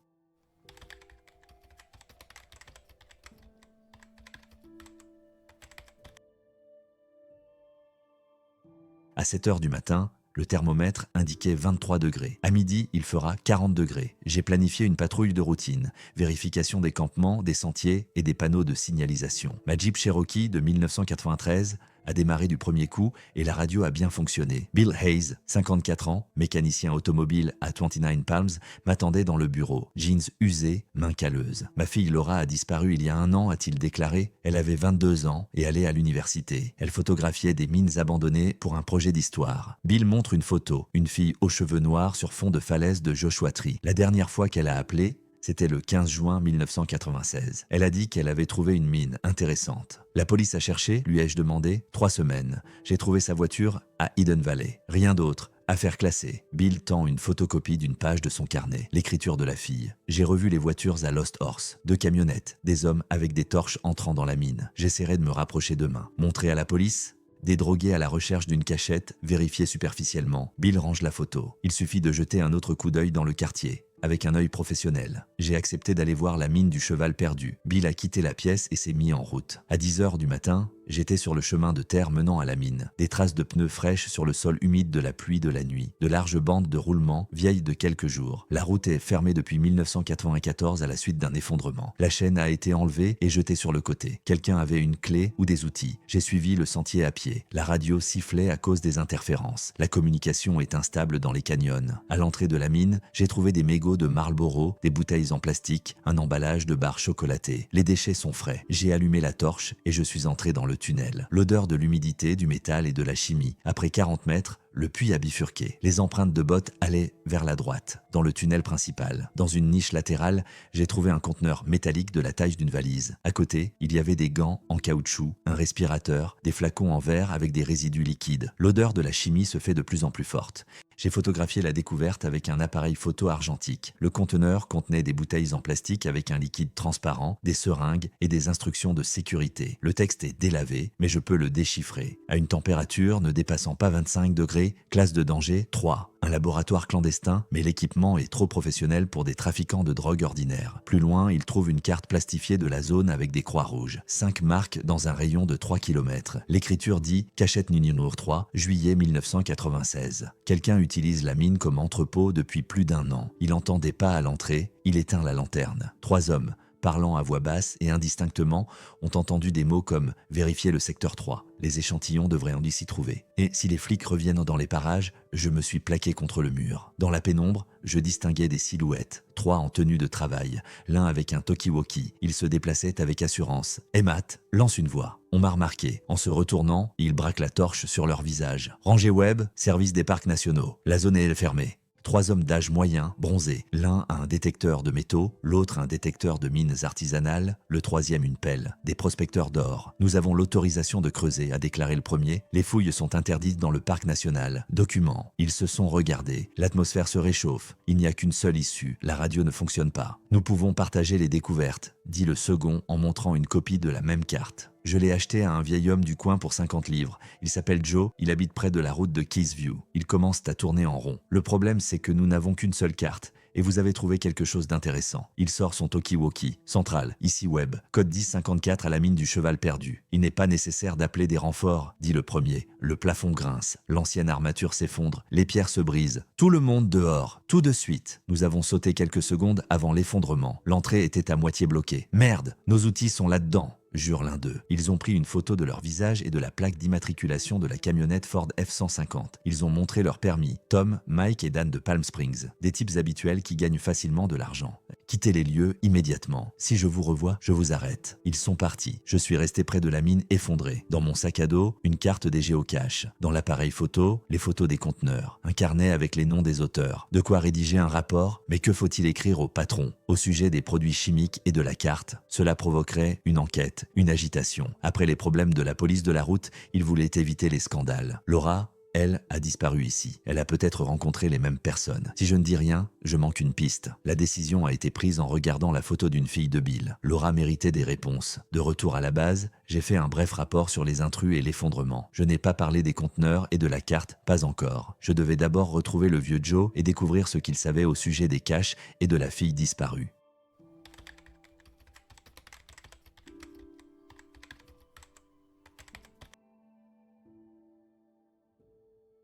À 7 heures du matin, le thermomètre indiquait 23 degrés. À midi, il fera 40 degrés. J'ai planifié une patrouille de routine, vérification des campements, des sentiers et des panneaux de signalisation. Ma Jeep Cherokee de 1993 a démarré du premier coup et la radio a bien fonctionné. Bill Hayes, 54 ans, mécanicien automobile à 29 Palms, m'attendait dans le bureau. Jeans usés, mains calleuses. Ma fille Laura a disparu il y a 1 an, a-t-il déclaré. Elle avait 22 ans et allait à l'université. Elle photographiait des mines abandonnées pour un projet d'histoire. Bill montre une photo, une fille aux cheveux noirs sur fond de falaise de Joshua Tree. La dernière fois qu'elle a appelé, c'était le 15 juin 1996. Elle a dit qu'elle avait trouvé une mine intéressante. La police a cherché, lui ai-je demandé, 3 semaines. J'ai trouvé sa voiture à Hidden Valley. Rien d'autre. Affaire classée. Bill tend une photocopie d'une page de son carnet, l'écriture de la fille. J'ai revu les voitures à Lost Horse, 2 camionnettes, des hommes avec des torches entrant dans la mine. J'essaierai de me rapprocher demain. Montrer à la police ? Des drogués à la recherche d'une cachette, vérifiés superficiellement. Bill range la photo. Il suffit de jeter un autre coup d'œil dans le quartier. Avec un œil professionnel. J'ai accepté d'aller voir la mine du cheval perdu. Bill a quitté la pièce et s'est mis en route. À 10 heures du matin, j'étais sur le chemin de terre menant à la mine. Des traces de pneus fraîches sur le sol humide de la pluie de la nuit. De larges bandes de roulement, vieilles de quelques jours. La route est fermée depuis 1994 à la suite d'un effondrement. La chaîne a été enlevée et jetée sur le côté. Quelqu'un avait une clé ou des outils. J'ai suivi le sentier à pied. La radio sifflait à cause des interférences. La communication est instable dans les canyons. À l'entrée de la mine, j'ai trouvé des mégots de Marlboro, des bouteilles en plastique, un emballage de barres chocolatées. Les déchets sont frais. J'ai allumé la torche et je suis entré dans le tunnel. L'odeur de l'humidité, du métal et de la chimie. Après 40 mètres, le puits a bifurqué. Les empreintes de bottes allaient vers la droite, dans le tunnel principal. Dans une niche latérale, j'ai trouvé un conteneur métallique de la taille d'une valise. À côté, il y avait des gants en caoutchouc, un respirateur, des flacons en verre avec des résidus liquides. L'odeur de la chimie se fait de plus en plus forte. J'ai photographié la découverte avec un appareil photo argentique. Le conteneur contenait des bouteilles en plastique avec un liquide transparent, des seringues et des instructions de sécurité. Le texte est délavé, mais je peux le déchiffrer. À une température ne dépassant pas 25 degrés, classe de danger 3. Un laboratoire clandestin, mais l'équipement est trop professionnel pour des trafiquants de drogue ordinaires. Plus loin, il trouve une carte plastifiée de la zone avec des croix rouges. 5 marques dans un rayon de 3 km. L'écriture dit « Cachette numéro 3, juillet 1996 ». Quelqu'un utilise la mine comme entrepôt depuis plus d'1 an. Il entend des pas à l'entrée, il éteint la lanterne. 3 hommes parlant à voix basse et indistinctement, ont entendu des mots comme « vérifier le secteur 3 ». Les échantillons devraient en s'y trouver. Et si les flics reviennent dans les parages, je me suis plaqué contre le mur. Dans la pénombre, je distinguais des silhouettes, 3 en tenue de travail, l'un avec un talkie-walkie. Ils se déplaçaient avec assurance. Et Matt lance une voix. On m'a remarqué. En se retournant, ils braquent la torche sur leur visage. Rangée web, service des parcs nationaux. La zone est fermée. 3 hommes d'âge moyen, bronzés. L'un a un détecteur de métaux, l'autre un détecteur de mines artisanales, le troisième une pelle. Des prospecteurs d'or. Nous avons l'autorisation de creuser, a déclaré le premier. Les fouilles sont interdites dans le parc national. Document. Ils se sont regardés. L'atmosphère se réchauffe. Il n'y a qu'une seule issue. La radio ne fonctionne pas. Nous pouvons partager les découvertes, dit le second en montrant une copie de la même carte. Je l'ai acheté à un vieil homme du coin pour 50 livres. Il s'appelle Joe, il habite près de la route de Keysview. Il commence à tourner en rond. Le problème, c'est que nous n'avons qu'une seule carte. Et vous avez trouvé quelque chose d'intéressant. Il sort son talkie-walkie. Centrale, ici web. Code 1054 à la mine du cheval perdu. Il n'est pas nécessaire d'appeler des renforts, dit le premier. Le plafond grince. L'ancienne armature s'effondre. Les pierres se brisent. Tout le monde dehors. Tout de suite. Nous avons sauté quelques secondes avant l'effondrement. L'entrée était à moitié bloquée. Merde, nos outils sont là-dedans, jure l'un d'eux. Ils ont pris une photo de leur visage et de la plaque d'immatriculation de la camionnette Ford F-150. Ils ont montré leur permis. Tom, Mike et Dan de Palm Springs. Des types habituels qui gagnent facilement de l'argent. Quittez les lieux immédiatement. Si je vous revois, je vous arrête. Ils sont partis. Je suis resté près de la mine effondrée. Dans mon sac à dos, une carte des géocaches. Dans l'appareil photo, les photos des conteneurs. Un carnet avec les noms des auteurs. De quoi rédiger un rapport, mais que faut-il écrire au patron au sujet des produits chimiques et de la carte? Cela provoquerait une enquête, une agitation. Après les problèmes de la police de la route, il voulait éviter les scandales. Laura, elle, a disparu ici. Elle a peut-être rencontré les mêmes personnes. Si je ne dis rien, je manque une piste. La décision a été prise en regardant la photo d'une fille de Bill. Laura méritait des réponses. De retour à la base, j'ai fait un bref rapport sur les intrus et l'effondrement. Je n'ai pas parlé des conteneurs et de la carte, pas encore. Je devais d'abord retrouver le vieux Joe et découvrir ce qu'il savait au sujet des caches et de la fille disparue.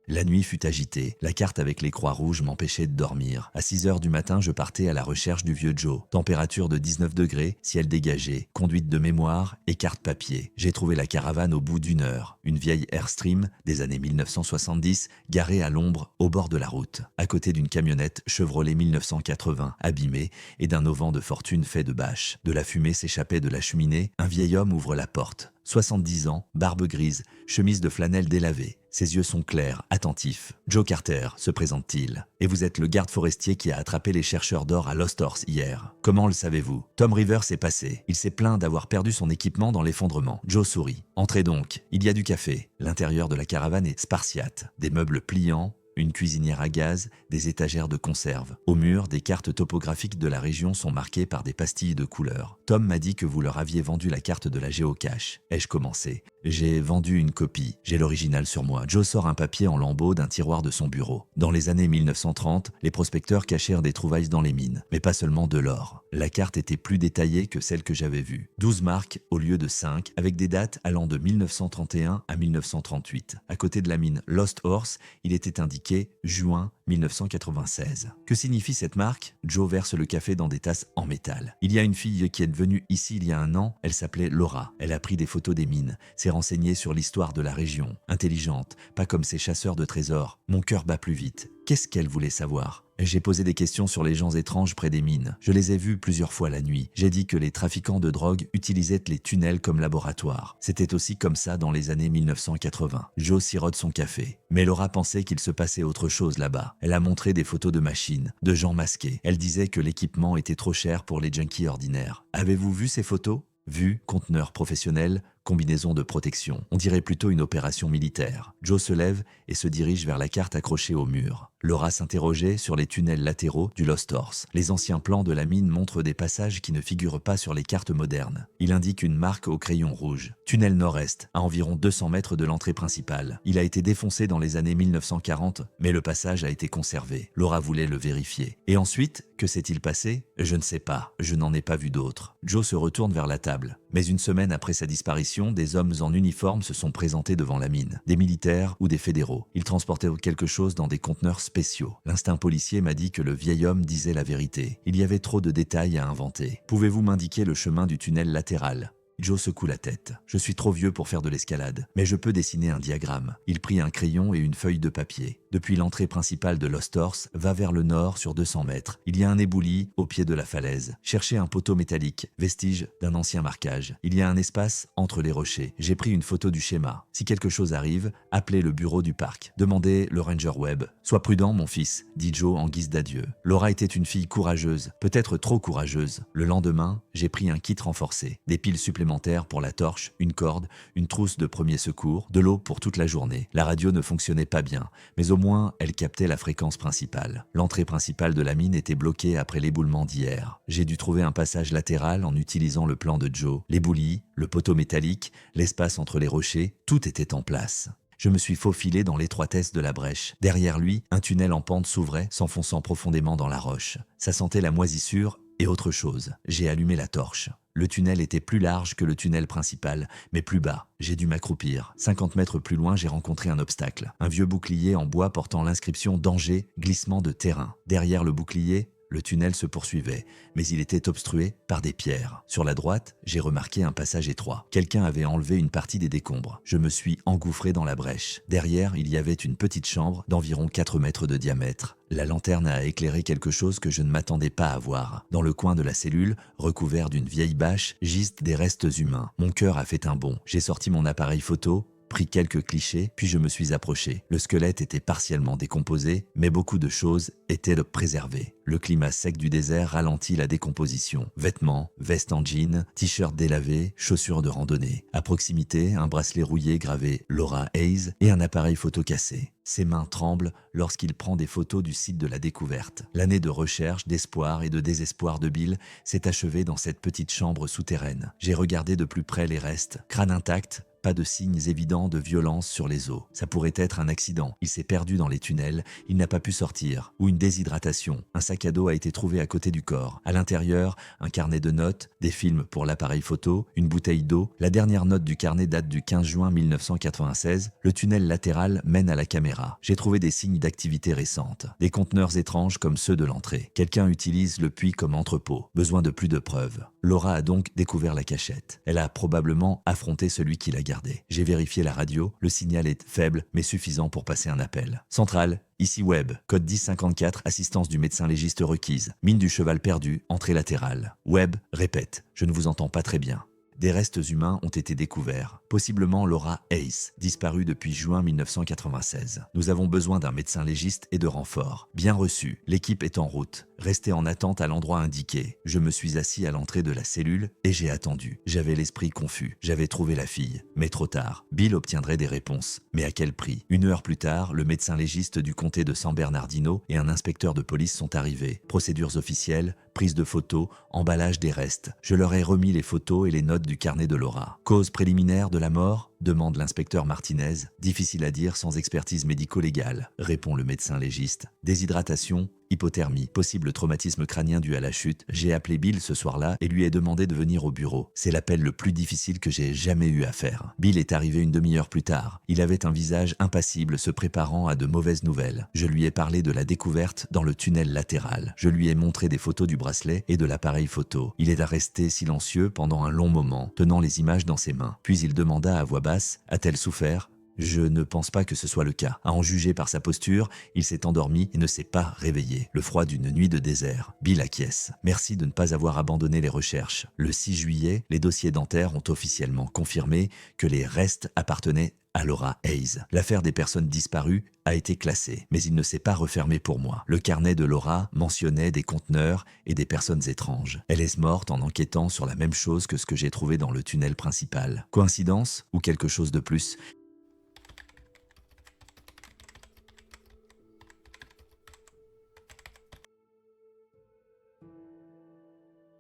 La nuit fut agitée. La carte avec les croix rouges m'empêchait de dormir. À 6 heures du matin, je partais à la recherche du vieux Joe. Température de 19 degrés, ciel dégagé, conduite de mémoire et carte papier. J'ai trouvé la caravane au bout d'une heure. Une vieille Airstream des années 1970, garée à l'ombre au bord de la route, à côté d'une camionnette Chevrolet 1980, abîmée, et d'un auvent de fortune fait de bâches. De la fumée s'échappait de la cheminée. Un vieil homme ouvre la porte. 70 ans, barbe grise, chemise de flanelle délavée. Ses yeux sont clairs, attentifs. « Joe Carter », se présente-t-il. « Et vous êtes le garde forestier qui a attrapé les chercheurs d'or à Lost Horse hier. Comment le savez-vous ?» Tom Rivers est passé. Il s'est plaint d'avoir perdu son équipement dans l'effondrement. Joe sourit. « Entrez donc. Il y a du café. » L'intérieur de la caravane est spartiate. Des meubles pliants, une cuisinière à gaz, des étagères de conserve. Au mur, des cartes topographiques de la région sont marquées par des pastilles de couleurs. Tom m'a dit que vous leur aviez vendu la carte de la géocache. Ai-je commencé? J'ai vendu une copie. J'ai l'original sur moi. Joe sort un papier en lambeaux d'un tiroir de son bureau. Dans les années 1930, les prospecteurs cachèrent des trouvailles dans les mines, mais pas seulement de l'or. La carte était plus détaillée que celle que j'avais vue. 12 marques au lieu de 5, avec des dates allant de 1931 à 1938. À côté de la mine Lost Horse, il était indiqué juin 1996. Que signifie cette marque? Joe verse le café dans des tasses en métal. Il y a une fille qui est venue ici il y a un an, elle s'appelait Laura. Elle a pris des photos des mines, s'est renseignée sur l'histoire de la région. Intelligente, pas comme ces chasseurs de trésors. Mon cœur bat plus vite. Qu'est-ce qu'elle voulait savoir? J'ai posé des questions sur les gens étranges près des mines. Je les ai vus plusieurs fois la nuit. J'ai dit que les trafiquants de drogue utilisaient les tunnels comme laboratoire. C'était aussi comme ça dans les années 1980. Joe sirote son café. Mais Laura pensait qu'il se passait autre chose là-bas. Elle a montré des photos de machines, de gens masqués. Elle disait que l'équipement était trop cher pour les junkies ordinaires. Avez-vous vu ces photos? Vue, conteneur professionnel, combinaison de protection. On dirait plutôt une opération militaire. Joe se lève et se dirige vers la carte accrochée au mur. Laura s'interrogeait sur les tunnels latéraux du Lost Horse. Les anciens plans de la mine montrent des passages qui ne figurent pas sur les cartes modernes. Il indique une marque au crayon rouge. Tunnel nord-est, à environ 200 mètres de l'entrée principale. Il a été défoncé dans les années 1940, mais le passage a été conservé. Laura voulait le vérifier. Et ensuite, que s'est-il passé? Je ne sais pas. Je n'en ai pas vu d'autres. Joe se retourne vers la table. Mais une semaine après sa disparition, des hommes en uniforme se sont présentés devant la mine. Des militaires ou des fédéraux. Ils transportaient quelque chose dans des conteneurs spéciaux. L'instinct policier m'a dit que le vieil homme disait la vérité. Il y avait trop de détails à inventer. Pouvez-vous m'indiquer le chemin du tunnel latéral ? Joe secoue la tête. Je suis trop vieux pour faire de l'escalade, mais je peux dessiner un diagramme. Il prit un crayon et une feuille de papier. Depuis l'entrée principale de Lost Horse, va vers le nord sur 200 mètres. Il y a un éboulis au pied de la falaise. Cherchez un poteau métallique, vestige d'un ancien marquage. Il y a un espace entre les rochers. J'ai pris une photo du schéma. Si quelque chose arrive, appelez le bureau du parc. Demandez le Ranger Webb. Sois prudent, mon fils, dit Joe en guise d'adieu. Laura était une fille courageuse, peut-être trop courageuse. Le lendemain, j'ai pris un kit renforcé, des piles supplémentaires pour la torche, une corde, une trousse de premier secours, de l'eau pour toute la journée. La radio ne fonctionnait pas bien, mais au moins elle captait la fréquence principale. L'entrée principale de la mine était bloquée après l'éboulement d'hier. J'ai dû trouver un passage latéral en utilisant le plan de Joe. L'éboulis, le poteau métallique, l'espace entre les rochers, tout était en place. Je me suis faufilé dans l'étroitesse de la brèche. Derrière lui, un tunnel en pente s'ouvrait, s'enfonçant profondément dans la roche. Ça sentait la moisissure et autre chose. J'ai allumé la torche. Le tunnel était plus large que le tunnel principal, mais plus bas. J'ai dû m'accroupir. 50 mètres plus loin, j'ai rencontré un obstacle. Un vieux bouclier en bois portant l'inscription « Danger, glissement de terrain ». Derrière le bouclier, le tunnel se poursuivait, mais il était obstrué par des pierres. Sur la droite, j'ai remarqué un passage étroit. Quelqu'un avait enlevé une partie des décombres. Je me suis engouffré dans la brèche. Derrière, il y avait une petite chambre d'environ 4 mètres de diamètre. La lanterne a éclairé quelque chose que je ne m'attendais pas à voir. Dans le coin de la cellule, recouvert d'une vieille bâche, gisent des restes humains. Mon cœur a fait un bond. J'ai sorti mon appareil photo, pris quelques clichés, puis je me suis approché. Le squelette était partiellement décomposé, mais beaucoup de choses étaient préservées. Le climat sec du désert ralentit la décomposition. Vêtements, veste en jean, t-shirt délavé, chaussures de randonnée. À proximité, un bracelet rouillé gravé Laura Hayes et un appareil photo cassé. Ses mains tremblent lorsqu'il prend des photos du site de la découverte. L'année de recherche, d'espoir et de désespoir de Bill s'est achevée dans cette petite chambre souterraine. J'ai regardé de plus près les restes. Crâne intact, pas de signes évidents de violence sur les os. Ça pourrait être un accident. Il s'est perdu dans les tunnels, il n'a pas pu sortir. Ou une déshydratation. Un sac à dos a été trouvé à côté du corps. À l'intérieur, un carnet de notes, des films pour l'appareil photo, une bouteille d'eau. La dernière note du carnet date du 15 juin 1996. Le tunnel latéral mène à la caméra. J'ai trouvé des signes d'activité récente. Des conteneurs étranges comme ceux de l'entrée. Quelqu'un utilise le puits comme entrepôt. Besoin de plus de preuves. Laura a donc découvert la cachette. Elle a probablement affronté celui qui l'a gardée. J'ai vérifié la radio. Le signal est faible, mais suffisant pour passer un appel. Centrale. Ici Webb, code 1054, assistance du médecin légiste requise. Mine du cheval perdu, entrée latérale. Webb, répète, je ne vous entends pas très bien. Des restes humains ont été découverts, possiblement Laura Hayes, disparue depuis juin 1996. Nous avons besoin d'un médecin légiste et de renforts. Bien reçu, l'équipe est en route. Restez en attente à l'endroit indiqué. Je me suis assis à l'entrée de la cellule et j'ai attendu. J'avais l'esprit confus. J'avais trouvé la fille, mais trop tard. Bill obtiendrait des réponses. Mais à quel prix ? 1 heure plus tard, le médecin légiste du comté de San Bernardino et un inspecteur de police sont arrivés. Procédures officielles, prise de photos, emballage des restes. Je leur ai remis les photos et les notes du carnet de Laura. Cause préliminaire de la mort ? Demande l'inspecteur Martinez. Difficile à dire sans expertise médico-légale, répond le médecin légiste. Déshydratation, hypothermie, possible traumatisme crânien dû à la chute. J'ai appelé Bill ce soir-là et lui ai demandé de venir au bureau. C'est l'appel le plus difficile que j'ai jamais eu à faire. Bill est arrivé une demi-heure plus tard. Il avait un visage impassible, se préparant à de mauvaises nouvelles. Je lui ai parlé de la découverte dans le tunnel latéral. Je lui ai montré des photos du bracelet et de l'appareil photo. Il est resté silencieux pendant un long moment, tenant les images dans ses mains. Puis il demanda à voix basse: a-t-elle souffert ? Je ne pense pas que ce soit le cas. À en juger par sa posture, il s'est endormi et ne s'est pas réveillé. Le froid d'une nuit de désert. Bill acquiesce. Merci de ne pas avoir abandonné les recherches. Le 6 juillet, les dossiers dentaires ont officiellement confirmé que les restes appartenaient à Laura Hayes. L'affaire des personnes disparues a été classée, mais il ne s'est pas refermé pour moi. Le carnet de Laura mentionnait des conteneurs et des personnes étranges. Elle est morte en enquêtant sur la même chose que ce que j'ai trouvé dans le tunnel principal. Coïncidence ou quelque chose de plus ?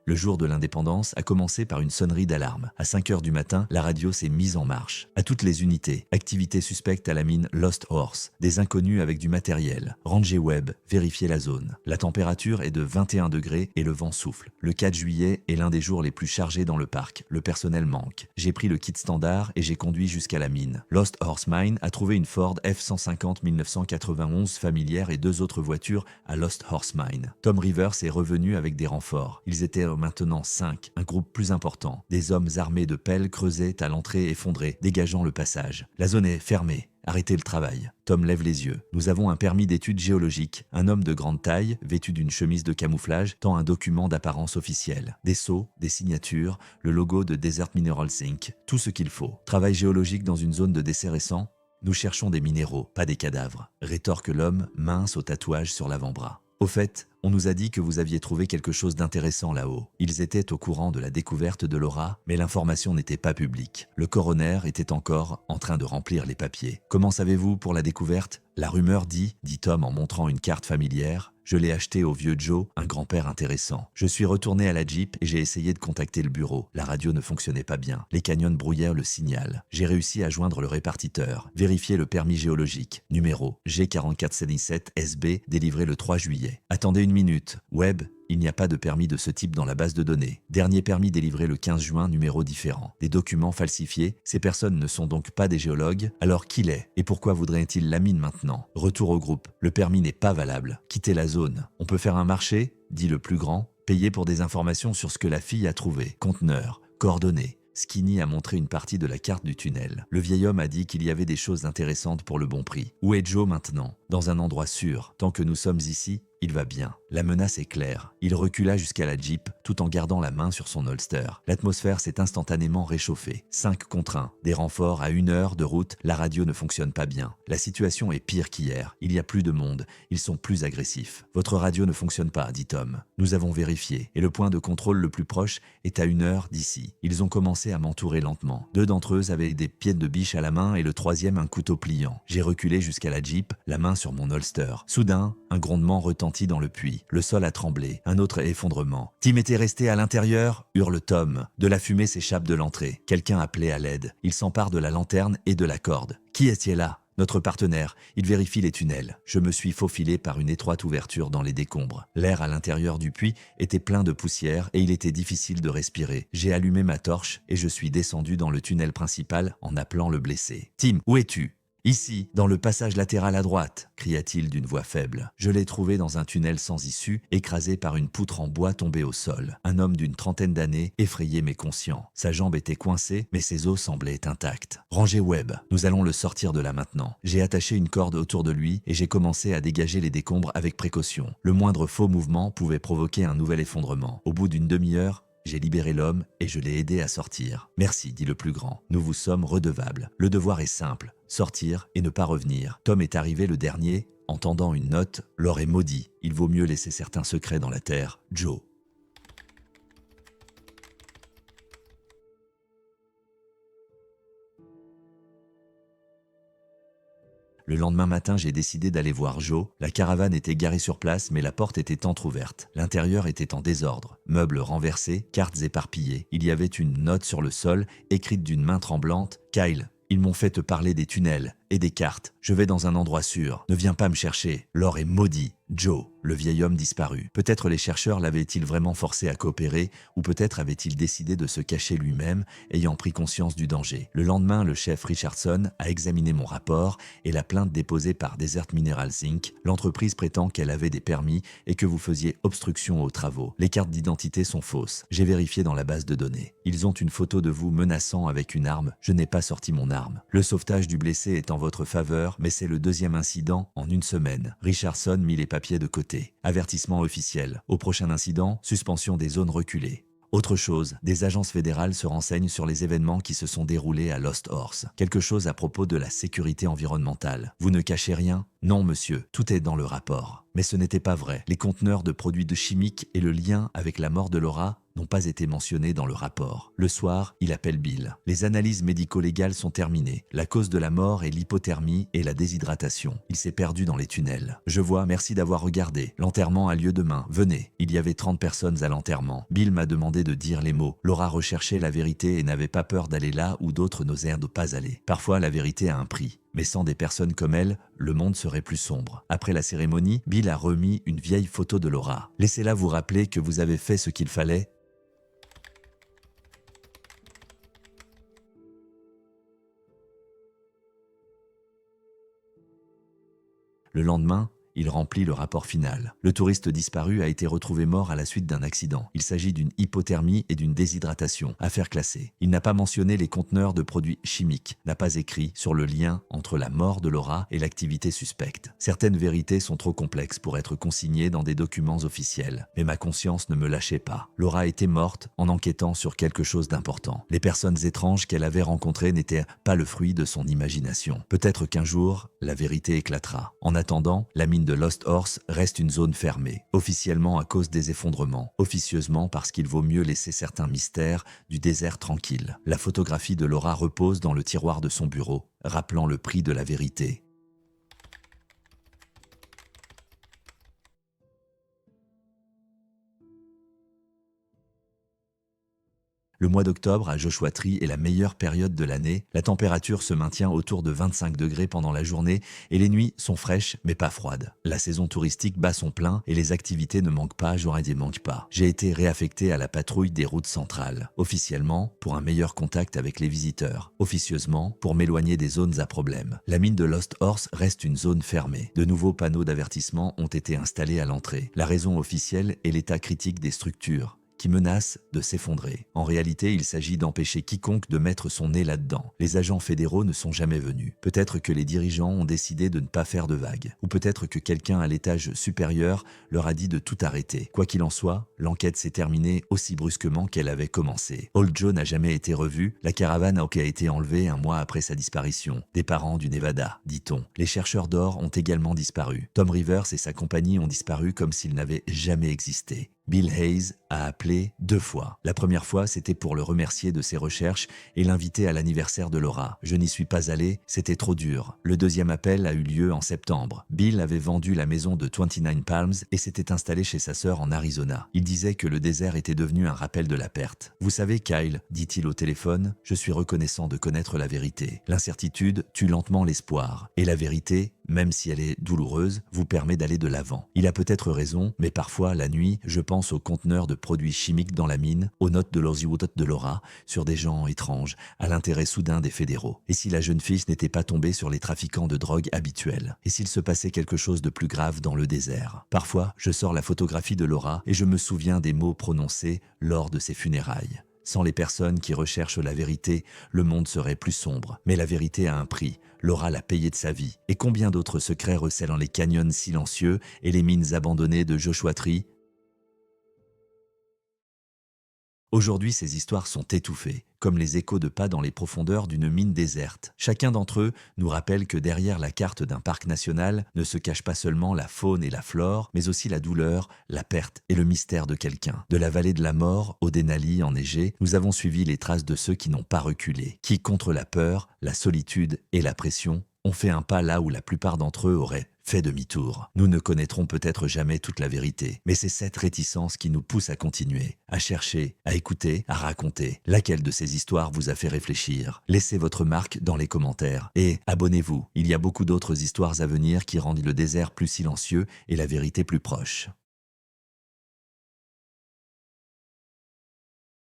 Le jour de l'indépendance a commencé par une sonnerie d'alarme. À 5 heures du matin, la radio s'est mise en marche. À toutes les unités, activité suspecte à la mine Lost Horse, des inconnus avec du matériel. Rangez Webb, vérifiez la zone. La température est de 21 degrés et le vent souffle. Le 4 juillet est l'un des jours les plus chargés dans le parc. Le personnel manque. J'ai pris le kit standard et j'ai conduit jusqu'à la mine. Lost Horse Mine a trouvé une Ford F-150 1991 familière et 2 autres voitures à Lost Horse Mine. Tom Rivers est revenu avec des renforts. Ils étaient maintenant 5, un groupe plus important. Des hommes armés de pelles creusaient à l'entrée effondrée, dégageant le passage. La zone est fermée. Arrêtez le travail. Tom lève les yeux. Nous avons un permis d'études géologiques. Un homme de grande taille, vêtu d'une chemise de camouflage, tend un document d'apparence officielle. Des sceaux, des signatures, le logo de Desert Minerals Inc. Tout ce qu'il faut. Travail géologique dans une zone de décès récent. Nous cherchons des minéraux, pas des cadavres. Rétorque l'homme, mince au tatouage sur l'avant-bras. Au fait, on nous a dit que vous aviez trouvé quelque chose d'intéressant là-haut. Ils étaient au courant de la découverte de Laura, mais l'information n'était pas publique. Le coroner était encore en train de remplir les papiers. Comment savez-vous pour la découverte ? La rumeur dit Tom en montrant une carte familière, je l'ai acheté au vieux Joe, un grand-père intéressant. Je suis retourné à la Jeep et j'ai essayé de contacter le bureau. La radio ne fonctionnait pas bien. Les canyons brouillèrent le signal. J'ai réussi à joindre le répartiteur. Vérifier le permis géologique. Numéro G4477SB, délivré le 3 juillet. Attendez une minute. Webb, il n'y a pas de permis de ce type dans la base de données. Dernier permis délivré le 15 juin, numéro différent. Des documents falsifiés. Ces personnes ne sont donc pas des géologues. Alors qui l'est ? Et pourquoi voudrait-il la mine maintenant ? Retour au groupe. Le permis n'est pas valable. Quittez la zone. On peut faire un marché ? Dit le plus grand. Payer pour des informations sur ce que la fille a trouvé. Conteneur. Coordonnées. Skinny a montré une partie de la carte du tunnel. Le vieil homme a dit qu'il y avait des choses intéressantes pour le bon prix. Où est Joe maintenant ? Dans un endroit sûr. Tant que nous sommes ici, il va bien. La menace est claire. Il recula jusqu'à la Jeep tout en gardant la main sur son holster. L'atmosphère s'est instantanément réchauffée. 5 contre 1. Des renforts à 1 heure de route. La radio ne fonctionne pas bien. La situation est pire qu'hier. Il y a plus de monde. Ils sont plus agressifs. Votre radio ne fonctionne pas, dit Tom. Nous avons vérifié. Et le point de contrôle le plus proche est à 1 heure d'ici. Ils ont commencé à m'entourer lentement. 2 d'entre eux avaient des pieds de biche à la main et le 3e un couteau pliant. J'ai reculé jusqu'à la Jeep, la main sur mon holster. Soudain, un grondement retentit dans le puits. Le sol a tremblé. Un autre effondrement. Tim était resté à l'intérieur, hurle Tom. De la fumée s'échappe de l'entrée. Quelqu'un appelait à l'aide. Il s'empare de la lanterne et de la corde. Qui est-il là ? Notre partenaire. Il vérifie les tunnels. Je me suis faufilé par une étroite ouverture dans les décombres. L'air à l'intérieur du puits était plein de poussière et il était difficile de respirer. J'ai allumé ma torche et je suis descendu dans le tunnel principal en appelant le blessé. Tim, où es-tu ? Ici, dans le passage latéral à droite, cria-t-il d'une voix faible. Je l'ai trouvé dans un tunnel sans issue, écrasé par une poutre en bois tombée au sol. Un homme d'une trentaine d'années, effrayé mais conscient. Sa jambe était coincée, mais ses os semblaient intacts. Rangez Webb, nous allons le sortir de là maintenant. J'ai attaché une corde autour de lui et j'ai commencé à dégager les décombres avec précaution. Le moindre faux mouvement pouvait provoquer un nouvel effondrement. Au bout d'une demi-heure, j'ai libéré l'homme et je l'ai aidé à sortir. Merci, dit le plus grand. Nous vous sommes redevables. Le devoir est simple. Sortir et ne pas revenir. Tom est arrivé le dernier. Entendant une note, l'or est maudit. Il vaut mieux laisser certains secrets dans la terre. Joe. Le lendemain matin, j'ai décidé d'aller voir Joe. La caravane était garée sur place, mais la porte était entr'ouverte. L'intérieur était en désordre. Meubles renversés, cartes éparpillées. Il y avait une note sur le sol, écrite d'une main tremblante. « Kyle, ils m'ont fait te parler des tunnels et des cartes. Je vais dans un endroit sûr. Ne viens pas me chercher. L'or est maudit. Joe. » Le vieil homme disparut. Peut-être les chercheurs l'avaient-ils vraiment forcé à coopérer, ou peut-être avait-il décidé de se cacher lui-même, ayant pris conscience du danger. Le lendemain, le chef Richardson a examiné mon rapport et la plainte déposée par Desert Minerals Inc. L'entreprise prétend qu'elle avait des permis et que vous faisiez obstruction aux travaux. Les cartes d'identité sont fausses. J'ai vérifié dans la base de données. Ils ont une photo de vous menaçant avec une arme. Je n'ai pas sorti mon arme. Le sauvetage du blessé est en votre faveur, mais c'est le 2e incident en 1 semaine. Richardson mit les papiers de côté. Avertissement officiel. Au prochain incident, suspension des zones reculées. Autre chose, des agences fédérales se renseignent sur les événements qui se sont déroulés à Lost Horse. Quelque chose à propos de la sécurité environnementale. Vous ne cachez rien ? Non, monsieur, tout est dans le rapport. Mais ce n'était pas vrai. Les conteneurs de produits chimiques et le lien avec la mort de Laura, n'ont pas été mentionnés dans le rapport. Le soir, il appelle Bill. Les analyses médico-légales sont terminées. La cause de la mort est l'hypothermie et la déshydratation. Il s'est perdu dans les tunnels. Je vois, merci d'avoir regardé. L'enterrement a lieu demain. Venez. Il y avait 30 personnes à l'enterrement. Bill m'a demandé de dire les mots. Laura recherchait la vérité et n'avait pas peur d'aller là où d'autres n'osèrent de pas aller. Parfois, la vérité a un prix. Mais sans des personnes comme elle, le monde serait plus sombre. Après la cérémonie, Bill a remis une vieille photo de Laura. Laissez-la vous rappeler que vous avez fait ce qu'il fallait. Le lendemain, il remplit le rapport final. Le touriste disparu a été retrouvé mort à la suite d'un accident. Il s'agit d'une hypothermie et d'une déshydratation. Affaire classée. Il n'a pas mentionné les conteneurs de produits chimiques, n'a pas écrit sur le lien entre la mort de Laura et l'activité suspecte. Certaines vérités sont trop complexes pour être consignées dans des documents officiels. Mais ma conscience ne me lâchait pas. Laura était morte en enquêtant sur quelque chose d'important. Les personnes étranges qu'elle avait rencontrées n'étaient pas le fruit de son imagination. Peut-être qu'un jour, la vérité éclatera. En attendant, la mine de Lost Horse reste une zone fermée, officiellement à cause des effondrements, officieusement parce qu'il vaut mieux laisser certains mystères du désert tranquille. La photographie de Laura repose dans le tiroir de son bureau, rappelant le prix de la vérité. Le mois d'octobre à Joshua Tree est la meilleure période de l'année. La température se maintient autour de 25 degrés pendant la journée et les nuits sont fraîches mais pas froides. La saison touristique bat son plein et les activités ne manquent pas, Joradie manque pas. J'ai été réaffecté à la patrouille des routes centrales. Officiellement, pour un meilleur contact avec les visiteurs. Officieusement, pour m'éloigner des zones à problème. La mine de Lost Horse reste une zone fermée. De nouveaux panneaux d'avertissement ont été installés à l'entrée. La raison officielle est l'état critique des structures, qui menace de s'effondrer. En réalité, il s'agit d'empêcher quiconque de mettre son nez là-dedans. Les agents fédéraux ne sont jamais venus. Peut-être que les dirigeants ont décidé de ne pas faire de vagues. Ou peut-être que quelqu'un à l'étage supérieur leur a dit de tout arrêter. Quoi qu'il en soit, l'enquête s'est terminée aussi brusquement qu'elle avait commencé. Old Joe n'a jamais été revu. La caravane a été enlevée un mois après sa disparition. Des parents du Nevada, dit-on. Les chercheurs d'or ont également disparu. Tom Rivers et sa compagnie ont disparu comme s'ils n'avaient jamais existé. Bill Hayes a appelé 2 fois. La première fois, c'était pour le remercier de ses recherches et l'inviter à l'anniversaire de Laura. Je n'y suis pas allé, c'était trop dur. Le deuxième appel a eu lieu en septembre. Bill avait vendu la maison de 29 Palms et s'était installé chez sa sœur en Arizona. Il disait que le désert était devenu un rappel de la perte. « Vous savez, Kyle, dit-il au téléphone, je suis reconnaissant de connaître la vérité. L'incertitude tue lentement l'espoir. Et la vérité, même si elle est douloureuse, vous permet d'aller de l'avant. Il a peut-être raison, mais parfois, la nuit, je pense aux conteneurs de produits chimiques dans la mine, aux notes de l'Hollywood de Laura, sur des gens étranges, à l'intérêt soudain des fédéraux. Et si la jeune fille n'était pas tombée sur les trafiquants de drogue habituels? Et s'il se passait quelque chose de plus grave dans le désert? Parfois, je sors la photographie de Laura et je me souviens des mots prononcés lors de ses funérailles. Sans les personnes qui recherchent la vérité, le monde serait plus sombre. Mais la vérité a un prix. Laura l'a payé de sa vie. Et combien d'autres secrets recèlent les canyons silencieux et les mines abandonnées de Joshua Tree? Aujourd'hui, ces histoires sont étouffées, comme les échos de pas dans les profondeurs d'une mine déserte. Chacun d'entre eux nous rappelle que derrière la carte d'un parc national ne se cache pas seulement la faune et la flore, mais aussi la douleur, la perte et le mystère de quelqu'un. De la vallée de la mort au Denali enneigé, nous avons suivi les traces de ceux qui n'ont pas reculé, qui, contre la peur, la solitude et la pression, ont fait un pas là où la plupart d'entre eux auraient fait demi-tour. Nous ne connaîtrons peut-être jamais toute la vérité, mais c'est cette réticence qui nous pousse à continuer, à chercher, à écouter, à raconter. Laquelle de ces histoires vous a fait réfléchir? Laissez votre marque dans les commentaires et abonnez-vous. Il y a beaucoup d'autres histoires à venir qui rendent le désert plus silencieux et la vérité plus proche.